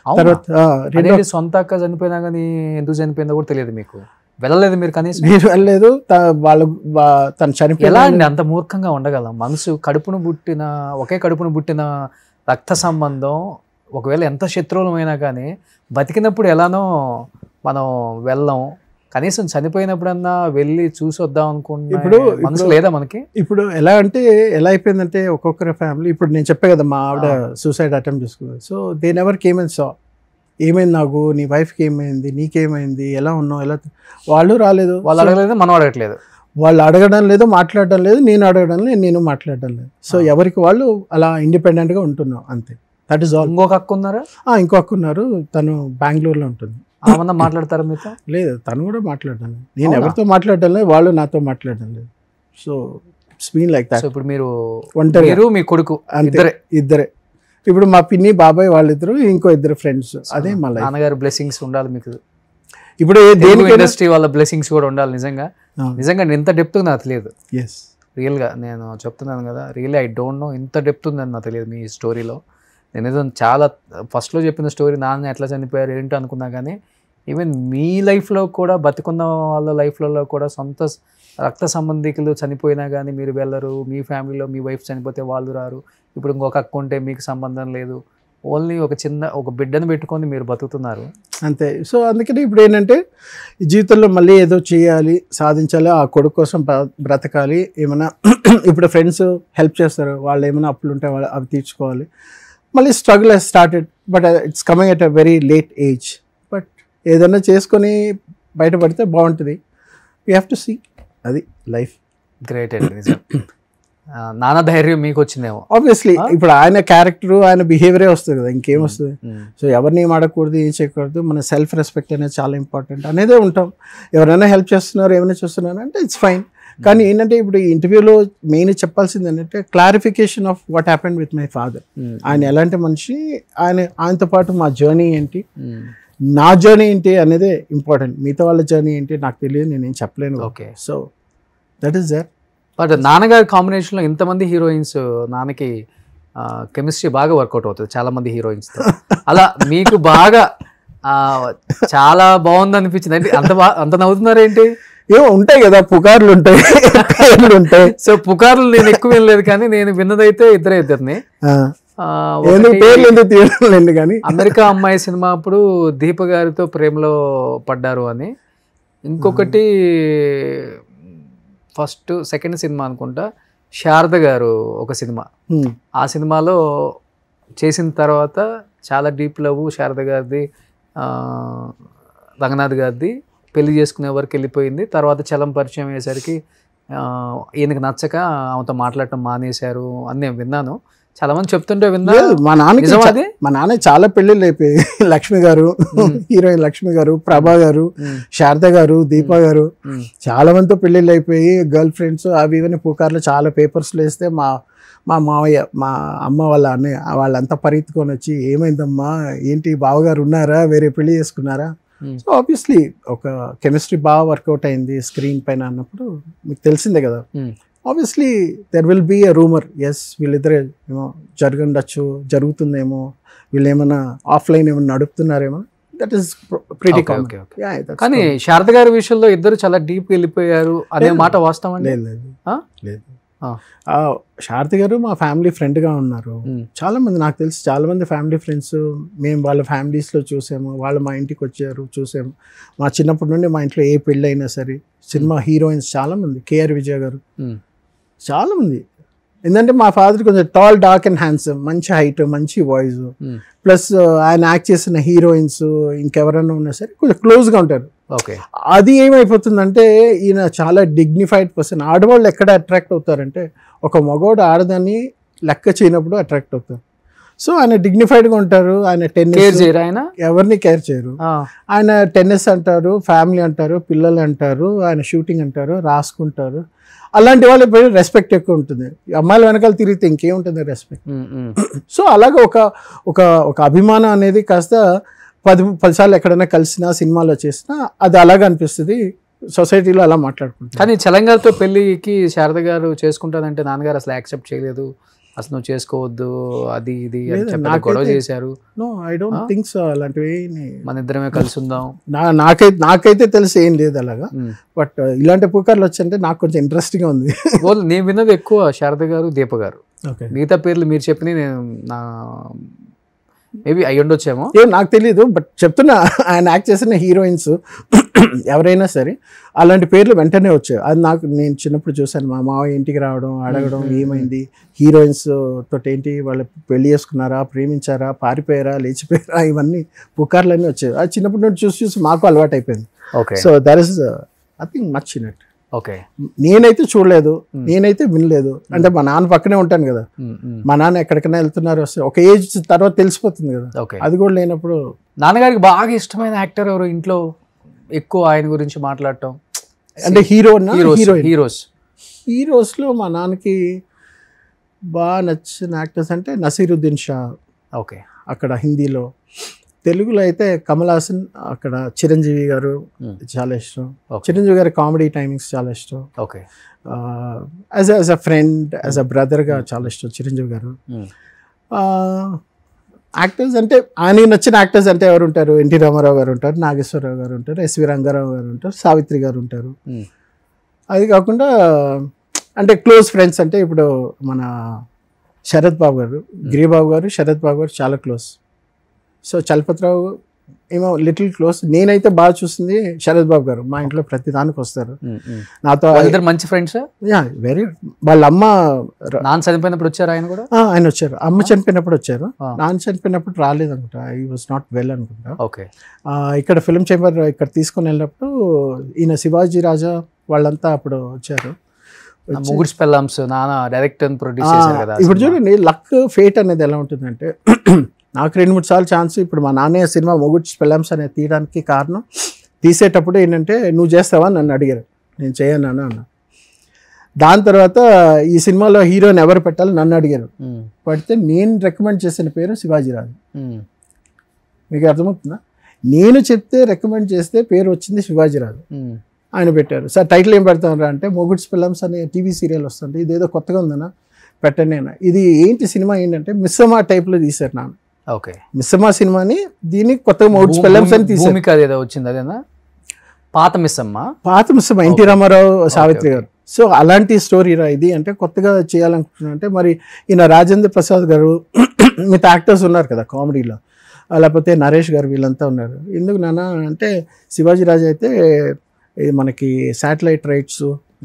తర్వాత సొంత అక్క చనిపోయినా కానీ ఎందుకు చనిపోయిందో కూడా తెలియదు మీకు? వెళ్ళలేదు మీరు కనీసం? నేను వెళ్ళలేదు. తను చనిపోయి ఎలా అండి అంత మూర్ఖంగా ఉండగలం? మనసు ఒకే కడుపును పుట్టిన రక్త సంబంధం, ఒకవేళ ఎంత శత్రువులమైనా కానీ బతికినప్పుడు ఎలానో మనం వెళ్ళాం, కనీసం చనిపోయినప్పుడన్నా వెళ్ళి చూసి వద్దాం అనుకుంటున్నా. ఇప్పుడు మనసు లేదా మనకి? ఇప్పుడు ఎలా అయిపోయిందంటే ఒక్కొక్కరి ఫ్యామిలీ, ఇప్పుడు నేను చెప్పే కదా మా ఆవిడ సూసైడ్ అటెంప్ట్ చేసుకున్నారు. So they never came and saw ఏమైంది నాకు, నీ వైఫ్కి ఏమైంది, నీకేమైంది, ఎలా ఉన్నావు, ఎలా. వాళ్ళు రాలేదు, వాళ్ళు అడగలేదు, మనం అడగట్లేదు. వాళ్ళు అడగడం లేదు, మాట్లాడడం లేదు, నేను అడగడం లేదు, నేను మాట్లాడడం లేదు. సో ఎవరికి వాళ్ళు అలా ఇండిపెండెంట్గా ఉంటున్నాం అంతే. That is all. ఇంకొక అక్క ఉన్నారా? ఇంకో అక్క ఉన్నారు, తను బెంగళూరులో ఉంటుంది. ఏమన్నా మాట్లాడతారా మీతో? లేదు, తను కూడా మాట్లాడడం లేదు. నేను ఎవరితో మాట్లాడడం లేదు, వాళ్ళు నాతో మాట్లాడడం లేదు. So it's been like that. ఇప్పుడు మీరు ఒంటరి, మీ కొడుకు, ఇద్దరే. ఇప్పుడు మా పిన్ని, బాబాయ్ వాళ్ళిద్దరు, ఇంకో 2 ఫ్రెండ్స్. అదే మా లైఫ్. నాన్నగారు బ్లెస్సింగ్స్ ఉండాలి మీకు. ఇప్పుడు ఇండస్ట్రీ వాళ్ళ బ్లెస్సింగ్స్ కూడా ఉండాలి. నిజంగా ఇంత డెప్త్ నాకు తెలియదు. రియల్గా నేను చెప్తున్నాను కదా, రియల్లీ ఐ డోంట్ నో ఇంత డెప్త్ ఉందని నాకు తెలియదు మీ స్టోరీలో. నేను ఏదో చాలా ఫస్ట్లో చెప్పిన స్టోరీ నాన్న ఎట్లా చనిపోయారు ఏంటో అనుకున్నా, కానీ ఈవెన్ మీ లైఫ్లో కూడా, బతికున్న వాళ్ళ లైఫ్లలో కూడా సొంత రక్త సంబంధికులు చనిపోయినా కానీ మీరు వెళ్ళరు, మీ ఫ్యామిలీలో మీ వైఫ్ చనిపోతే వాళ్ళు రారు, ఇప్పుడు ఇంకొక అక్క ఉంటే మీకు సంబంధం లేదు, ఓన్లీ ఒక బిడ్డను పెట్టుకొని మీరు బతుకుతున్నారు. అంతే. సో అందుకని ఇప్పుడు ఏంటంటే జీవితంలో మళ్ళీ ఏదో చేయాలి, సాధించాలి, ఆ కొడుకు కోసం బ్రతకాలి. ఏమైనా ఇప్పుడు ఫ్రెండ్స్ హెల్ప్ చేస్తారు, వాళ్ళు ఏమైనా అప్పులు ఉంటే వాళ్ళు అవి తీర్చుకోవాలి. మళ్ళీ struggle he's started, but it's coming at a very late age. But ఏదైనా చేసుకొని బయటపడితే బాగుంటుంది. వీ హ్యావ్ టు సీ, అది లైఫ్. గ్రేట్ అండి, నిజం. నాన్న ధైర్యం మీకు వచ్చిందేమో. ఆబ్వియస్లీ ఇప్పుడు ఆయన క్యారెక్టర్, ఆయన బిహేవియరే వస్తుంది కదా, ఇంకేం వస్తుంది. సో ఎవరిని ఏం ఆడకూడదు, ఏం చేయకూడదు, మన సెల్ఫ్ రెస్పెక్ట్ అనేది చాలా ఇంపార్టెంట్ అనేదే ఉంటాం. ఎవరైనా హెల్ప్ చేస్తున్నారు, ఏమైనా చేస్తున్నారు అంటే ఇట్స్ ఫైన్. కానీ ఏంటంటే ఇప్పుడు ఈ ఇంటర్వ్యూలో మెయిన్ చెప్పాల్సింది ఏంటంటే clarification of what happened with my father. ఆయన ఎలాంటి మనిషి, ఆయనతో పాటు మా జర్నీ ఏంటి, నా జర్నీ ఏంటి అనేది ఇంపార్టెంట్. మిగతా వాళ్ళ జర్నీ ఏంటి నాకు తెలియదు, నేనేం చెప్పలేను. Okay, so that is that. But నాన్నగారి కాంబినేషన్లో ఇంతమంది హీరోయిన్స్, నాన్నకి కెమిస్ట్రీ బాగా వర్కౌట్ అవుతుంది చాలా మంది హీరోయిన్స్తో. అలా మీకు బాగా చాలా బాగుంది అనిపించింది అంటే అంత నవ్వుతున్నారేంటి? ఏమో ఉంటాయి కదా, పుకార్లు ఉంటాయి, పేర్లు ఉంటాయి. సో పుకార్లు నేను ఎక్కువ వినలేదు, కానీ నేను విన్నదైతే ఇద్దరిని. పేర్లు ఎందుకు తీయలేదు కానీ అమెరికా అమ్మాయి సినిమా అప్పుడు దీప గారితో ప్రేమలో పడ్డారు అని, ఇంకొకటి సెకండ్ సినిమా అనుకుంటా, శారద గారు ఒక సినిమా, ఆ సినిమాలో చేసిన తర్వాత చాలా డీప్ లవ్ శారద గారిది, రంగనాథ్ గారిది, పెళ్లి చేసుకునే వరకు వెళ్ళిపోయింది. తర్వాత చలం పరిచయం అయ్యేసరికి ఈయనకి నచ్చక ఆమెతో మాట్లాడటం మానేశారు అని నేను విన్నాను. చాలా మంది చెప్తుంటే విన్నా. మా నాన్న చాలా పెళ్లిళ్ళు అయిపోయి, లక్ష్మి గారు, హీరోయిన్ లక్ష్మి గారు, ప్రభా గారు, శారద గారు, దీపా గారు, చాలా మందితో పెళ్లిళ్ళు అయిపోయి గర్ల్ ఫ్రెండ్స్ అవి ఇవన్నీ పుకార్లు చాలా పేపర్స్లో వేస్తే మా మావయ్య, మా అమ్మ వాళ్ళ అన్నయ్య వాళ్ళంతా పరిగెత్తుకొని వచ్చి ఏమైందమ్మా, ఏంటి బావగారు ఉన్నారా, వేరే పెళ్లి చేసుకున్నారా? సో ఆబ్వియస్లీ ఒక కెమిస్ట్రీ బాగా వర్కౌట్ అయింది స్క్రీన్ పైన అన్నప్పుడు మీకు తెలిసిందే కదా. Obviously there will be a rumour, yes వీళ్ళిద్దరే ఏమో జరుగుతుందేమో, వీళ్ళు ఏమైనా ఆఫ్లైన్ ఏమైనా నడుపుతున్నారేమో, దట్ ఈస్ ప్రిటీ కామన్. కానీ శారద గారి విషయంలో ఇద్దరు చాలా డీప్ వెళ్ళిపోయారు అనే మాట వాస్తవం? లేదు. శారద గారు మా ఫ్యామిలీ ఫ్రెండ్గా ఉన్నారు. చాలా మంది నాకు తెలిసి చాలా మంది ఫ్యామిలీ ఫ్రెండ్స్, మేము వాళ్ళ ఫ్యామిలీస్లో చూసాము, వాళ్ళు మా ఇంటికి వచ్చారు చూసాము. మా చిన్నప్పటి నుండి మా ఇంట్లో ఏ పెళ్ళి అయినా సరే సినిమా హీరోయిన్స్ చాలా మంది, కేఆర్ విజయ గారు, చాలా మంది. ఎందుకంటే మా ఫాదర్ కొంచెం టాల్, డార్క్ అండ్ హ్యాండ్సమ్, మంచి హైట్, మంచి వాయిస్, ప్లస్ ఆయన యాక్ట్ చేసిన హీరోయిన్స్ ఇంకెవరైనా ఉన్నా సరే కొంచెం క్లోజ్గా ఉంటారు. అది ఏమైపోతుందంటే ఈయన చాలా డిగ్నిఫైడ్ పర్సన్. ఆడవాళ్ళు ఎక్కడ అట్రాక్ట్ అవుతారంటే ఒక మగవాడు ఆడదాన్ని లెక్క చేయనప్పుడు అట్రాక్ట్ అవుతారు. సో ఆయన డిగ్నిఫైడ్గా ఉంటారు. ఆయన టెన్నిస్, ఆయన ఎవరిని కేర్ చేయరు. ఆయన టెన్నిస్ అంటారు, ఫ్యామిలీ అంటారు, పిల్లలు అంటారు, ఆయన షూటింగ్ అంటారు, రాసుకుంటారు. అలాంటి వాళ్ళు ఇప్పుడు రెస్పెక్ట్ ఎక్కువ ఉంటుంది. అమ్మాయిల వెనకాల తిరిగితే ఇంకేముంటుంది రెస్పెక్ట్. సో అలాగే ఒక అభిమానం అనేది కాస్త 10 సార్లు ఎక్కడైనా కలిసినా, సినిమాలో చేసినా అది అలాగే అనిపిస్తుంది. సొసైటీలో అలా మాట్లాడుకుంటారు. కానీ చలంగారితో పెళ్ళికి శారద గారు చేసుకుంటానంటే నాన్నగారు అసలు యాక్సెప్ట్ చేయలేదు, అసలు నువ్వు చేసుకోవద్దు, అది ఇది గొడవ చేశారు. No, I don't think so. అలాంటివి మన ఇద్దరమే కలిసి ఉందాం నాకైతే తెలిసి ఏం లేదు అలాగా. బట్ ఇలాంటి పుకార్లు వచ్చంటే నాకు కొంచెం ఇంట్రెస్టింగ్గా ఉంది. నేను విన్నది ఎక్కువ శారద గారు, దీప గారు. మిగతా పేర్లు మీరు చెప్పిన నేను మేబీ అయ్యి ఉండొచ్చేమో, నాకు తెలియదు. బట్ చెప్తున్నా, ఆయన యాక్ట్ చేసిన హీరోయిన్స్ ఎవరైనా సరే అలాంటి పేర్లు వెంటనే వచ్చాయి. అది నేను చిన్నప్పుడు చూశాను. మా మావయ్య ఇంటికి రావడం, అడగడం ఏమైంది, హీరోయిన్స్ తోటి ఏంటి, వాళ్ళు పెళ్లి చేసుకున్నారా, ప్రేమించారా, పారిపోయారా, లేచిపోయారా, ఇవన్నీ పుకార్లన్నీ వచ్చాయి. అది చిన్నప్పటి నుండి చూసి మాకు అలవాటు అయిపోయింది. So that is nothing much in it. నేనైతే చూడలేదు, నేనైతే వినలేదు. అంటే మా నాన్న పక్కనే ఉంటాను కదా, మా నాన్న ఎక్కడికైనా వెళ్తున్నారు వస్తే ఒక ఏజ్ తర్వాత తెలిసిపోతుంది కదా. అది కూడా లేనప్పుడు. నాన్నగారికి బాగా ఇష్టమైన యాక్టర్ ఎవరు ఇంట్లో, ఎక్కువ ఆయన గురించి మాట్లాడటం అంటే హీరోస్లో మా నాన్నకి బాగా నచ్చిన యాక్టర్స్ అంటే నసీరుద్దీన్ షా, ఓకే, అక్కడ హిందీలో. తెలుగులో అయితే కమల్ హాసన్, అక్కడ చిరంజీవి గారు చాలా ఇష్టం. చిరంజీవి గారి కామెడీ టైమింగ్స్ చాలా ఇష్టం. Okay, as a friend, as a బ్రదర్గా చాలా ఇష్టం చిరంజీవి గారు. యాక్టర్స్ అంటే ఆయనకి నచ్చిన యాక్టర్స్ అంటే ఎవరు ఉంటారు? ఎన్టీ రామారావు గారు ఉంటారు, నాగేశ్వరరావు గారు ఉంటారు, ఎస్వి రంగారావు గారు ఉంటారు, సావిత్రి గారు ఉంటారు. అది కాకుండా అంటే క్లోజ్ ఫ్రెండ్స్ అంటే ఇప్పుడు మన శరత్ బాబు గారు, గిరిబాబు గారు, శరత్ బాబు గారు చాలా క్లోజ్. సో చలపతిరావు ఏమో లిటిల్ క్లోజ్. నేనైతే బాగా చూస్తుంది శరత్ బాబు గారు. మా ఇంట్లో ప్రతి దానికి వస్తారు నాతో. ఇద్దరు మంచి ఫ్రెండ్స్. వెరీ. వాళ్ళ అమ్మ నాన్న చనిపోయినప్పుడు వచ్చారు ఆయన కూడా. ఆయన వచ్చారు. అమ్మ చనిపోయినప్పుడు వచ్చారు. నాన్న చనిపోయినప్పుడు రాలేదు అనుకుంటా. ఐ వాజ్ నాట్ వెల్ అనుకుంటా. ఓకే. ఇక్కడ ఫిల్మ్ చేంబర్ ఇక్కడ తీసుకొని వెళ్ళినప్పుడు ఈయన శివాజీ రాజా వాళ్ళంతా అప్పుడు వచ్చారు. ముగ్గురు పెళ్ళాంస్ నాన్న డైరెక్టర్ ప్రొడ్యూస్ చేశారు కదా. ఇప్పుడు చూడండి లక్ ఫేట్ అనేది ఎలా ఉంటుందంటే నాకు 2-3 సార్లు ఛాన్స్. ఇప్పుడు మా నాన్నయ్య సినిమా మొగుడ్స్ పెళ్ళాంస్ అనేది తీయడానికి కారణం తీసేటప్పుడు ఏంటంటే నువ్వు చేస్తావా నన్ను అడిగారు. నేను చేయను అన్న. దాని తర్వాత ఈ సినిమాలో హీరోని ఎవరు పెట్టాలి నన్ను అడిగారు. పడితే నేను రికమెండ్ చేసిన పేరు శివాజీరాజు. మీకు అర్థమవుతుందా? నేను చెప్తే రికమెండ్ చేస్తే పేరు వచ్చింది శివాజీరాజు. ఆయన పెట్టారు. సార్ టైటిల్ ఏం పెడతారా అంటే మొగుడ్స్ ఫిల్మ్స్ అనే టీవీ సీరియల్ వస్తుంది, ఇదేదో కొత్తగా ఉందన్నా పెట్టండి అన్న. ఇది ఏంటి సినిమా ఏంటంటే మిస్సమ్మా టైప్లో తీశారు నాన్న. ఓకే. మిస్సమ్మా సినిమాని దీన్ని కొత్తగా మొగుడ్స్ ఫిల్మ్స్ అని తీశారు. భూమిక ఏదో వచ్చింది అదేనా? పాత మిస్సమ్మ ఎన్టీ రామారావు సావిత్రి గారు. సో అలాంటి స్టోరీరా ఇది అంటే కొత్తగా చేయాలనుకుంటున్నా అంటే మరి ఈయన రాజేంద్ర ప్రసాద్ గారు మిగతా యాక్టర్స్ ఉన్నారు కదా కామెడీలో, లేకపోతే నరేష్ గారు వీళ్ళంతా ఉన్నారు. ఎందుకు నాన్న అంటే శివాజీ రాజు అయితే మనకి శాటిలైట్ రైట్స్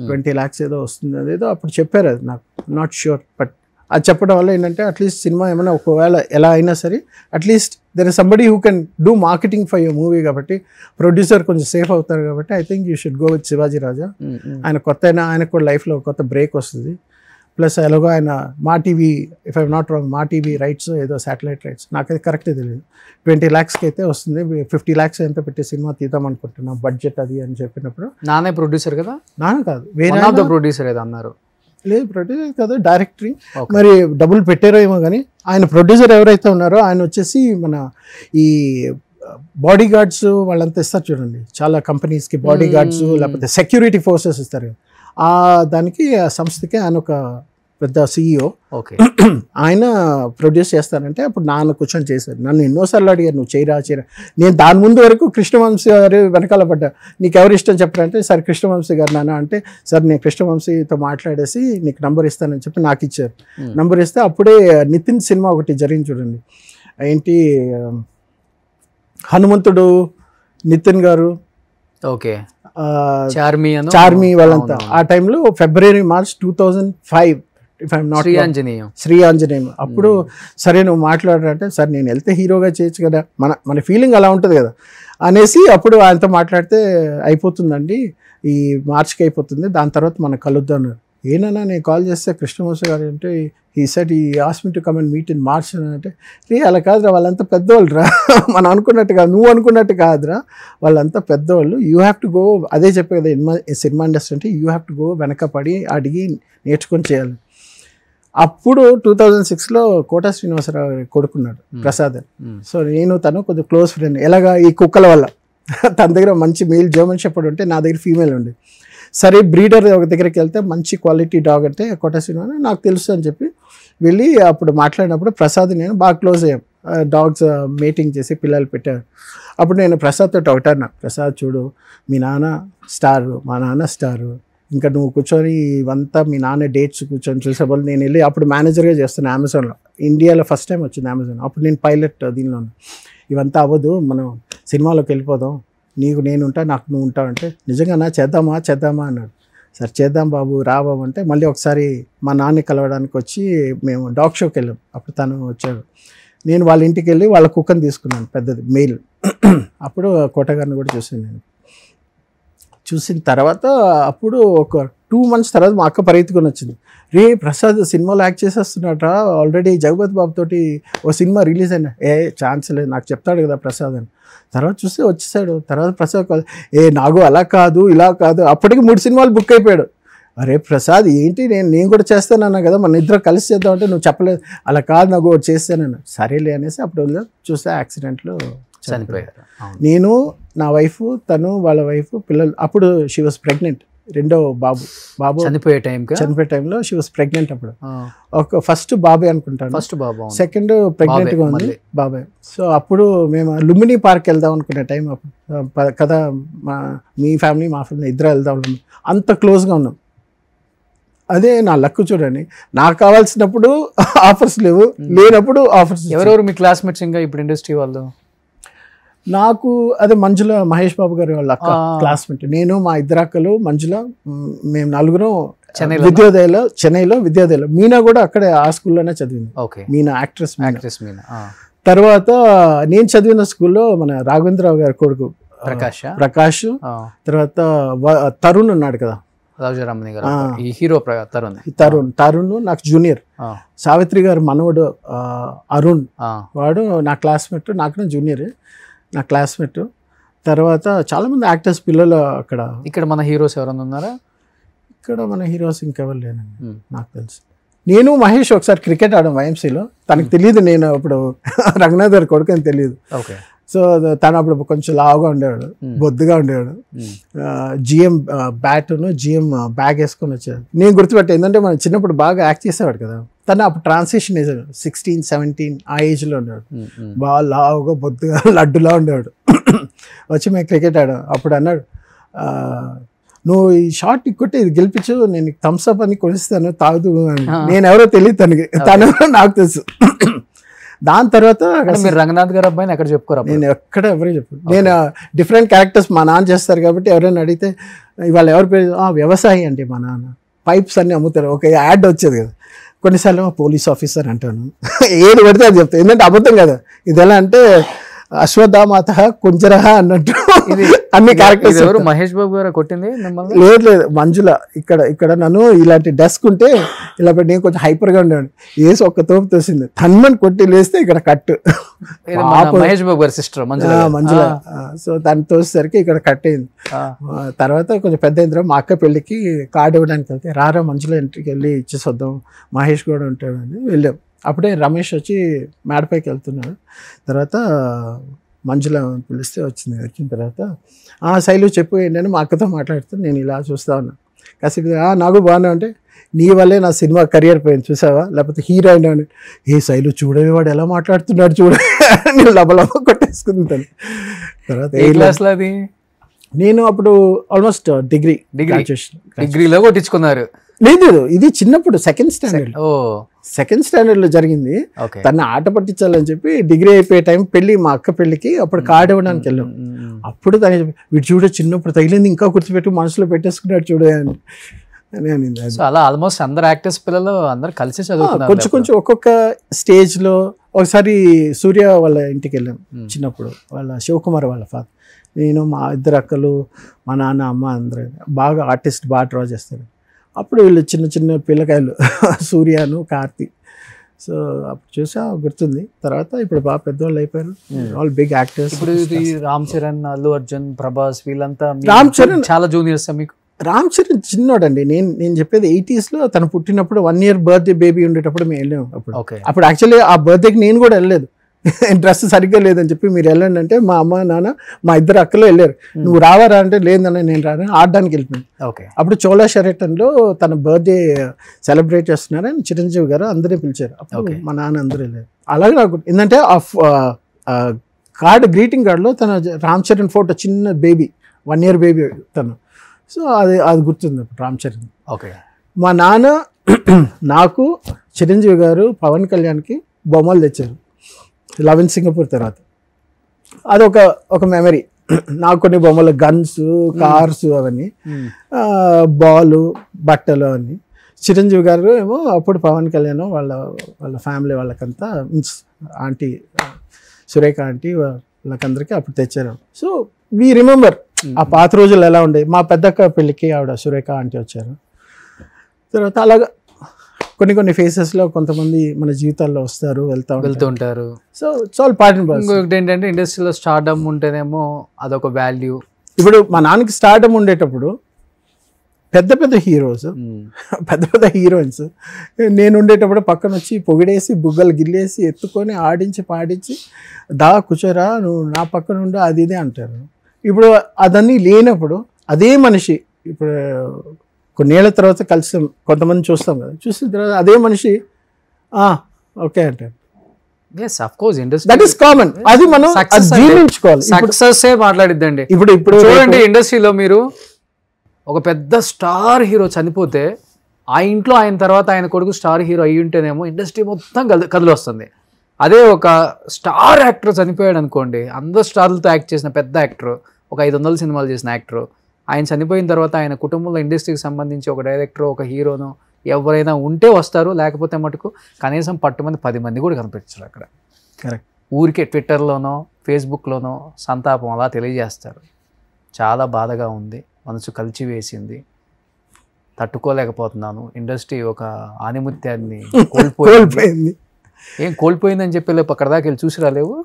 20 lakhs ఏదో వస్తుంది అదేదో అప్పుడు చెప్పారు. అది నాకు నాట్ ష్యూర్, బట్ అది చెప్పడం వల్ల ఏంటంటే అట్లీస్ట్ సినిమా ఏమైనా ఒకవేళ ఎలా అయినా సరే at least there is somebody who can do marketing for your movie కాబట్టి ప్రొడ్యూసర్ కొంచెం సేఫ్ అవుతారు కాబట్టి I think you should go with Shivaji Raja. ఆయన కొత్త అయినా ఆయనకు కూడా లైఫ్లో కొత్త బ్రేక్ వస్తుంది. ప్లస్ ఎలాగో ఆయన మా TV if I'm not wrong మా టీవీ రైట్స్ ఏదో శాటిలైట్ రైట్స్ నాకైతే కరెక్టే తెలియదు 20 lakhsకి అయితే వస్తుంది. 50 lakhs ఎంత పెట్టి సినిమా తీద్దాం అనుకుంటున్నాం బడ్జెట్ అది అని చెప్పినప్పుడు. నానే ప్రొడ్యూసర్ కదా? నాన్న కాదు, వేరే ప్రొడ్యూసర్ ఏదో అన్నారు. లేదు ప్రొడ్యూసర్ కాదు, డైరెక్టరీ. మరి డబ్బులు పెట్టారో ఏమో కానీ ఆయన ప్రొడ్యూసర్ ఎవరైతే ఉన్నారో ఆయన వచ్చేసి మన ఈ బాడీ గార్డ్స్ వాళ్ళంతా ఇస్తారు చూడండి, చాలా కంపెనీస్కి బాడీ గార్డ్స్ లేకపోతే సెక్యూరిటీ ఫోర్సెస్ ఇస్తారు. ఆ దానికి ఆ సంస్థకి ఆయన ఒక పెద్ద CEO. ఓకే. ఆయన ప్రొడ్యూస్ చేస్తానంటే అప్పుడు నాన్న కూర్చొని చేశారు. నన్ను ఎన్నోసార్లు అడిగారు నువ్వు చేయరా. నేను దాని ముందు వరకు కృష్ణవంశీ గారు వెనకాల పడ్డా. నీకు ఎవరు ఇష్టం చెప్పారంటే సార్ కృష్ణవంశీ గారు నాన్న అంటే సార్ నేను కృష్ణవంశీతో మాట్లాడేసి నీకు నంబర్ ఇస్తానని చెప్పి నాకు ఇచ్చారు. నంబర్ ఇస్తే అప్పుడే నితిన్ సినిమా ఒకటి జరిగింది చూడండి, ఏంటి హనుమంతుడు నితిన్ గారు. ఓకే. చార్మి వాళ్ళంతా ఆ టైంలో February March 2005 if I'm not Sri Anjaneyam. అప్పుడు సరే నువ్వు మాట్లాడారంటే సార్ నేను వెళ్తే హీరోగా చేయొచ్చు కదా, మన ఫీలింగ్ అలా ఉంటుంది కదా అనేసి అప్పుడు ఆయనతో మాట్లాడితే అయిపోతుందండి ఈ మార్చికి అయిపోతుంది, దాని తర్వాత మనం కలుద్దాం. ఏనన్నా నేను కాల్ చేస్తే కృష్ణవంశీ గారు అంటే ఈ సెట్ ఈ ask me to come and meet in March అంటే అలా కాదురా వాళ్ళంతా పెద్దవాళ్ళు రా మనం అనుకున్నట్టు కాదు, నువ్వు అనుకున్నట్టు కాదురా వాళ్ళంతా పెద్దవాళ్ళు. You have to go. అదే చెప్పే కదా సినిమా ఇండస్ట్రీ అంటే యూ హ్యావ్ టు గో, వెనక పడి అడిగి నేర్చుకొని చేయాలి. అప్పుడు 2006లో కోటా శ్రీనివాసరావు కొడుకున్నాడు ప్రసాద్. సో నేను తను కొద్దిగా క్లోజ్ ఫ్రెండ్. ఎలాగా ఈ కుక్కల వల్ల తన దగ్గర మంచి మేల్ జర్మన్ షెపర్డ్ ఉంటే నా దగ్గర ఫీమేల్ ఉంది. సరే బ్రీడర్ ఒక దగ్గరికి వెళ్తే మంచి క్వాలిటీ డాగ్ అంటే కోటా శ్రీనివాస నాకు తెలుసు అని చెప్పి వెళ్ళి అప్పుడు మాట్లాడినప్పుడు ప్రసాద్ నేను బాగా క్లోజ్ అయ్యాం. డాగ్స్ మీటింగ్ చేసి పిల్లలు పెట్టారు. అప్పుడు నేను ప్రసాద్తో ఒకటన్నా, ప్రసాద్ చూడు మీ నాన్న స్టారు, మా నాన్న స్టారు, ఇంకా నువ్వు కూర్చొని ఇవంతా మీ నాన్న డేట్స్ కూర్చొని చూసేవాళ్ళు. నేను వెళ్ళి అప్పుడు మేనేజర్గా చేస్తాను అమెజాన్లో, ఇండియాలో ఫస్ట్ టైం వచ్చింది అమెజాన్. అప్పుడు నేను పైలట్ దీనిలో. ఇవంతా అవ్వదు, మనం సినిమాలోకి వెళ్ళిపోదాం, నీకు నేను ఉంటా నాకు నువ్వు ఉంటావు అంటే నిజంగా చేద్దామా అన్నాడు. సరే చేద్దాం బాబు రా బాబు అంటే మళ్ళీ ఒకసారి మా నాన్న కలవడానికి వచ్చి మేము డాగ్ షోకి వెళ్ళాం. అప్పుడు తను వచ్చాడు. నేను వాళ్ళ ఇంటికి వెళ్ళి వాళ్ళ కుక్కని తీసుకున్నాను పెద్దది మెయిల్. అప్పుడు కోటగారిని కూడా చూసాను నేను. చూసిన తర్వాత అప్పుడు ఒక 2 months తర్వాత మా అక్క పరిగెత్తుకొని వచ్చింది, రే ప్రసాద్ సినిమాలో యాక్ట్ చేసేస్తున్నాడట, ఆల్రెడీ జగపతి బాబు తోటి ఓ సినిమా రిలీజ్ అయినా. ఛాన్స్ లేదు, నాకు చెప్తాడు కదా ప్రసాద్ అని. తర్వాత చూస్తే వచ్చేసాడు. తర్వాత ప్రసాద్ కాదు, నాగు అలా కాదు ఇలా కాదు. అప్పటికి 3 సినిమాలు బుక్ అయిపోయాడు. అరే ప్రసాద్ ఏంటి నేను కూడా చేస్తానన్నా కదా, మన ఇద్దరు కలిసి చేద్దామంటే నువ్వు చెప్పలేదు. అలా కాదు నాకు చేస్తానన్నా. సరేలే అనేసి అప్పుడు చూస్తే యాక్సిడెంట్లో చనిపోయారు. నేను నా వైఫ్ తను వాళ్ళ వైఫ్ పిల్లలు. అప్పుడు షీ వాజ్ ప్రెగ్నెంట్ రెండో బాబు చనిపోయే టైంలో షీ వాస్ ప్రెగ్నెంట్. అప్పుడు ఒక ఫస్ట్ బాబాయ్ అనుకుంటాను, ఫస్ట్ బాబు, సెకండ్ ప్రెగ్నెంట్ గా ఉంది బాబాయ్. సో అప్పుడు మేము లుంబిని పార్క్ వెళ్దాం అనుకునే టైం కదా, మీ ఫ్యామిలీ మా ఫ్యామిలీ ఇద్దరు వెళ్దాం, అంత క్లోజ్గా ఉన్నాం. అదే నా లక్ చూడండి, నాకు కావాల్సినప్పుడు ఆఫర్స్ లేవు, లేనప్పుడు ఆఫర్స్. ఎవరెవరు మీ క్లాస్మేట్స్ ఇంకా ఇప్పుడు ఇండస్ట్రీ వాళ్ళు? నాకు అదే మంజుల, మహేష్ బాబు గారి వాళ్ళ అక్క క్లాస్మేట్. నేను, మా ఇద్దరు అక్కలు, మంజుల, మేము నలుగురం విద్యోదయలో, చెన్నైలో విద్యోదయలో. మీనా కూడా అక్కడే ఆ స్కూల్లోనే చదివింది. మీనా యాక్ట్రెస్ మీనా. తర్వాత నేను చదివిన స్కూల్లో మన రాఘవేంద్రరావు గారి కొడుకు ప్రకాష్, తర్వాత తరుణ్ ఉన్నాడు కదా, తరుణ్ నాకు జూనియర్. సావిత్రి గారు మనవడు అరుణ్, వాడు నా క్లాస్మేట్, నాకు జూనియర్, నా క్లాస్మేట్. తర్వాత చాలా మంది యాక్టర్స్ పిల్లలు అక్కడ. ఇక్కడ మన హీరోస్ ఎవరైనా ఉన్నారా? ఇక్కడ మన హీరోస్ ఇంకెవరు లేనండి నాకు తెలుసు. నేను మహేష్ ఒకసారి క్రికెట్ ఆడాం వైఎంసీలో, తనకు తెలియదు నేను అప్పుడు రంగనాథ్ గారి కొడుకు అని తెలియదు. సో తను అప్పుడు కొంచెం లావుగా ఉండేవాడు, బొద్దుగా ఉండేవాడు. జిఎం బ్యాట్ను జిఎం బ్యాగ్ వేసుకొని వచ్చాడు. నేను గుర్తుపెట్టా, ఏంటంటే మనం చిన్నప్పుడు బాగా యాక్ట్ చేసేవాడు కదా. తను అప్పుడు ట్రాన్సిషన్ ఏజ్ 16, 17 ఆ ఏజ్లో ఉండేవాడు. బాగా లావుగా బొద్దుగా లడ్డులా ఉండేవాడు. వచ్చి మేము క్రికెట్ ఆడాం. అప్పుడు అన్నాడు, నువ్వు ఈ షార్ట్ కొట్టి ఇది గెలిపించు, నేను థమ్స్ అప్ అని కొనిస్తాను, తాగుతూ అని. నేను ఎవరో తెలియదు తనకి, తనెవరో నాకు తెలుసు. దాని తర్వాత మీరు రంగనాథ్ గారు అబ్బాయిని ఎక్కడ చెప్పుకోరా? నేను ఎక్కడ ఎవరికి చెప్పాను. నేను డిఫరెంట్ క్యారెక్టర్స్ మా నాన్న చేస్తారు కాబట్టి ఎవరైనా అడిగితే ఇవాళ ఎవరి పేరు, వ్యవసాయి అంటే మా నాన్న పైప్స్ అన్ని అమ్ముతారు. ఒక యాడ్ వచ్చేది కదా, కొన్నిసార్లు పోలీస్ ఆఫీసర్ అంటాను, ఏది పడితే అది చెప్తాను. ఎందుకంటే అబద్ధం కదా, ఇది ఎలా అంటే అశ్వత్థామాత కుంజరహ అన్నట్టు అన్ని క్యారెక్టర్స్. ఎవరు మహేష్ బాబు గారు కొట్టింది? లేదు మంజుల. ఇక్కడ నన్ను ఇలాంటి డెస్క్ ఉంటే ఇలా పెట్టి, నేను కొంచెం హైపర్గా ఉండేవాడు, వేసి ఒక్క తోపు తోసింది, తన్మని కొట్టి లేస్తే ఇక్కడ కట్. మహేష్ బాబు గారి సిస్టర్ మంజుల. సో తను తోసేసరికి ఇక్కడ కట్ అయింది. తర్వాత కొంచెం పెద్ద అయిన మా అక్క పెళ్ళికి కార్డు ఇవ్వడానికి వెళ్తే, రారా మంజుల ఇంటికి వెళ్ళి ఇచ్చేసి వద్దాం, మహేష్ కూడా ఉంటాడని వెళ్ళాం. అప్పుడే రమేష్ వచ్చి మేడపైకి వెళ్తున్నాడు. తర్వాత మంజుల పిలిస్తే వచ్చింది. వచ్చిన తర్వాత శైలు చెప్పు ఏంటని మా అక్కతో మాట్లాడుతూ నేను ఇలా చూస్తా ఉన్నా. కాసేపు నాకు బాగున్నా అంటే, నీ వల్లే నా సినిమా కెరియర్ పోయింది చూసావా, లేకపోతే హీరోయిన్ అని. ఏ శైలు చూడవే వాడు ఎలా మాట్లాడుతున్నాడు చూడ, నేను లబలబ కొట్టేసుకుంటాను. తర్వాత నేను అప్పుడు ఆల్మోస్ట్ డిగ్రీలో కొట్టించుకున్నారు. లేదు, ఇది చిన్నప్పుడు సెకండ్ స్టాండర్డ్ లో జరిగింది. తన ఆట పట్టించాలని చెప్పి డిగ్రీ అయిపోయే టైం పెళ్లి, మా అక్క పెళ్లికి అప్పుడు కార్డు ఇవ్వడానికి వెళ్ళాం. అప్పుడు తను వీడు చూడ చిన్నప్పుడు తగిలింది ఇంకా గుర్తుపెట్టి మనసులో పెట్టేసుకున్నాడు చూడే అని అనింది. అలా ఆల్మోస్ట్ అందరు యాక్టర్స్ పిల్లలు అందరు కలిసి చదువుతున్నారు. కొంచెం ఒక్కొక్క స్టేజ్ లో. ఒకసారి సూర్య వాళ్ళ ఇంటికి వెళ్ళాం చిన్నప్పుడు, వాళ్ళ శివకుమార్ వాళ్ళ ఫాదర్, నేను, మా ఇద్దరు అక్కలు, మా నాన్న, అమ్మ అందరూ బాగా ఆర్టిస్ట్, బాగా డ్రా చేస్తారు. అప్పుడు వీళ్ళు చిన్న చిన్న పిల్లకాయలు, సూర్యను, కార్తీ. సో అప్పుడు చూసా, గుర్తుంది. తర్వాత ఇప్పుడు బాగా పెద్దవాళ్ళు అయిపోయారు, ఆల్ బిగ్ యాక్టర్స్. ఇప్పుడు రామ్ చరణ్, అల్లు అర్జున్, ప్రభాస్ వీళ్ళంతా. రామ్ చరణ్ చాలా జూనియర్స్ మీకు. రామ్ చరణ్ చిన్నోడండి. నేను చెప్పేది 80s లో తను పుట్టినప్పుడు 1 year బర్త్డే బేబీ ఉండేటప్పుడు మేము వెళ్ళాము. అప్పుడు యాక్చువల్లీ ఆ బర్త్డేకి నేను కూడా వెళ్ళలేదు, డ్రెస్ సరిగ్గా లేదని చెప్పి మీరు వెళ్ళండి అంటే మా అమ్మ, నాన్న, మా ఇద్దరు అక్కలు వెళ్ళారు. నువ్వు రావారా అంటే లేదన్నా నేను రాను, ఆడడానికి వెళ్ళిపోయాను. అప్పుడు చోళా షెరటన్లో తన బర్త్డే సెలబ్రేట్ చేస్తున్నారని చిరంజీవి గారు అందరినీ పిలిచారు. అప్పుడు మా నాన్న అందరూ వెళ్ళారు. అలాగే నాకు ఏంటంటే కార్డు, గ్రీటింగ్ కార్డులో తన రామ్ చరణ్ ఫోటో, చిన్న బేబీ, 1 year బేబీ తను. సో అది గుర్తుంది రామ్ చరణ్. మా నాన్న నాకు, చిరంజీవి గారు పవన్ కళ్యాణ్కి బొమ్మలు తెచ్చారు, లవ్ ఇన్ సింగపూర్ తర్వాత. అదొక మెమరీ. నాకు కొన్ని బొమ్మలు, గన్స్, కార్స్, అవన్నీ, బాలు, బట్టలు అవన్నీ. చిరంజీవి గారు ఏమో అప్పుడు పవన్ కళ్యాణ్ వాళ్ళ ఫ్యామిలీ వాళ్ళకంతా, ఆంటీ సురేఖ ఆంటీ వాళ్ళకందరికీ అప్పుడు తెచ్చారు. సో వీ రిమెంబర్ ఆ పాత రోజులు ఎలా ఉండే. మా పెద్దక్క పెళ్ళికి ఆవిడ సురేఖ ఆంటీ వచ్చారు. తర్వాత అలాగా కొన్ని ఫేసెస్లో కొంతమంది మన జీవితాల్లో వస్తారు, వెళ్తూ ఉంటారు. So it's all part and parcel. ఇంకొకటి ఏంటంటే ఇండస్ట్రీలో స్టార్డమ్ ఉంటేనేమో అదొక వాల్యూ. ఇప్పుడు మా నాన్నకి స్టార్డమ్ ఉండేటప్పుడు పెద్ద హీరోస్, పెద్ద హీరోయిన్స్ నేను ఉండేటప్పుడు పక్కన వచ్చి పొగిడేసి, బుగ్గలు గిల్లేసి, ఎత్తుకొని ఆడించి పాడించి, దా కూర్చోరా నువ్వు నా పక్కన ఉండు, అది ఇదే అంటారు. ఇప్పుడు అదన్నీ లేనప్పుడు అదే మనిషి ఇప్పుడు కొన్నేళ్ల తర్వాత కలిసాం, కొంతమంది చూస్తాం కదా, చూసిన తర్వాత అదే మనిషి ఓకే అంటారు. yes of course industry that is common. అది మనం జీర్ణించుకోవాలి. సక్సెస్ మాట్లాడిద్దండి. ఇప్పుడు చూడండి, ఇండస్ట్రీలో మీరు ఒక పెద్ద స్టార్ హీరో చనిపోతే ఆ ఇంట్లో ఆయన తర్వాత ఆయన కొడుకు స్టార్ హీరో అయ్యి ఉంటేనేమో ఇండస్ట్రీ మొత్తం కదిలి వస్తుంది. అదే ఒక స్టార్ యాక్టర్ చనిపోయాడు అనుకోండి, అందరు స్టార్లతో యాక్ట్ చేసిన పెద్ద యాక్టర్, ఒక 500 సినిమాలు చేసిన యాక్టర్, ఆయన చనిపోయిన తర్వాత ఆయన కుటుంబంలో ఇండస్ట్రీకి సంబంధించి ఒక డైరెక్టర్, ఒక హీరోను ఎవరైనా ఉంటే వస్తారు, లేకపోతే మటుకు కనీసం పట్టుమంది 10 మంది కూడా కనిపించరు అక్కడ. కరెక్ట్. ఊరికే ట్విట్టర్లోనో ఫేస్బుక్లోనో సంతాపం అలా తెలియజేస్తారు. చాలా బాధగా ఉంది, మనసు కలిచివేసింది, తట్టుకోలేకపోతున్నాను. ఇండస్ట్రీ ఒక ఆనిముత్యాన్ని కోల్పోయింది. ఏం కోల్పోయిందని చెప్పి లేపు అక్కడ దాకా వెళ్ళి చూసి రాలేవు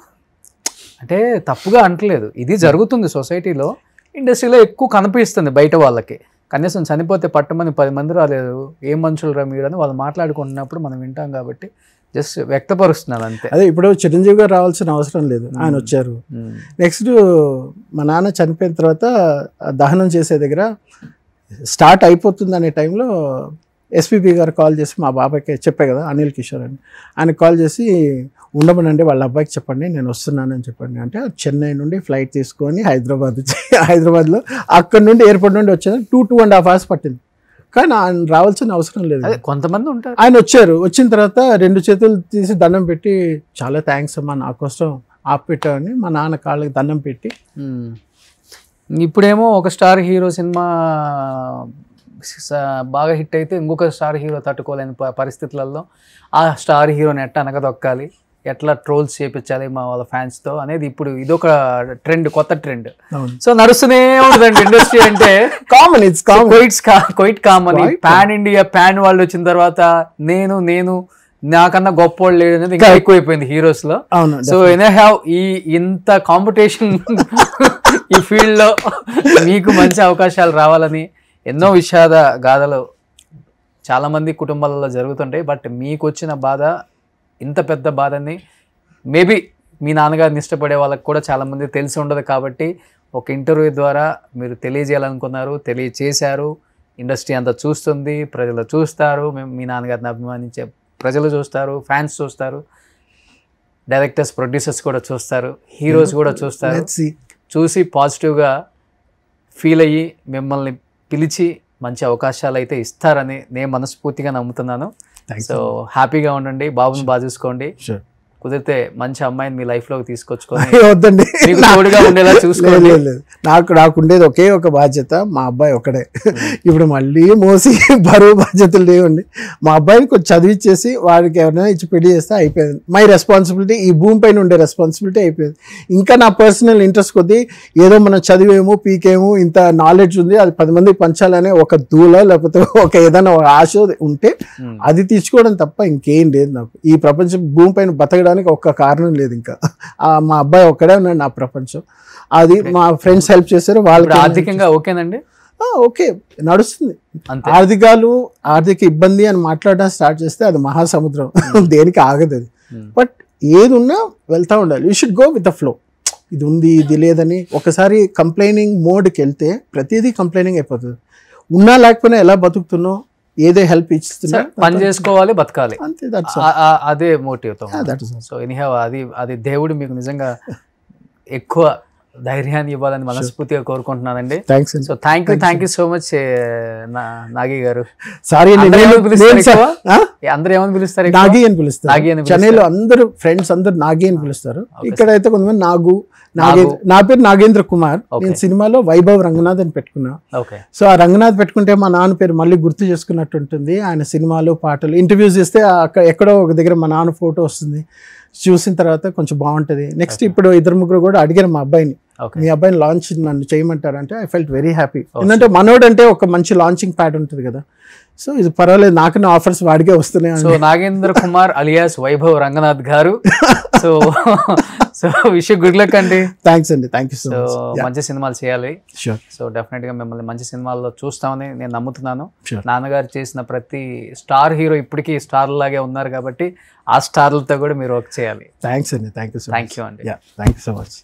అంటే తప్పుగా అంటలేదు, ఇది జరుగుతుంది సొసైటీలో. ఇండస్ట్రీలో ఎక్కువ కనిపిస్తుంది బయట వాళ్ళకి. కనీసం చనిపోతే పట్టమని 10 మంది రాలేదు, ఏం మనుషులు మీరు అని వాళ్ళు మాట్లాడుకుంటున్నప్పుడు మనం వింటాం కాబట్టి జస్ట్ వ్యక్తపరుస్తున్నాను అంతే. అదే ఇప్పుడు చిరంజీవి గారు రావాల్సిన అవసరం లేదు, ఆయన వచ్చారు. నెక్స్ట్ మా నాన్న చనిపోయిన తర్వాత దహనం చేసే దగ్గర స్టార్ట్ అయిపోతుంది అనే టైంలో ఎస్పీబీ గారు కాల్ చేసి, మా బాబాయ్కి చెప్పే కదా అనిల్ కిషోర్ అని, ఆయనకు కాల్ చేసి ఉండమనండి వాళ్ళ అబ్బాయికి చెప్పండి నేను వస్తున్నానని చెప్పండి అంటే, చెన్నై నుండి ఫ్లైట్ తీసుకొని హైదరాబాద్లో అక్కడ నుండి ఎయిర్పోర్ట్ నుండి వచ్చాను. 2.5 hours పట్టింది. కానీ ఆయన రావాల్సిన అవసరం లేదు. కొంతమంది ఉంటారు. ఆయన వచ్చారు, వచ్చిన తర్వాత 2 చేతులు తీసి దండం పెట్టి, చాలా థ్యాంక్స్ అమ్మా నా కోసం ఆపిపెట్టామని మా నాన్న కాళ్ళకి దండం పెట్టి. ఇప్పుడేమో ఒక స్టార్ హీరో సినిమా బాగా హిట్ అయితే ఇంకొక స్టార్ హీరో తట్టుకోలేని పరిస్థితులలో ఆ స్టార్ హీరోని ఎట్లా అనగదొక్కాలి, ఎట్లా ట్రోల్స్ చేపించాలి మా వాళ్ళ ఫ్యాన్స్తో అనేది ఇప్పుడు ఇదొక ట్రెండ్, కొత్త ట్రెండ్. సో నడుస్తూనే ఉంటుందండి ఇండస్ట్రీ అంటే. Common, it's quite common. Pan India pan వాళ్ళు వచ్చిన తర్వాత నేను నాకన్నా గొప్ప వాళ్ళు లేడు అనేది ఇంకా ఎక్కువైపోయింది హీరోస్ లో. సో ఎనీహౌ ఇంత కాంపిటీషన్ ఈ ఫీల్డ్ లో మీకు మంచి అవకాశాలు రావాలని ఎన్నో విషాద గాథలు చాలా మంది కుటుంబాలలో జరుగుతుంటాయి. బట్ మీకు వచ్చిన బాధ, ఇంత పెద్ద బాధని మేబీ మీ నాన్నగారిని ఇష్టపడే వాళ్ళకి కూడా చాలామంది తెలిసి ఉండదు కాబట్టి ఒక ఇంటర్వ్యూ ద్వారా మీరు తెలియజేయాలనుకున్నారు, తెలియచేశారు. ఇండస్ట్రీ అంతా చూస్తుంది, ప్రజలు చూస్తారు, మీ నాన్నగారిని అభిమానించే ప్రజలు చూస్తారు, ఫ్యాన్స్ చూస్తారు, డైరెక్టర్స్ ప్రొడ్యూసర్స్ కూడా చూస్తారు, హీరోస్ కూడా చూస్తారు. చూసి పాజిటివ్గా ఫీల్ అయ్యి మిమ్మల్ని పిలిచి మంచి అవకాశాలు అయితే ఇస్తారని నేను మనస్ఫూర్తిగా నమ్ముతున్నాను. సో హ్యాపీగా ఉండండి, బాబుని బాగా చూసుకోండి, కుదిరితే మంచి అమ్మాయిని మీ లైఫ్ లోకి తీసుకొచ్చుకోండి, వద్దండి తోడుగా ఉండేలా చూసుకోండి. నాకు ఉండేది ఒకే ఒక బాధ్యత, మా అబ్బాయి ఒకడే. ఇప్పుడు మళ్ళీ మోసి బరువు బాధ్యతలు లేవండి. మా అబ్బాయిని కొంచెం చదివిచ్చేసి వాడికి ఎవరైనా ఇచ్చి పెళ్లి చేస్తే అయిపోయింది. మై రెస్పాన్సిబిలిటీ, ఈ భూమి పైన ఉండే రెస్పాన్సిబిలిటీ అయిపోయింది. ఇంకా నా పర్సనల్ ఇంట్రెస్ట్ కొద్దీ ఏదో మనం చదివేమో పీకేమో ఇంత నాలెడ్జ్ ఉంది అది 10 మందికి పంచాలనే ఒక దూల లేకపోతే ఒక ఏదైనా ఆశ ఉంటే అది తీసుకోవడం తప్ప ఇంకేం లేదు నాకు. ఈ ప్రపంచం భూమి పైన బతకడానికి ఒక్క కారణం లేదు. ఇంకా మా అబ్బాయి ఒక్కడే ఉన్నాడు నా ప్రపంచం. అది మా ఫ్రెండ్స్ హెల్ప్ చేశారు. వాళ్ళకి ఆర్థికంగా ఓకేనండి, ఓకే నడుస్తుంది. ఆర్థిక ఇబ్బంది అని మాట్లాడడం స్టార్ట్ చేస్తే అది మహాసముద్రం, దేనికి ఆగదు అది. బట్ ఏది ఉన్నా వెళ్తా ఉండాలి. You should go with the flow. ఇది ఉంది ఇది లేదని ఒకసారి కంప్లైనింగ్ మోడ్కి వెళ్తే ప్రతిదీ కంప్లైనింగ్ అయిపోతుంది. ఉన్నా లేకపోయినా ఎలా బతుకుతున్నావు, ఏదే హెల్ప్ ఇస్తున్నా, పని చేసుకోవాలి, బతకాలి, అంతే. అదే మోటివ్తో. సో ఎనీహౌ అది దేవుడు మీకు నిజంగా ఎక్కువ ధైర్యాన్ని ఇవ్వాలని మనస్ఫూర్తిగా కోరుకుంటున్నానండి. So thank you so much Nagi గారు. సారీ అందరూ ఏమని పిలుస్తారు? నాగి అని పిలుస్తారు. చెన్నైలో అందరూ ఫ్రెండ్స్ అందరూ నాగి అని పిలుస్తారు. ఇక్కడైతే కొంతమంది నా పేరు నాగేంద్ర కుమార్. నేను సినిమాలో వైభవ్ రంగనాథ్ అని పెట్టుకున్నా. సో ఆ రంగనాథ్ పెట్టుకుంటే మా నాన్న పేరు మళ్ళీ గుర్తు చేసుకున్నట్టు ఉంటుంది. ఆయన సినిమాలు పాటలు ఇంటర్వ్యూస్ చేస్తే అక్కడ ఎక్కడో ఒక దగ్గర మా నాన్న ఫోటో వస్తుంది. చూసిన తర్వాత కొంచెం బాగుంటుంది. నెక్స్ట్ ఇప్పుడు 2-3 కూడా అడిగారు మా అబ్బాయిని, మీ అబ్బాయిని లాంచ్ నన్ను చేయమంటారంటే ఐ ఫెల్ట్ వెరీ హ్యాపీ. ఎందుకంటే మనోడు అంటే ఒక మంచి లాంచింగ్ ప్యాడ్ ఉంటుంది కదా. సో ఇది పర్వాలేదు, నాకు నా ఆఫర్స్ వాడికే వస్తున్నాయి. సో నాగేంద్ర కుమార్ అలియాస్ వైభవ్ రంగనాథ్ గారు. So wish you good luck అండి. థ్యాంక్స్ అండి, థ్యాంక్ యూ సో మచ్. మంచి సినిమాలు చేయాలి. షూర్. సో డెఫినెట్ గా మిమ్మల్ని మంచి సినిమాల్లో చూస్తామని నేను నమ్ముతున్నాను. నాన్నగారు చేసిన ప్రతి స్టార్ హీరో ఇప్పటికీ స్టార్ లాగే ఉన్నారు కాబట్టి ఆ స్టార్లతో కూడా మీరు వర్క్ చేయాలి. థ్యాంక్స్ అండి, thank you so much. Thank you అండి. Thank you so much.